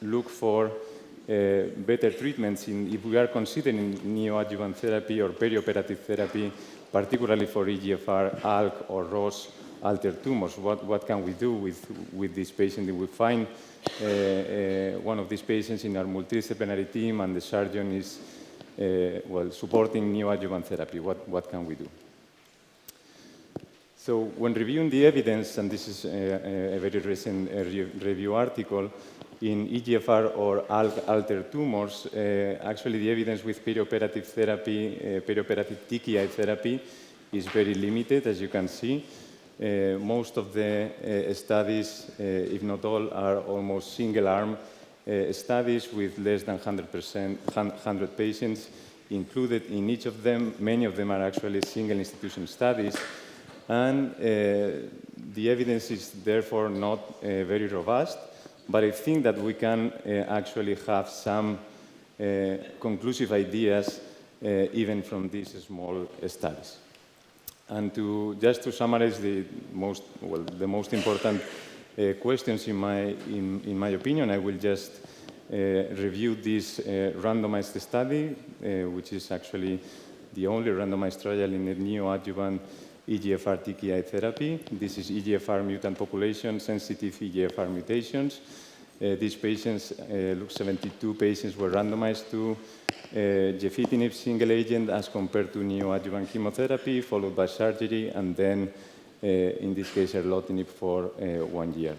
look for better treatments if we are considering neoadjuvant therapy or perioperative therapy, particularly for EGFR, ALK, or ROS altered tumors. What can we do with this patient? If we find one of these patients in our multidisciplinary team and the surgeon is supporting neoadjuvant therapy, what can we do? So when reviewing the evidence, and this is a very recent review article, in EGFR or ALK-altered tumors, actually the evidence with perioperative therapy, perioperative TKI therapy, is very limited, as you can see. Most of the studies, if not all, are almost single-arm studies with less than 100 patients included in each of them. Many of them are actually single-institution studies. And the evidence is therefore not very robust, but I think that we can actually have some conclusive ideas even from these small studies. And just to summarize the most important questions in my opinion, I will just review this randomized study, which is actually the only randomized trial in the neoadjuvant EGFR TKI therapy. This is EGFR mutant population, sensitive EGFR mutations. These patients, 72 patients were randomized to gefitinib single agent as compared to neoadjuvant chemotherapy, followed by surgery, and then, in this case, erlotinib for 1 year.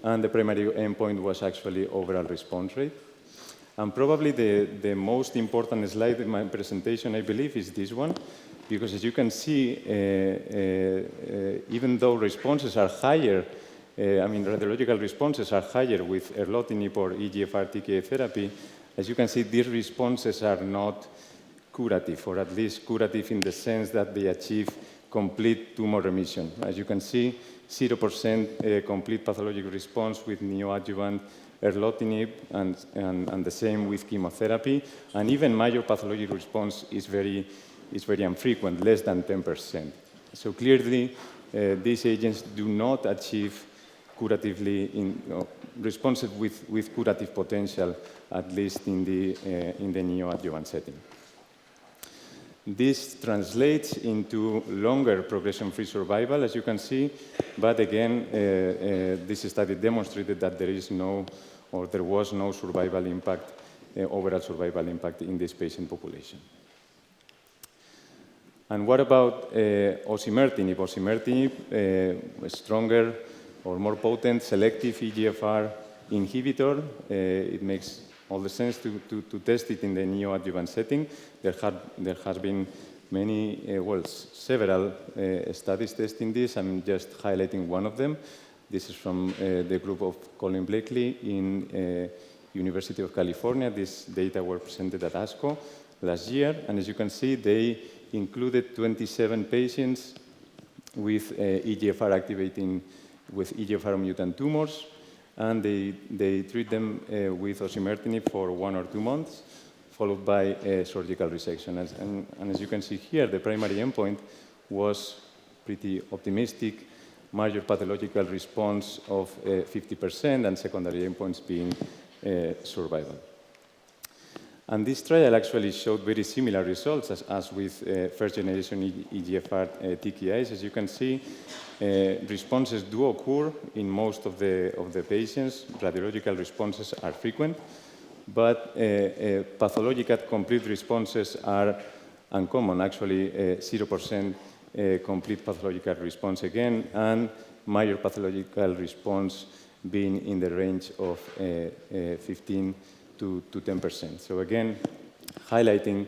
And the primary endpoint was actually overall response rate. And probably the most important slide in my presentation, I believe, is this one, because as you can see, even though responses are higher, radiological responses are higher with erlotinib or EGFR TKI therapy, as you can see, these responses are not curative, or at least curative in the sense that they achieve complete tumor remission. As you can see, 0% complete pathologic response with neoadjuvant erlotinib, and the same with chemotherapy, and even major pathologic response is very infrequent, less than 10%. So clearly, these agents do not achieve curatively responses with curative potential, at least in the neoadjuvant setting. This translates into longer progression-free survival, as you can see, but again, this study demonstrated that there is no, or there was no survival impact, overall survival impact in this patient population. And what about osimertinib? Osimertinib, a stronger or more potent selective EGFR inhibitor. It makes all the sense to test it in the neoadjuvant setting. There has been many, several studies testing this. I'm just highlighting one of them. This is from the group of Colin Blakely in University of California. These data were presented at ASCO last year, and as you can see, they included 27 patients with EGFR activating, with EGFR mutant tumors, and they treat them with osimertinib for 1 or 2 months, followed by surgical resection. And as you can see here, the primary endpoint was pretty optimistic, major pathological response of 50%, and secondary endpoints being survival. And this trial actually showed very similar results as with first-generation EGFR TKIs. As you can see, responses do occur in most of the patients. Radiological responses are frequent, but pathological complete responses are uncommon, actually 0% complete pathological response again, and major pathological response being in the range of 15 to 10%. So again, highlighting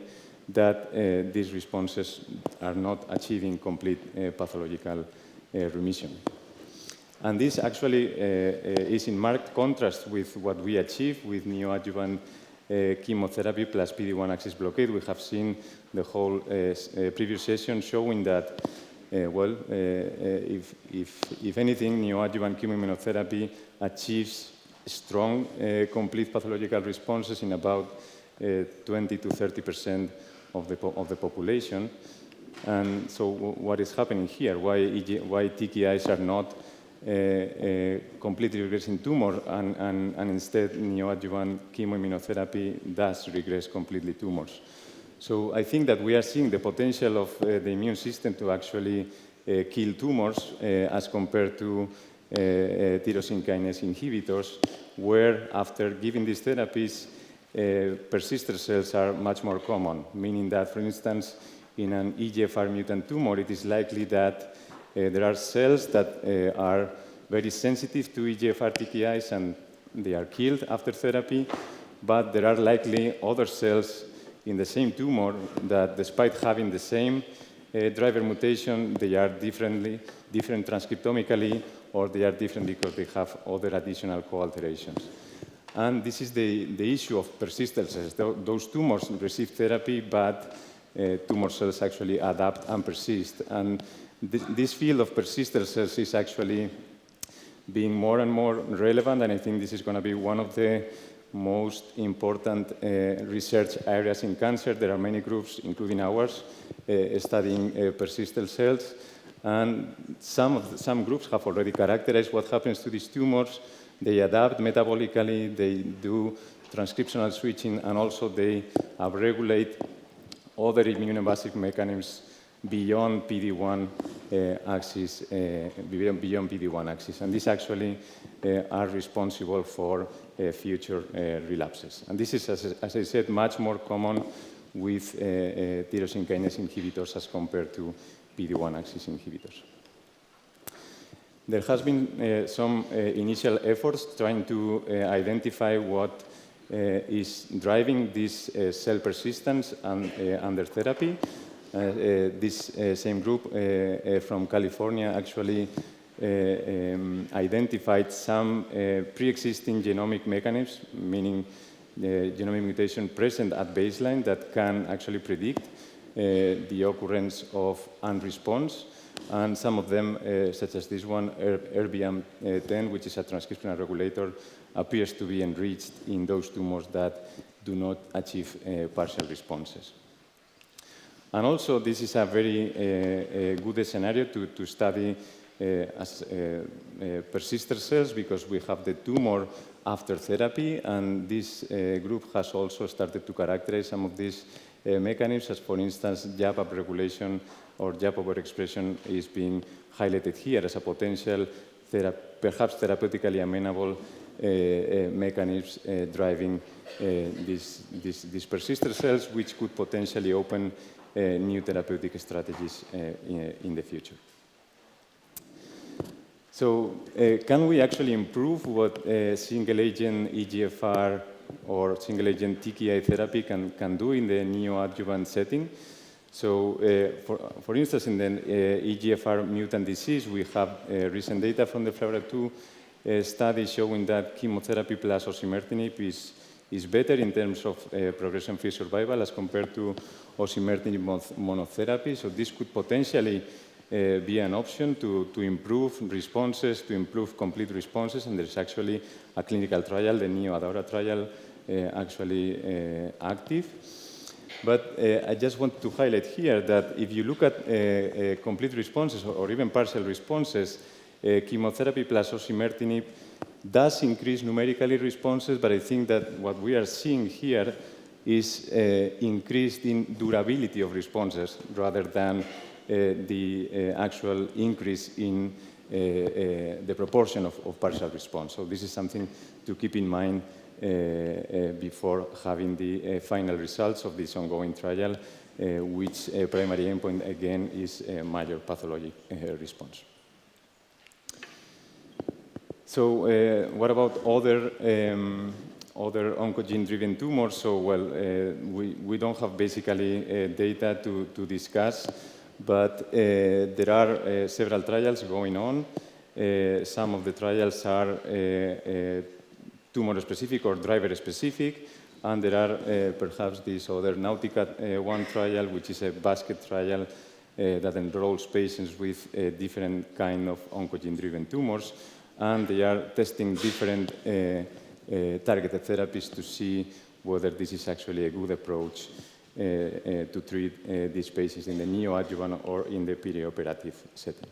that these responses are not achieving complete pathological remission. And this actually is in marked contrast with what we achieve with neoadjuvant chemotherapy plus PD-1 axis blockade. We have seen the whole previous session showing that, if anything, neoadjuvant chemoimmunotherapy achieves strong complete pathological responses in about 20 to 30% of the population. And so what is happening here? Why TKIs are not completely regressing tumor, and instead neoadjuvant chemoimmunotherapy does regress completely tumors? So I think that we are seeing the potential of the immune system to actually kill tumors as compared to tyrosine kinase inhibitors, where after giving these therapies, persister cells are much more common, meaning that, for instance, in an EGFR mutant tumor, it is likely that there are cells that are very sensitive to EGFR TKIs and they are killed after therapy, but there are likely other cells in the same tumor that, despite having the same driver mutation, they are different transcriptomically, or they are different because they have other additional co-alterations. And this is the issue of persistent cells. Those tumors receive therapy, but tumor cells actually adapt and persist. And this field of persistent cells is actually being more and more relevant, and I think this is going to be one of the most important research areas in cancer. There are many groups, including ours, studying persistent cells. And some groups have already characterized what happens to these tumors. They adapt metabolically, they do transcriptional switching, and also they upregulate other immunoevasive mechanisms beyond PD-1 axis, beyond PD-1 axis. And these actually are responsible for future relapses. And this is, as I said, much more common with tyrosine kinase inhibitors as compared to PD-1 axis inhibitors. There has been some initial efforts trying to identify what is driving this cell persistence under therapy. This same group from California actually identified some pre-existing genomic mechanisms, meaning the genomic mutation present at baseline that can actually predict the occurrence of unresponse. And some of them, such as this one, RBM10, which is a transcriptional regulator, appears to be enriched in those tumors that do not achieve partial responses. And also, this is a very good scenario to study persister cells, because we have the tumor after therapy, and this group has also started to characterize some of these mechanisms, as for instance, JAP upregulation or JAP overexpression is being highlighted here as a potential, perhaps therapeutically amenable mechanism driving these persister cells, which could potentially open new therapeutic strategies in the future. So can we actually improve what single-agent EGFR or single-agent TKI therapy can do in the neoadjuvant setting? So for instance, in the EGFR mutant disease, we have recent data from the febrero-2 study showing that chemotherapy plus osimertinib is better in terms of progression-free survival as compared to osimertinib monotherapy. So this could potentially be an option to improve responses, to improve complete responses, and there's actually a clinical trial, the NeoAdora trial, actually active. But I just want to highlight here that if you look at complete responses or even partial responses, chemotherapy plus osimertinib does increase numerically responses, but I think that what we are seeing here is increased in durability of responses rather than the actual increase in the proportion of partial response. So this is something to keep in mind before having the final results of this ongoing trial, which primary endpoint, again, is a major pathologic response. So what about other oncogene-driven tumors? So, well, we don't have basically data to discuss, but there are several trials going on. Some of the trials are tumor-specific or driver-specific, and there are perhaps this other Nautica-1 trial, which is a basket trial that enrolls patients with different kind of oncogene-driven tumors, and they are testing different targeted therapies to see whether this is actually a good approach to treat these patients in the neoadjuvant or in the perioperative setting.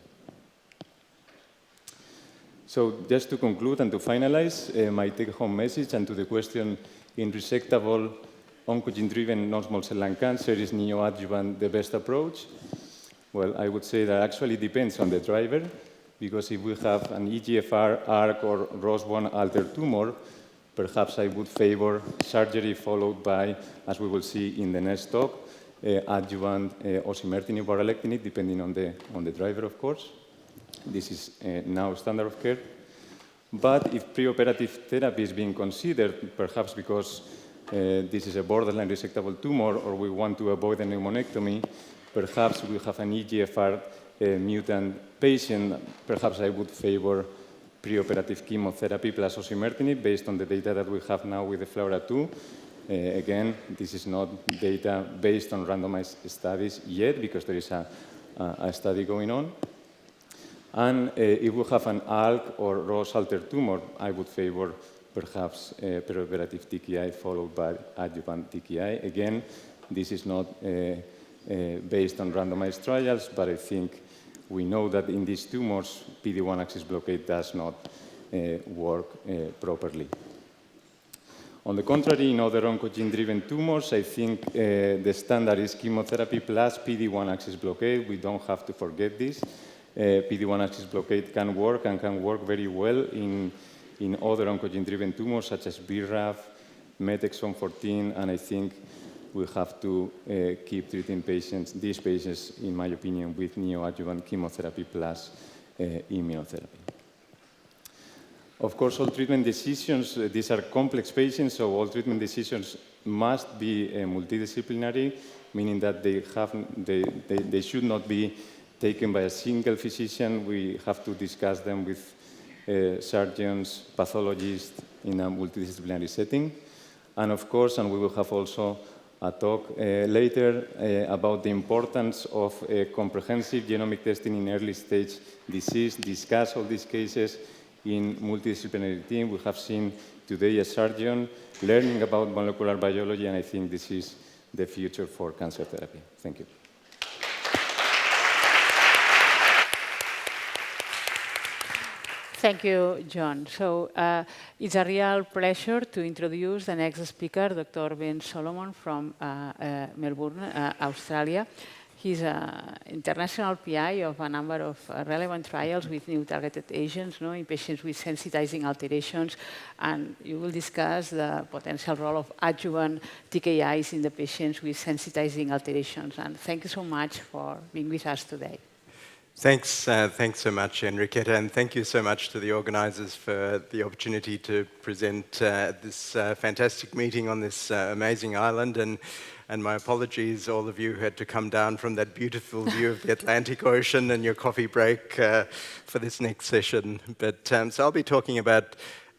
So just to conclude and to finalize my take-home message, and to the question, in resectable oncogene-driven non-small cell lung cancer, is neoadjuvant the best approach? Well, I would say that actually depends on the driver, because if we have an EGFR, ARC, or ROS1 altered tumor, perhaps I would favor surgery followed by, as we will see in the next talk, adjuvant osimertinib or alectinib, depending on the driver, of course. This is now standard of care. But if preoperative therapy is being considered, perhaps because this is a borderline resectable tumor, or we want to avoid a pneumonectomy, perhaps we have an EGFR mutant patient, perhaps I would favor preoperative chemotherapy plus osimertinib based on the data that we have now with the FLAURA2. Again, this is not data based on randomized studies yet, because there is a study going on. And if we have an ALK or ROS altered tumor, I would favor perhaps preoperative TKI followed by adjuvant TKI. Again, this is not based on randomized trials, but I think we know that in these tumors, PD-1 axis blockade does not work properly. On the contrary, in other oncogene-driven tumors, I think the standard is chemotherapy plus PD-1 axis blockade. We don't have to forget this. PD-1 axis blockade can work and can work very well in other oncogene-driven tumors such as BRAF, MET exon 14, and I think we have to keep treating these patients, in my opinion, with neoadjuvant chemotherapy plus immunotherapy. Of course, all treatment decisions, these are complex patients, so all treatment decisions must be multidisciplinary, meaning that they should not be taken by a single physician. We have to discuss them with surgeons, pathologists in a multidisciplinary setting. And of course, and we will have also a talk later about the importance of comprehensive genomic testing in early stage disease, discuss all these cases in multidisciplinary team. We have seen today a surgeon learning about molecular biology, and I think this is the future for cancer therapy. Thank you. Thank you, John. So it's a real pleasure to introduce the next speaker, Dr. Ben Solomon from Melbourne, Australia. He's an international PI of a number of relevant trials with new targeted agents in patients with sensitizing alterations, and you will discuss the potential role of adjuvant TKIs in the patients with sensitizing alterations. And thank you so much for being with us today. Thanks so much, Enriqueta, and thank you so much to the organizers for the opportunity to present this fantastic meeting on this amazing island. And my apologies, all of you who had to come down from that beautiful view of the Atlantic Ocean and your coffee break for this next session. But so I'll be talking about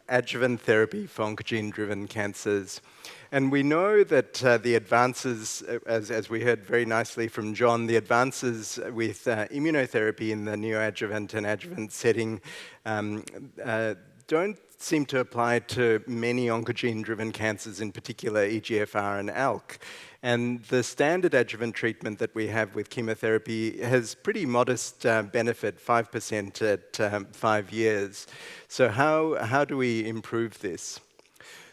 adjuvant therapy for oncogene-driven cancers. And we know that the advances, as we heard very nicely from John, the advances with immunotherapy in the neoadjuvant and adjuvant setting don't seem to apply to many oncogene-driven cancers, in particular EGFR and ALK. And the standard adjuvant treatment that we have with chemotherapy has pretty modest benefit, 5% at 5 years. So how do we improve this?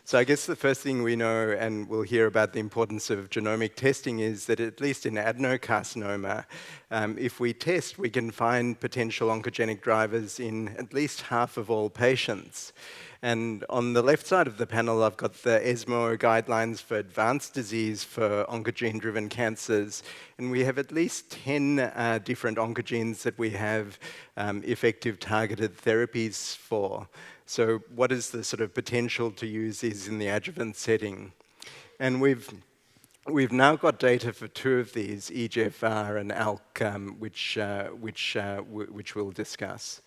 So I guess the first thing we know, and we'll hear about the importance of genomic testing, is that at least in adenocarcinoma, if we test, we can find potential oncogenic drivers in at least half of all patients. And on the left side of the panel, I've got the ESMO guidelines for advanced disease for oncogene-driven cancers. And we have at least 10 different oncogenes that we have effective targeted therapies for. So what is the sort of potential to use these in the adjuvant setting? And we've now got data for 2 of these, EGFR and ALK, which we'll discuss.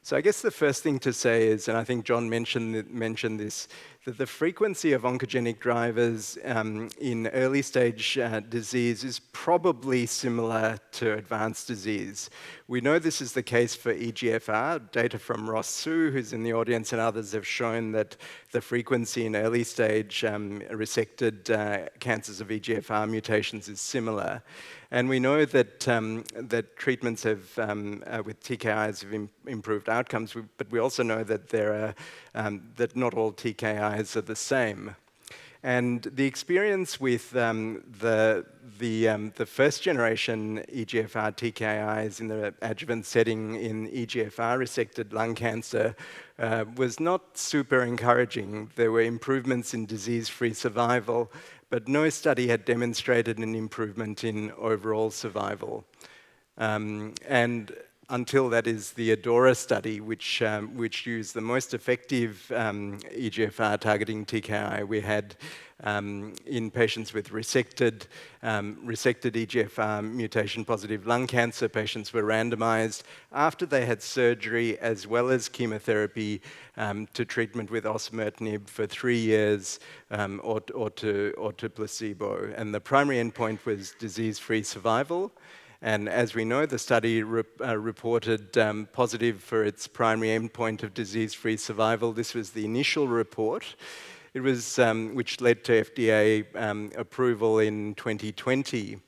So I guess the first thing to say is, and I think John mentioned this, that the frequency of oncogenic drivers in early stage disease is probably similar to advanced disease. We know this is the case for EGFR. Data from Ross Su, who's in the audience, and others have shown that the frequency in early stage resected cancers of EGFR mutations is similar. And we know that that treatments have with TKIs have improved outcomes, but we also know that that not all TKIs are the same. And the experience with the first generation EGFR TKIs in the adjuvant setting in EGFR resected lung cancer was not super encouraging. There were improvements in disease-free survival, but no study had demonstrated an improvement in overall survival. And until that is the ADORA study, which used the most effective EGFR targeting TKI we had in patients with resected EGFR mutation-positive lung cancer. Patients were randomized after they had surgery as well as chemotherapy to treatment with osimertinib for 3 years or to placebo. And the primary endpoint was disease-free survival. And as we know, the study reported positive for its primary endpoint of disease-free survival. This was the initial report. It was which led to FDA approval in 2020.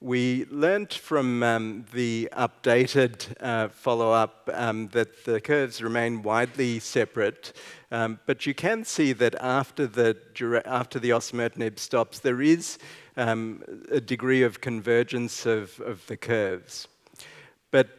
We learnt from the updated follow-up that the curves remain widely separate, but you can see that after the osimertinib stops, there is a degree of convergence of the curves. But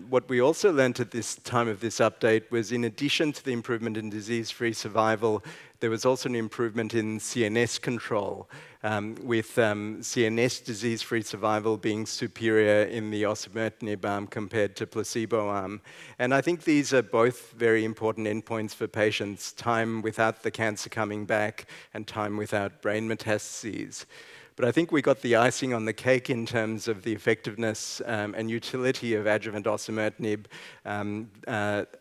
what we also learnt at this time of this update was, in addition to the improvement in disease-free survival, there was also an improvement in CNS control, with CNS disease-free survival being superior in the osimertinib arm compared to placebo arm. And I think these are both very important endpoints for patients: time without the cancer coming back and time without brain metastases. But I think we got the icing on the cake in terms of the effectiveness and utility of adjuvant osimertinib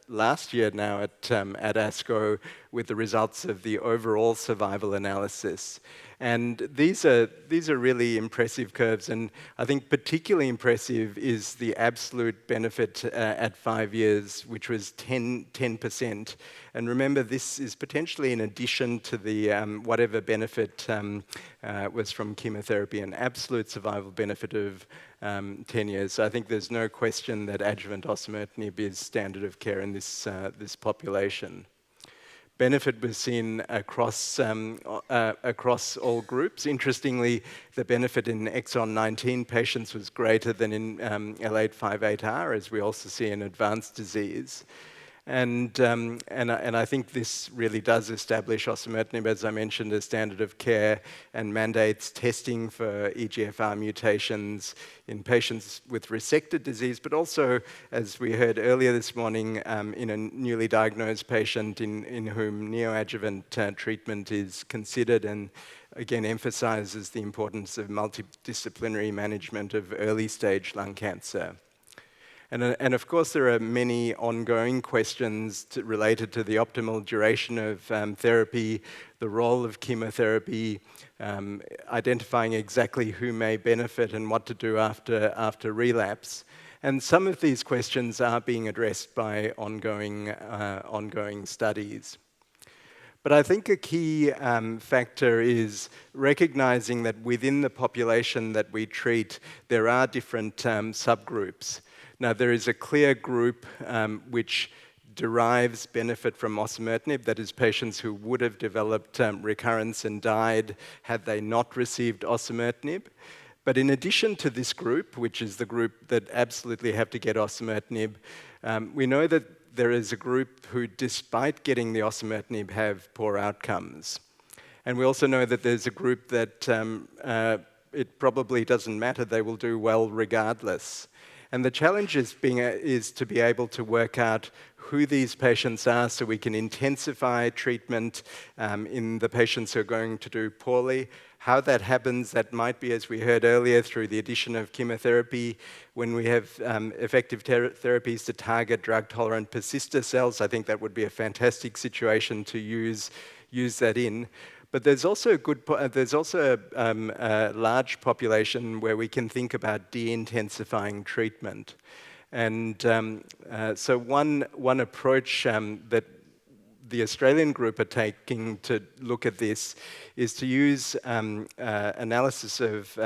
last year now at ASCO, with the results of the overall survival analysis. And these are really impressive curves, and I think particularly impressive is the absolute benefit at 5 years, which was 10%. And remember, this is potentially in addition to the whatever benefit was from chemotherapy, an absolute survival benefit of 10 years. So I think there's no question that adjuvant osimertinib is standard of care in this population. Benefit was seen across all groups. Interestingly, the benefit in exon 19 patients was greater than in L858R, as we also see in advanced disease. And I think this really does establish osimertinib, as I mentioned, as standard of care, and mandates testing for EGFR mutations in patients with resected disease, but also, as we heard earlier this morning, in a newly diagnosed patient in whom neoadjuvant treatment is considered, and again emphasizes the importance of multidisciplinary management of early stage lung cancer. And of course, there are many ongoing questions related to the optimal duration of therapy, the role of chemotherapy, identifying exactly who may benefit and what to do after relapse. And some of these questions are being addressed by ongoing studies. But I think a key factor is recognizing that within the population that we treat, there are different subgroups. Now, there is a clear group which derives benefit from osimertinib, that is, patients who would have developed recurrence and died had they not received osimertinib. But in addition to this group, which is the group that absolutely have to get osimertinib, we know that there is a group who, despite getting the osimertinib, have poor outcomes. And we also know that there's a group that it probably doesn't matter, they will do well regardless. And the challenge is to be able to work out who these patients are so we can intensify treatment in the patients who are going to do poorly. How that happens, that might be, as we heard earlier, through the addition of chemotherapy. When we have effective therapies to target drug-tolerant persister cells, I think that would be a fantastic situation to use that in. But there's also a large population where we can think about de-intensifying treatment. And so one approach that the Australian group are taking to look at this is to use analysis of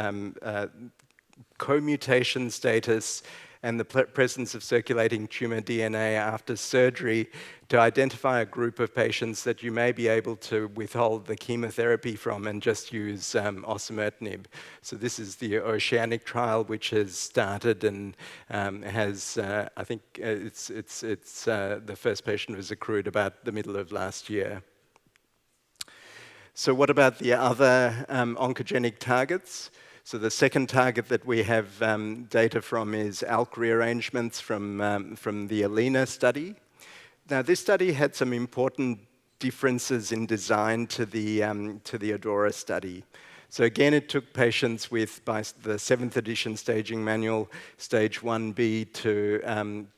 co-mutation status and the presence of circulating tumor DNA after surgery to identify a group of patients that you may be able to withhold the chemotherapy from and just use osimertinib. So this is the Oceanic trial, which has started and has, I think it's the first patient was accrued about the middle of last year. So what about the other oncogenic targets? So the second target that we have data from is ALK rearrangements from the ALINA study. Now, this study had some important differences in design to the ADAURA study. So again, it took patients with, by the 7th edition staging manual, stage 1B to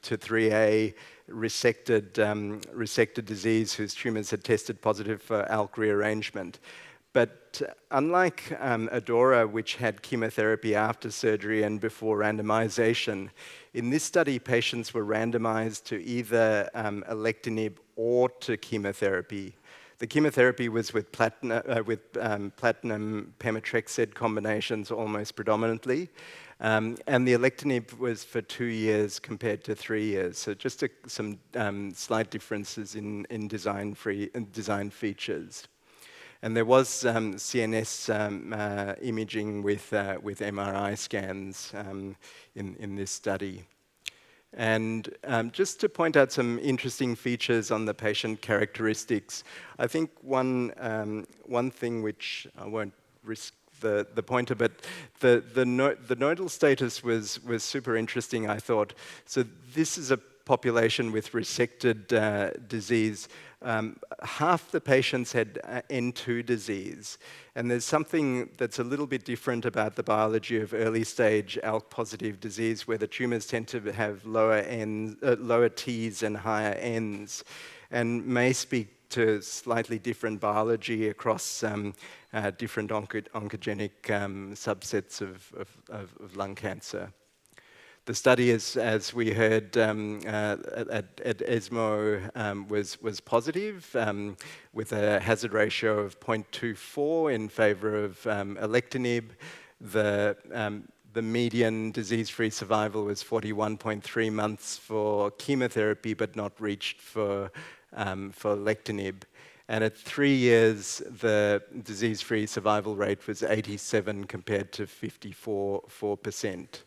3A, resected disease whose tumors had tested positive for ALK rearrangement. But unlike ADAURA, which had chemotherapy after surgery and before randomization, in this study, patients were randomized to either alectinib or to chemotherapy. The chemotherapy was with platinum pemetrexed combinations almost predominantly. And the alectinib was for 2 years compared to 3 years. So just some slight differences in design features. And there was CNS imaging with MRI scans in this study. And just to point out some interesting features on the patient characteristics, I think one thing which I won't risk the pointer, but the nodal status was super interesting, I thought. So this is a population with resected disease. Half the patients had N2 disease, and there's something that's a little bit different about the biology of early stage ALK-positive disease, where the tumors tend to have lower T's and higher N's, and may speak to slightly different biology across different oncogenic subsets of lung cancer. The study, as we heard at ESMO, was positive, with a hazard ratio of 0.24 in favor of alectinib. The median disease-free survival was 41.3 months for chemotherapy, but not reached for alectinib. And at 3 years, the disease-free survival rate was 87 compared to 54%.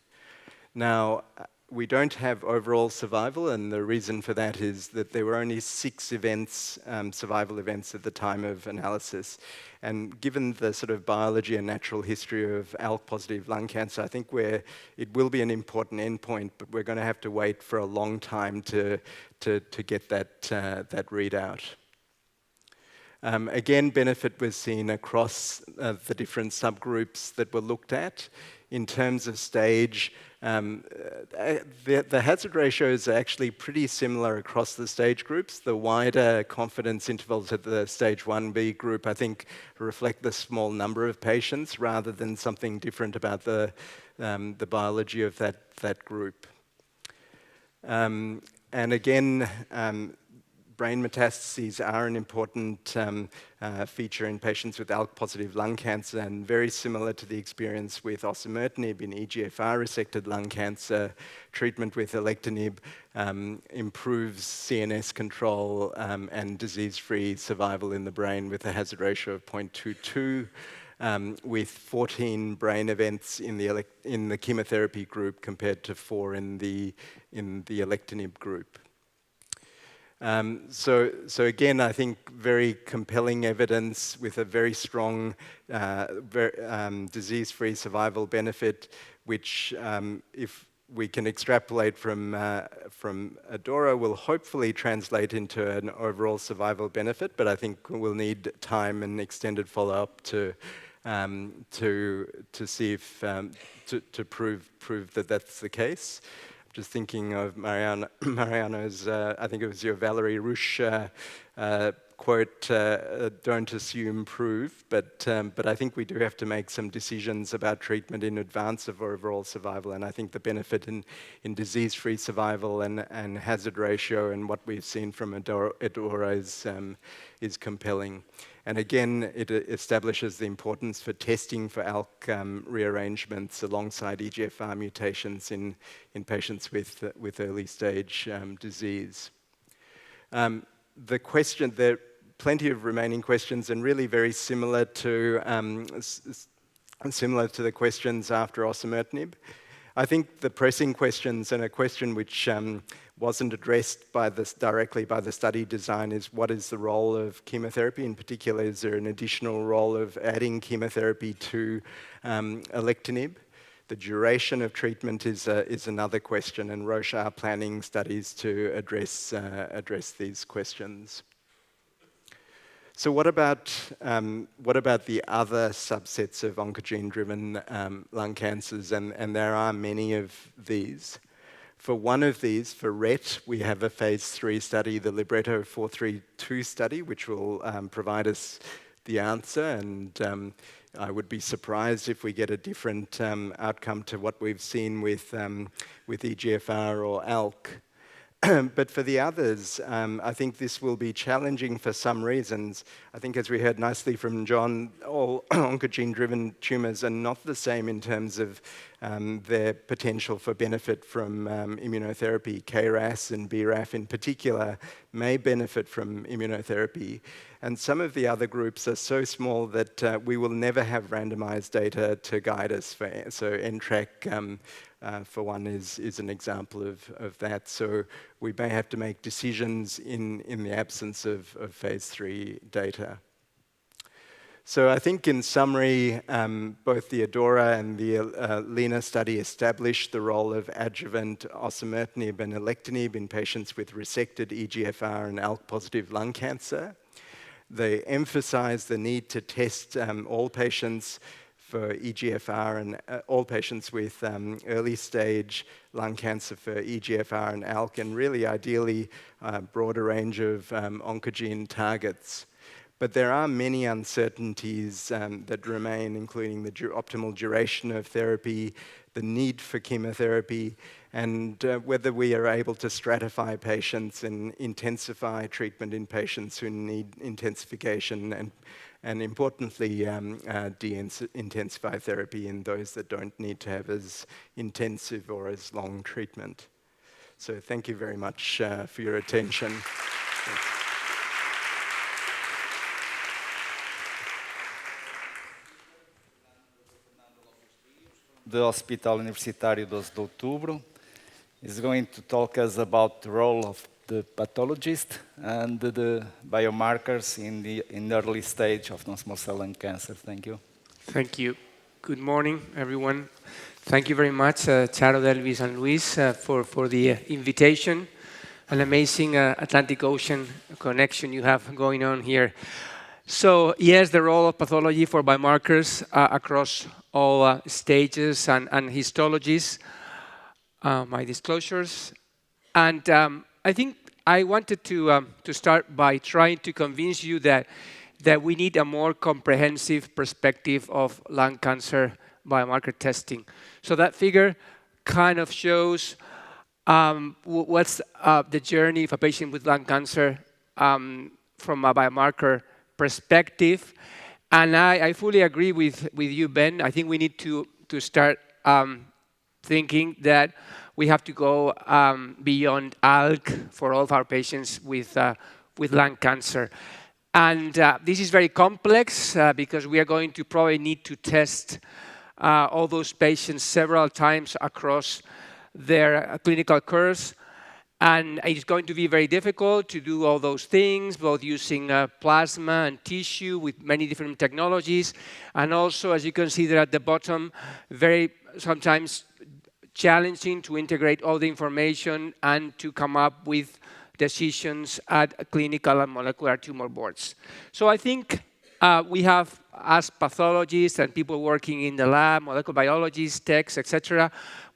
Now, we don't have overall survival, and the reason for that is that there were only 6 events, survival events at the time of analysis. And given the sort of biology and natural history of ALK-positive lung cancer, I think it will be an important endpoint, but we're going to have to wait for a long time to get that readout. Again, benefit was seen across the different subgroups that were looked at. In terms of stage, the hazard ratios are actually pretty similar across the stage groups. The wider confidence intervals at the stage 1B group, I think, reflect the small number of patients rather than something different about the biology of that group. And again, brain metastases are an important feature in patients with ALK-positive lung cancer, and very similar to the experience with osimertinib in EGFR-resected lung cancer. Treatment with alectinib improves CNS control and disease-free survival in the brain with a hazard ratio of 0.22, with 14 brain events in the chemotherapy group compared to 4 in the alectinib group. So again, I think very compelling evidence with a very strong disease-free survival benefit, which if we can extrapolate from ADAURA, will hopefully translate into an overall survival benefit, but I think we'll need time and extended follow-up to see if to prove that that's the case. Just thinking of Mariano's, I think it was your Valerie Rush quote, don't assume, prove, but I think we do have to make some decisions about treatment in advance of overall survival, and I think the benefit in disease-free survival and hazard ratio and what we've seen from ADAURA is compelling. And again, it establishes the importance for testing for ALK rearrangements alongside EGFR mutations in patients with early stage disease. There are plenty of remaining questions, and really very similar to the questions after osimertinib. I think the pressing questions, and a question which wasn't addressed directly by the study design, is what is the role of chemotherapy? In particular, is there an additional role of adding chemotherapy to alectinib? The duration of treatment is another question, and Roche are planning studies to address these questions. So what about the other subsets of oncogene-driven lung cancers? And there are many of these. For one of these, for RET, we have a phase 3 study, the Libretto 432 study, which will provide us the answer. And I would be surprised if we get a different outcome to what we've seen with EGFR or ALK. but for the others, I think this will be challenging for some reasons. I think, as we heard nicely from John, all oncogene-driven tumours are not the same in terms of their potential for benefit from immunotherapy. KRAS and BRAF in particular may benefit from immunotherapy. And some of the other groups are so small that we will never have randomized data to guide us. So NTRK, for one, is an example of that. So we may have to make decisions in the absence of phase 3 data. So I think in summary, both the ADORA and the LENA study established the role of adjuvant osimertinib and alectinib in patients with resected EGFR and ALK-positive lung cancer. They emphasized the need to test all patients for EGFR and all patients with early stage lung cancer for EGFR and ALK, and really ideally a broader range of oncogene targets. But there are many uncertainties that remain, including the optimal duration of therapy, the need for chemotherapy, and whether we are able to stratify patients and intensify treatment in patients who need intensification, and importantly, de-intensify therapy in those that don't need to have as intensive or as long treatment. So thank you very much for your attention. The Hospital Universitário 12 de Outubro is going to talk us about the role of the pathologist and the biomarkers in the early stage of non-small cell lung cancer. Thank you. Thank you. Good morning, everyone. Thank you very much, Charo, Delvis, and Luis, for the invitation. An amazing Atlantic Ocean connection you have going on here. So, yes, the role of pathology for biomarkers across all stages and histologies. My disclosures. And I think I wanted to start by trying to convince you that we need a more comprehensive perspective of lung cancer biomarker testing. So that figure kind of shows what's the journey of a patient with lung cancer from a biomarker perspective. And I fully agree with you, Ben. I think we need to start thinking that we have to go beyond ALK for all of our patients with lung cancer. And this is very complex because we are going to probably need to test all those patients several times across their clinical course. And it's going to be very difficult to do all those things, both using plasma and tissue with many different technologies. And also, as you can see there at the bottom, very sometimes challenging to integrate all the information and to come up with decisions at clinical and molecular tumor boards. So I think we have, as pathologists and people working in the lab, molecular biologists, techs, etc.,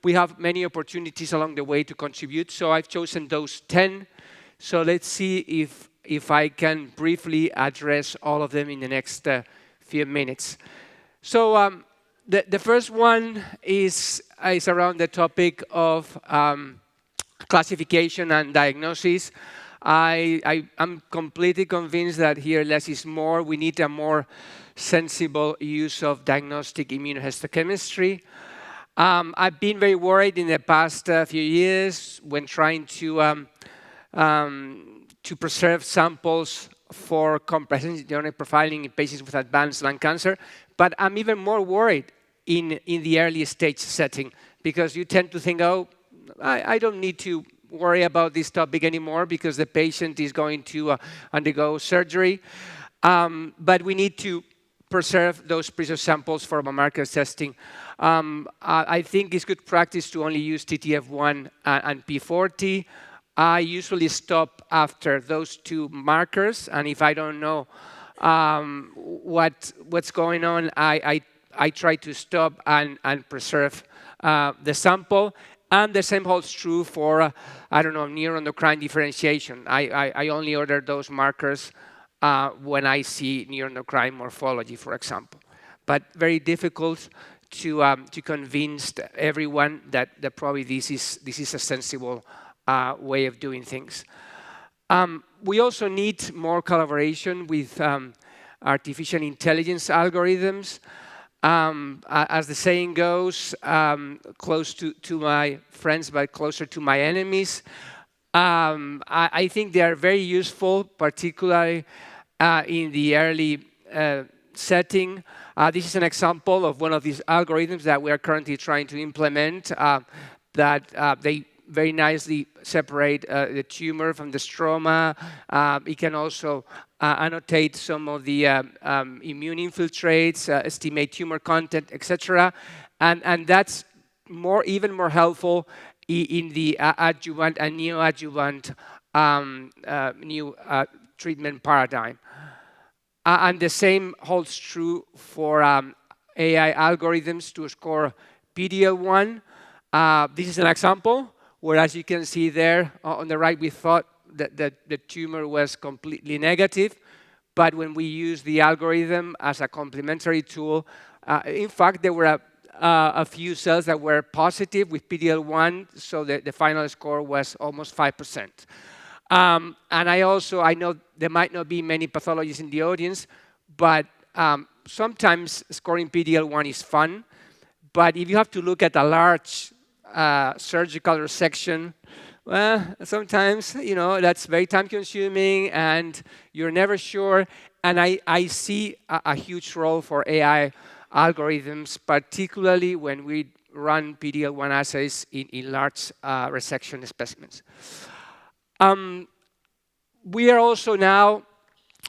we have many opportunities along the way to contribute. So I've chosen those 10. So let's see if I can briefly address all of them in the next few minutes. So the first one is around the topic of classification and diagnosis. I'm completely convinced that here less is more. We need a more sensible use of diagnostic immunohistochemistry. I've been very worried in the past few years when trying to preserve samples for comprehensive genomic profiling in patients with advanced lung cancer. But I'm even more worried in the early stage setting because you tend to think, oh, I don't need to worry about this topic anymore because the patient is going to undergo surgery. But we need to preserve those preserved samples for biomarker testing. I think it's good practice to only use TTF1 and P40. I usually stop after those two markers, and if I don't know what's going on, I try to stop and preserve the sample. And the same holds true for, neuroendocrine differentiation. I only order those markers when I see neuroendocrine morphology, for example. But very difficult to convince everyone that probably this is a sensible way of doing things. We also need more collaboration with artificial intelligence algorithms. As the saying goes, close to my friends, but closer to my enemies. I think they are very useful, particularly in the early setting. This is an example of one of these algorithms that we are currently trying to implement that they very nicely separate the tumor from the stroma. It can also annotate some of the immune infiltrates, estimate tumor content, etc. And that's even more helpful in the adjuvant and neoadjuvant new treatment paradigm. And the same holds true for AI algorithms to score PD-L1. This is an example where, as you can see there on the right, we thought that the tumor was completely negative. But when we used the algorithm as a complementary tool, in fact, there were a few cells that were positive with PD-L1, so the final score was almost 5%. And I know there might not be many pathologists in the audience, but sometimes scoring PD-L1 is fun. But if you have to look at a large surgical resection, well, sometimes, that's very time-consuming, and you're never sure. And I see a huge role for AI algorithms, particularly when we run PD-L1 assays in large resection specimens. We are also now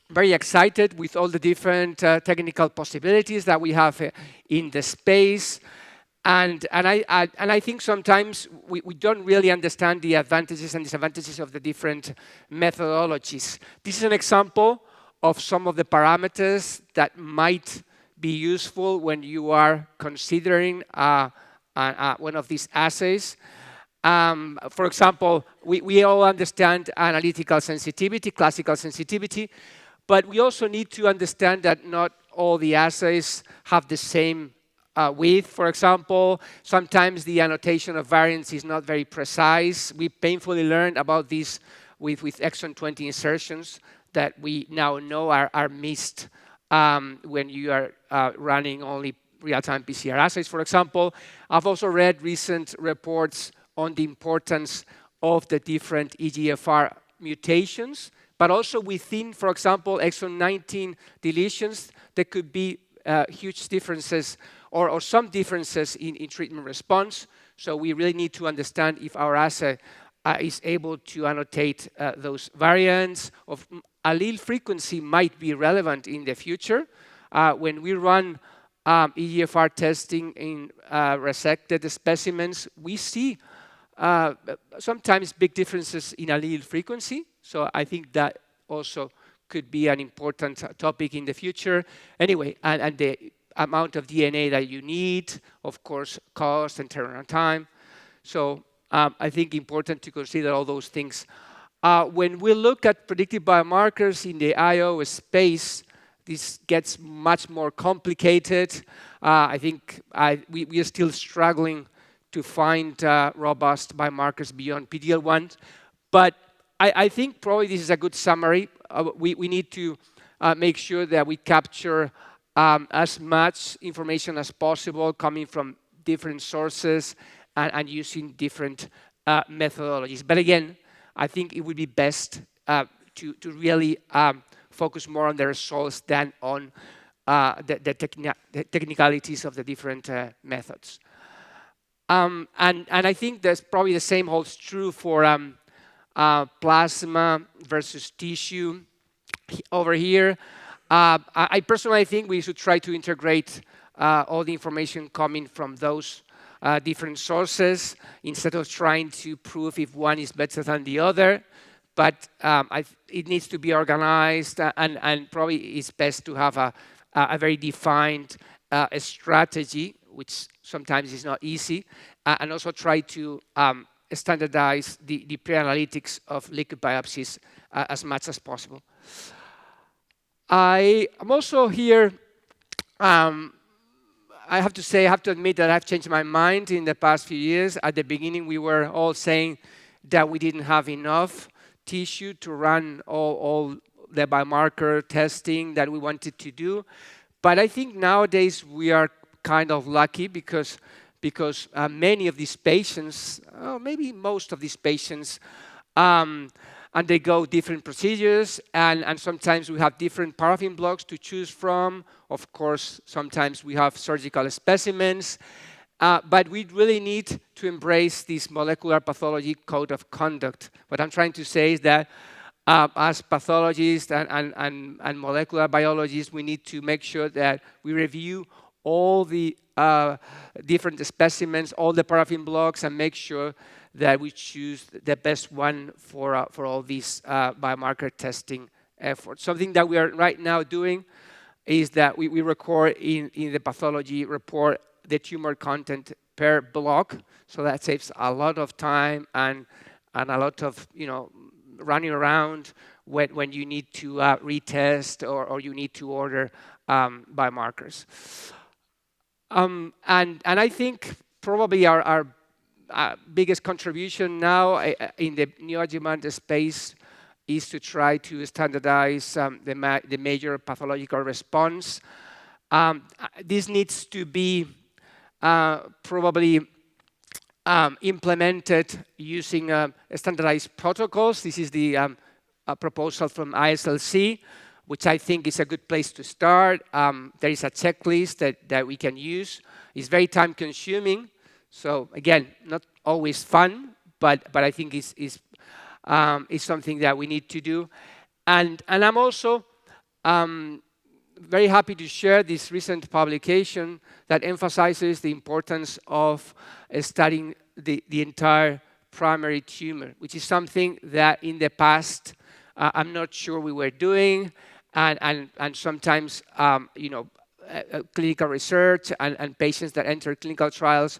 very excited with all the different technical possibilities that we have in the space. And I think sometimes we don't really understand the advantages and disadvantages of the different methodologies. This is an example of some of the parameters that might be useful when you are considering one of these assays. For example, we all understand analytical sensitivity, classical sensitivity, but we also need to understand that not all the assays have the same width. For example, sometimes the annotation of variants is not very precise. We painfully learned about this with exon 20 insertions that we now know are missed when you are running only real-time PCR assays, for example. I've also read recent reports on the importance of the different EGFR mutations, but also within, for example, exon 19 deletions, there could be huge differences or some differences in treatment response. So we really need to understand if our assay is able to annotate those variants. Of allele frequency might be relevant in the future. When we run EGFR testing in resected specimens, we see sometimes big differences in allele frequency. So I think that also could be an important topic in the future. Anyway, and the amount of DNA that you need, of course, cost and turnaround time. So I think important to consider all those things. When we look at predictive biomarkers in the IO space, this gets much more complicated. I think we are still struggling to find robust biomarkers beyond PD-L1. But I think probably this is a good summary. We need to make sure that we capture as much information as possible coming from different sources and using different methodologies. But again, I think it would be best to really focus more on the results than on the technicalities of the different methods. And I think that's probably the same holds true for plasma versus tissue. Over here, I personally think we should try to integrate all the information coming from those different sources instead of trying to prove if one is better than the other. But it needs to be organized, and probably it's best to have a very defined strategy, which sometimes is not easy, and also try to standardize the pre-analytics of liquid biopsies as much as possible. I'm also here, I have to admit that I've changed my mind in the past few years. At the beginning, we were all saying that we didn't have enough tissue to run all the biomarker testing that we wanted to do. But I think nowadays we are kind of lucky because many of these patients, maybe most of these patients, undergo different procedures, and sometimes we have different paraffin blocks to choose from. Of course, sometimes we have surgical specimens, but we really need to embrace this molecular pathology code of conduct. What I'm trying to say is that as pathologists and molecular biologists, we need to make sure that we review all the different specimens, all the paraffin blocks, and make sure that we choose the best one for all these biomarker testing efforts. Something that we are right now doing is that we record in the pathology report the tumor content per block, so that saves a lot of time and a lot of running around when you need to retest or you need to order biomarkers. And I think probably our biggest contribution now in the neoadjuvant space is to try to standardize the major pathological response. This needs to be probably implemented using standardized protocols. This is the proposal from ISLC, which I think is a good place to start. There is a checklist that we can use. It's very time consuming. So again, not always fun, but I think it's something that we need to do. And I'm also very happy to share this recent publication that emphasizes the importance of studying the entire primary tumor, which is something that in the past I'm not sure we were doing, and sometimes clinical research and patients that enter clinical trials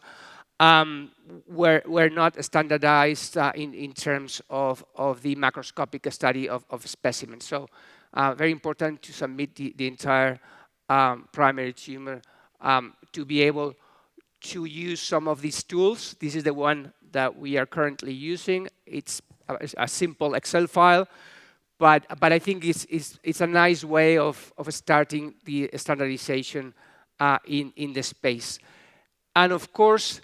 were not standardized in terms of the macroscopic study of specimens. So very important to submit the entire primary tumor to be able to use some of these tools. This is the one that we are currently using. It's a simple Excel file, but I think it's a nice way of starting the standardization in the space. And of course,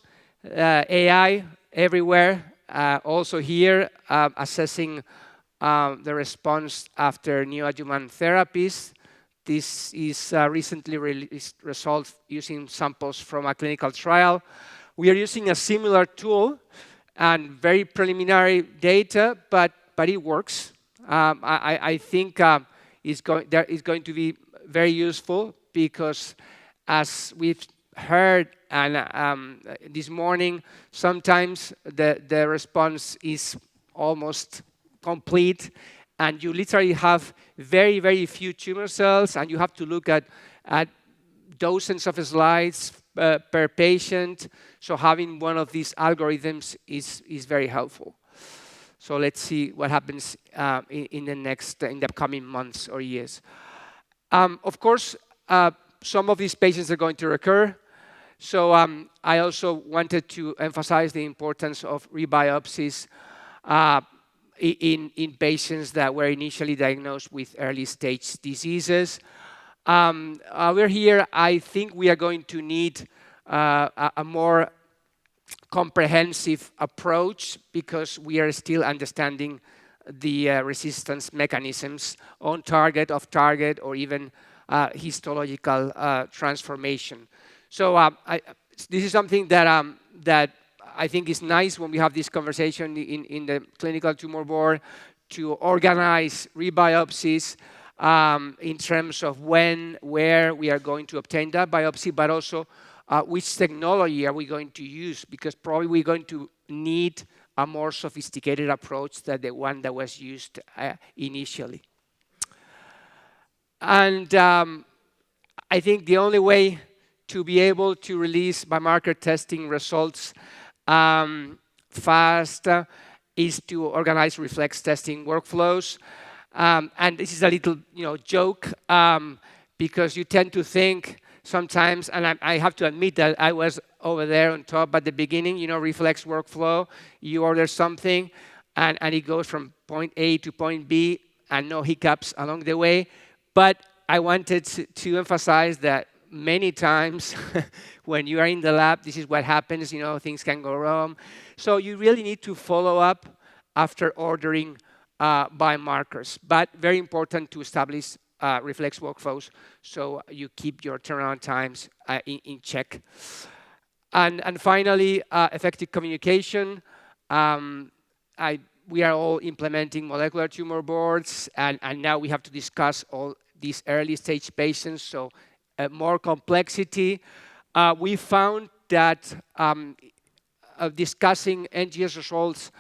AI everywhere, also here assessing the response after neoadjuvant therapies. This is recently released results using samples from a clinical trial. We are using a similar tool and very preliminary data, but it works. I think it's going to be very useful because, as we've heard and this morning, sometimes the response is almost complete, and you literally have very, very few tumor cells, and you have to look at dozens of slides per patient. So having one of these algorithms is very helpful. So let's see what happens in the upcoming months or years. Of course, some of these patients are going to recur. So I also wanted to emphasize the importance of rebiopsies in patients that were initially diagnosed with early stage diseases. Over here, I think we are going to need a more comprehensive approach because we are still understanding the resistance mechanisms on target, off target, or even histological transformation. So this is something that I think is nice when we have this conversation in the clinical tumor board to organize rebiopsies in terms of when, where we are going to obtain that biopsy, but also which technology are we going to use, because probably we're going to need a more sophisticated approach than the one that was used initially. And I think the only way to be able to release biomarker testing results fast is to organize reflex testing workflows. And this is a little joke because you tend to think sometimes, and I have to admit that I was over there on top at the beginning, you know, reflex workflow. You order something, and it goes from point A to point B, and no hiccups along the way. But I wanted to emphasize that many times when you are in the lab, this is what happens, you know, things can go wrong. So you really need to follow up after ordering biomarkers. But very important to establish reflex workflows so you keep your turnaround times in check. And finally, effective communication. We are all implementing molecular tumor boards, and now we have to discuss all these early stage patients, so more complexity. We found that discussing NGS results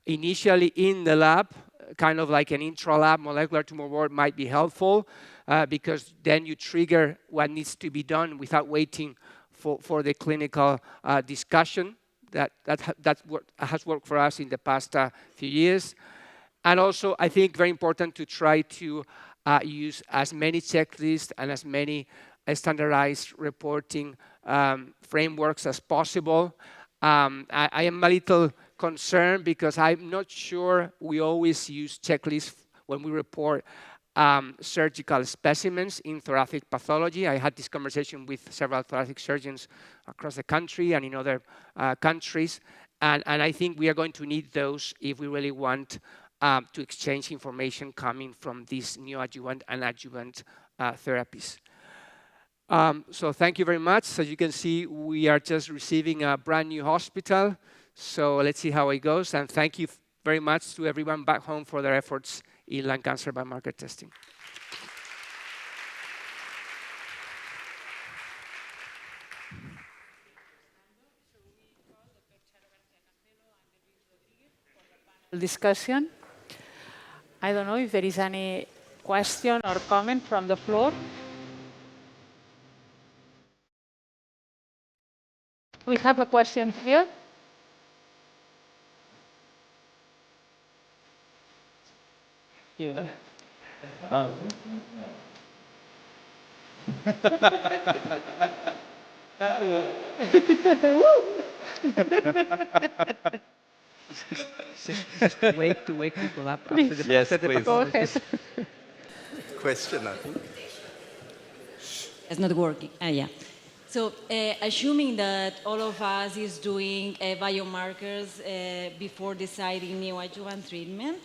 initially in the lab, kind of like an intra-lab molecular tumor board, might be helpful because then you trigger what needs to be done without waiting for the clinical discussion. That has worked for us in the past few years. And also, I think very important to try to use as many checklists and as many standardized reporting frameworks as possible. I am a little concerned because I'm not sure we always use checklists when we report surgical specimens in thoracic pathology. I had this conversation with several thoracic surgeons across the country and in other countries, and I think we are going to need those if we really want to exchange information coming from these neoadjuvant and adjuvant therapies. So thank you very much. As you can see, we are just receiving a brand new hospital, so let's see how it goes, and thank you very much to everyone back home for their efforts in lung cancer biomarker testing. Discussion. I don't know if there is any question or comment from the floor. We have a question here. Yeah. Wake people up after the Yes, please. Go ahead. Question, I think. It's not working. Yeah. So assuming that all of us is doing biomarkers before deciding neoadjuvant treatment,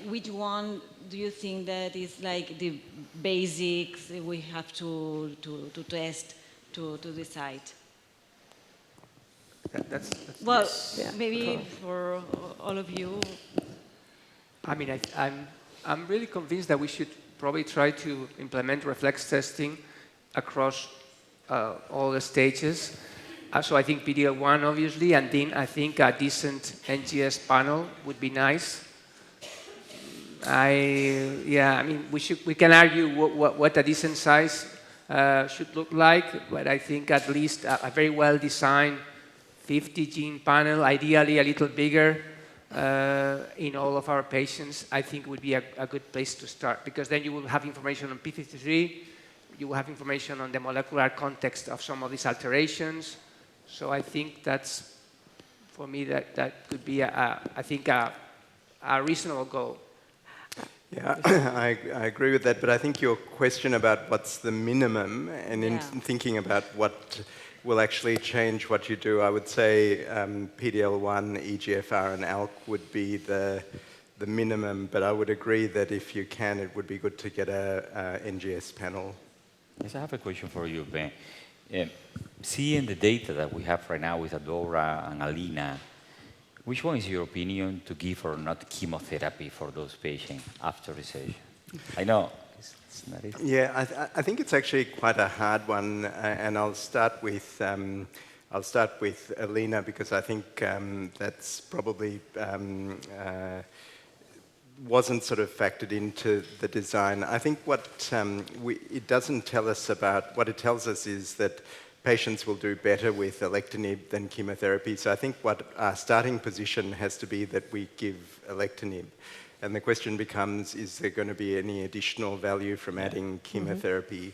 which one do you think that is like the basics we have to test to decide? Well, maybe for all of you. I mean, I'm really convinced that we should probably try to implement reflex testing across all the stages. So I think PD-L1, obviously, and then I think a decent NGS panel would be nice. I mean, we can argue what a decent size should look like, but I think at least a very well-designed 50-gene panel, ideally a little bigger, in all of our patients, I think would be a good place to start, because then you will have information on P53, you will have information on the molecular context of some of these alterations. So I think that's, for me, that could be, I think, a reasonable goal. Yeah, I agree with that, but I think your question about what's the minimum, and in thinking about what will actually change what you do, I would say PD-L1, EGFR, and ALK would be the minimum, but I would agree that if you can, it would be good to get a NGS panel. Yes, I have a question for you, Ben. Seeing the data that we have right now with Adora and Alina, which one is your opinion to give or not chemotherapy for those patients after resection? I know it's not easy. Yeah, I think it's actually quite a hard one, and I'll start with Alina because I think that's probably wasn't sort of factored into the design. I think what it doesn't tell us about, what it tells us is that patients will do better with alectinib than chemotherapy. So I think what our starting position has to be that we give alectinib. And the question becomes, is there going to be any additional value from adding chemotherapy?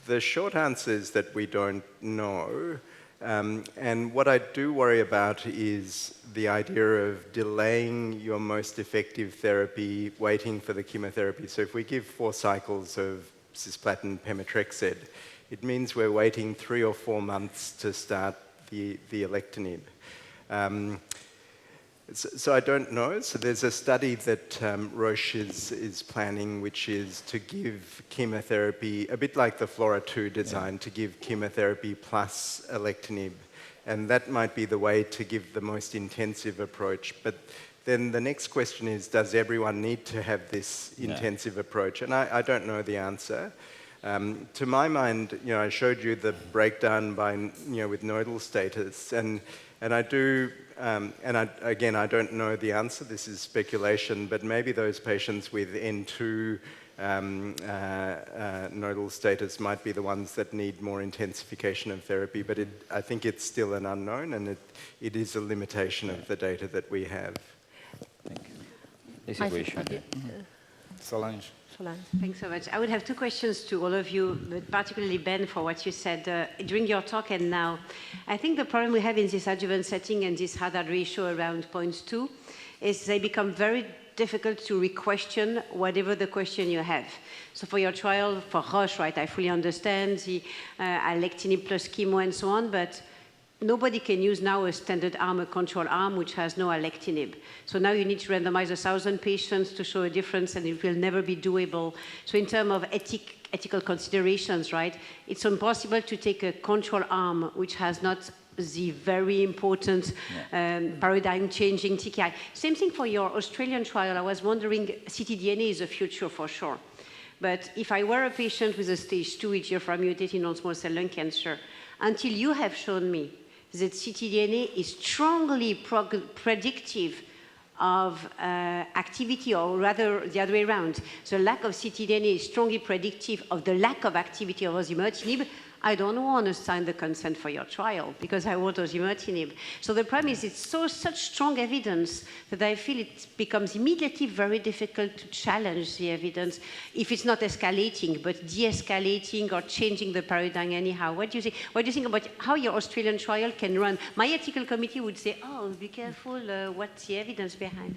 the short answer is that we don't know. And what I do worry about is the idea of delaying your most effective therapy, waiting for the chemotherapy. So if we give 4 cycles of cisplatin pemetrexed, it means we're waiting 3 or 4 months to start the alectinib. So I don't know. So there's a study that Roche is planning, which is to give chemotherapy, a bit like the FLORA2 design, to give chemotherapy plus alectinib. And that might be the way to give the most intensive approach. But then the next question is, does everyone need to have this intensive approach? And I don't know the answer. To my mind, I showed you the breakdown by, with nodal status, and I do, again, I don't know the answer. This is speculation, but maybe those patients with N2 nodal status might be the ones that need more intensification of therapy. But I think it's still an unknown, and it is a limitation of the data that we have. Thank you. There's a question. Solange. Thanks so much. I would have 2 questions to all of you, but particularly Ben, for what you said during your talk and now. I think the problem we have in this adjuvant setting and this hazard ratio around 0.2 is they become very difficult to re-question whatever the question you have. So for your trial, for Roche, right, I fully understand the alectinib plus chemo and so on, but nobody can use now a standard arm, a control arm, which has no alectinib. So now you need to randomize 1,000 patients to show a difference, and it will never be doable. So in terms of ethical considerations, right, it's impossible to take a control arm which has not the very important paradigm-changing TKI. Same thing for your Australian trial. I was wondering, ctDNA is the future for sure. But if I were a patient with a stage 2 EGFR mutated non-small cell lung cancer, until you have shown me that ctDNA is strongly predictive of activity, or rather the other way around. The lack of ctDNA is strongly predictive of the lack of activity of osimertinib. I don't want to sign the consent for your trial because I want osimertinib. So the problem is it's such strong evidence that I feel it becomes immediately very difficult to challenge the evidence if it's not escalating, but de-escalating or changing the paradigm anyhow. What do you think? What do you think about how your Australian trial can run? My ethical committee would say, oh, be careful, what's the evidence behind?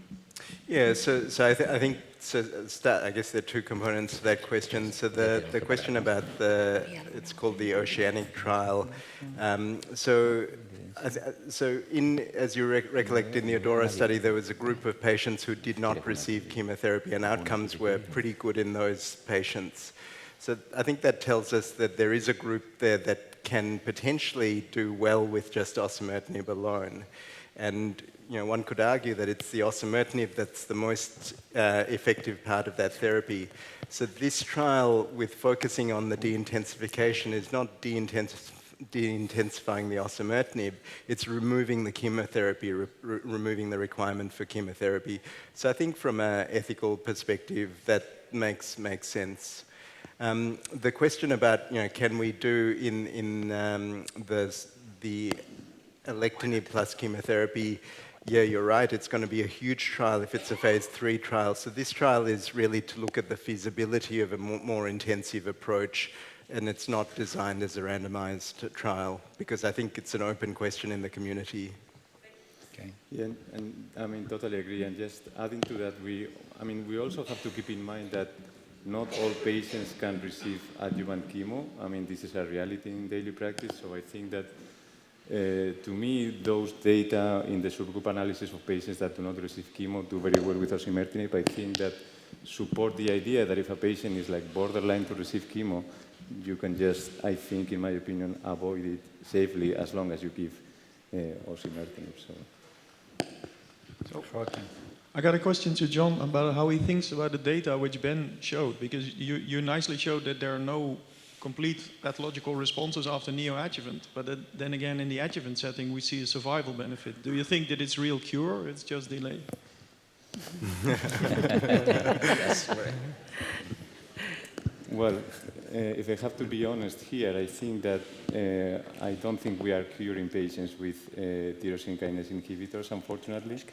Yeah, so I think, I guess there are 2 components to that question. So the question about it's called the Oceanic trial. So as you recollect, in the ADORA study, there was a group of patients who did not receive chemotherapy, and outcomes were pretty good in those patients. So I think that tells us that there is a group there that can potentially do well with just osimertinib alone. And one could argue that it's the osimertinib that's the most effective part of that therapy. So this trial, with focusing on the de-intensification, is not de-intensifying the osimertinib, it's removing the chemotherapy, removing the requirement for chemotherapy. So I think from an ethical perspective, that makes sense. The question about, can we do in the alectinib plus chemotherapy, yeah, you're right, it's going to be a huge trial if it's a phase 3 trial. So this trial is really to look at the feasibility of a more intensive approach, and it's not designed as a randomized trial, because I think it's an open question in the community. Okay. Yeah, and I mean, totally agree. And just adding to that, we also have to keep in mind that not all patients can receive adjuvant chemo. I mean, this is a reality in daily practice, so I think that to me, those data in the subgroup analysis of patients that do not receive chemo do very well with osimertinib. I think that support the idea that if a patient is like borderline to receive chemo, you can just, I think, in my opinion, avoid it safely as long as you give osimertinib. So I got a question to John about how he thinks about the data which Ben showed, because you nicely showed that there are no complete pathological responses after neoadjuvant, but then again in the adjuvant setting we see a survival benefit. Do you think that it's real cure or it's just delay? Well, if I have to be honest here, I think that I don't think we are curing patients with tyrosine kinase inhibitors, unfortunately.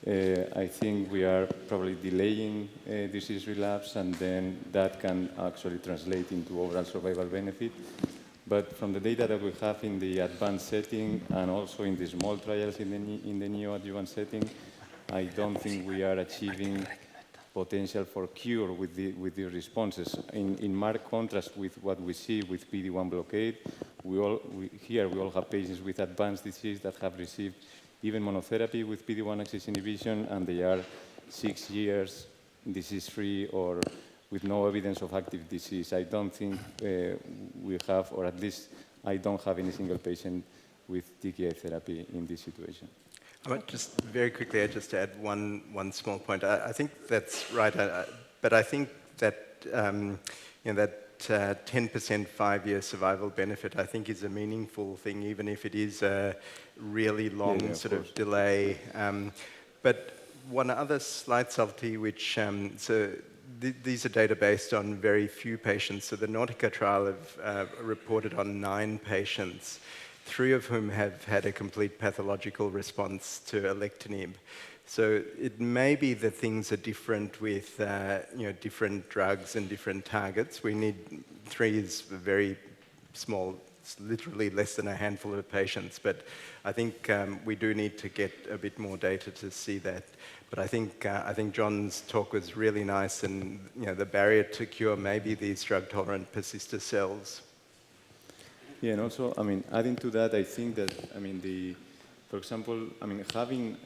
I think we are probably delaying disease relapse, and then that can actually translate into overall survival benefit. But from the data that we have in the advanced setting and also in the small trials in the neoadjuvant setting, I don't think we are achieving potential for cure with the responses. In marked contrast with what we see with PD-1 blockade, we all have patients with advanced disease that have received even monotherapy with PD-1 axis inhibition, and they are 6 years disease-free or with no evidence of active disease. I don't think we have, or at least I don't have any single patient with TKI therapy in this situation. I might just very quickly just add one small point. I think that's right, but I think that that 10% 5-year survival benefit, I think, is a meaningful thing, even if it is a really long sort of delay. But one other slight subtlety, which these are data based on very few patients. So the Nautica trial have reported on 9 patients, 3 of whom have had a complete pathological response to alectinib. So it may be that things are different with different drugs and different targets. We need 3 is very small, it's literally less than a handful of patients. But I think we do need to get a bit more data to see that. But I think John's talk was really nice, and the barrier to cure may be these drug-tolerant persister cells. Yeah, and also, adding to that, I think that, for example, having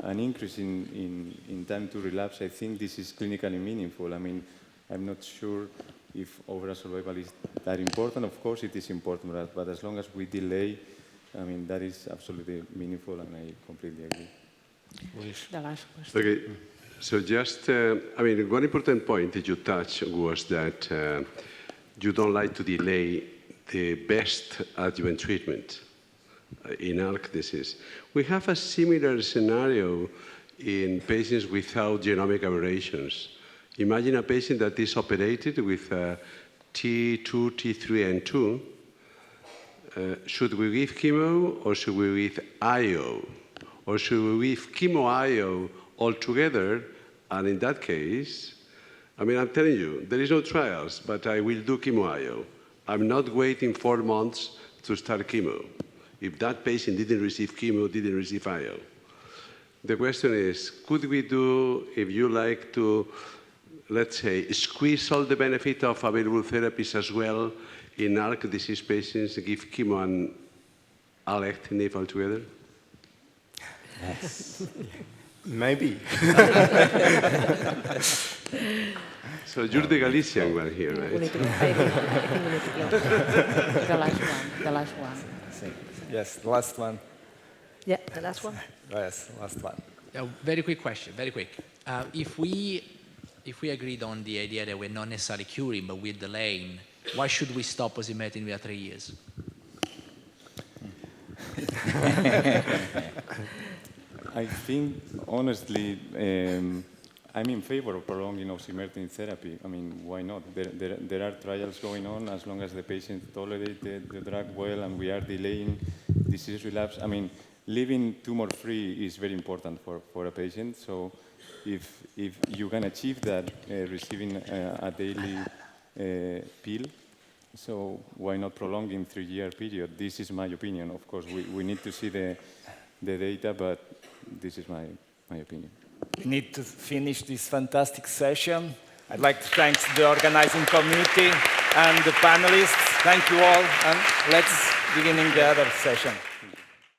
an increase in time to relapse, I think this is clinically meaningful. I'm not sure if overall survival is that important. Of course, it is important, but as long as we delay, that is absolutely meaningful, and I completely agree. The last question. Okay, so just, one important point that you touched was that you don't like to delay the best adjuvant treatment in ALK disease. We have a similar scenario in patients without genomic aberrations. Imagine a patient that is operated with T2, T3, and 2. Should we give chemo, or should we give IO? Or should we give chemo-IO altogether? And in that case, I'm telling you, there is no trials, but I will do chemo-IO. I'm not waiting 4 months to start chemo. If that patient didn't receive chemo, didn't receive IO. The question is, could we do, if you like to, let's say, squeeze all the benefit of available therapies as well in ALK disease patients, give chemo and alectinib altogether? Yes. Maybe. So you're the Galician one here, right? The last one. Yes, the last one. Yeah, the last one. Yes, last one. Very quick question, very quick. If we agreed on the idea that we're not necessarily curing, but we're delaying, why should we stop osimertinib at 3 years? I think, honestly, I'm in favor of prolonging osimertinib therapy. Why not? There are trials going on as long as the patient tolerated the drug well and we are delaying disease relapse. Living tumor-free is very important for a patient. So if you can achieve that receiving a daily pill, so why not prolonging 3-year period? This is my opinion. Of course, we need to see the data, but this is my opinion. We need to finish this fantastic session. I'd like to thank the organizing committee and the panelists. Thank you all, and let's begin the other session.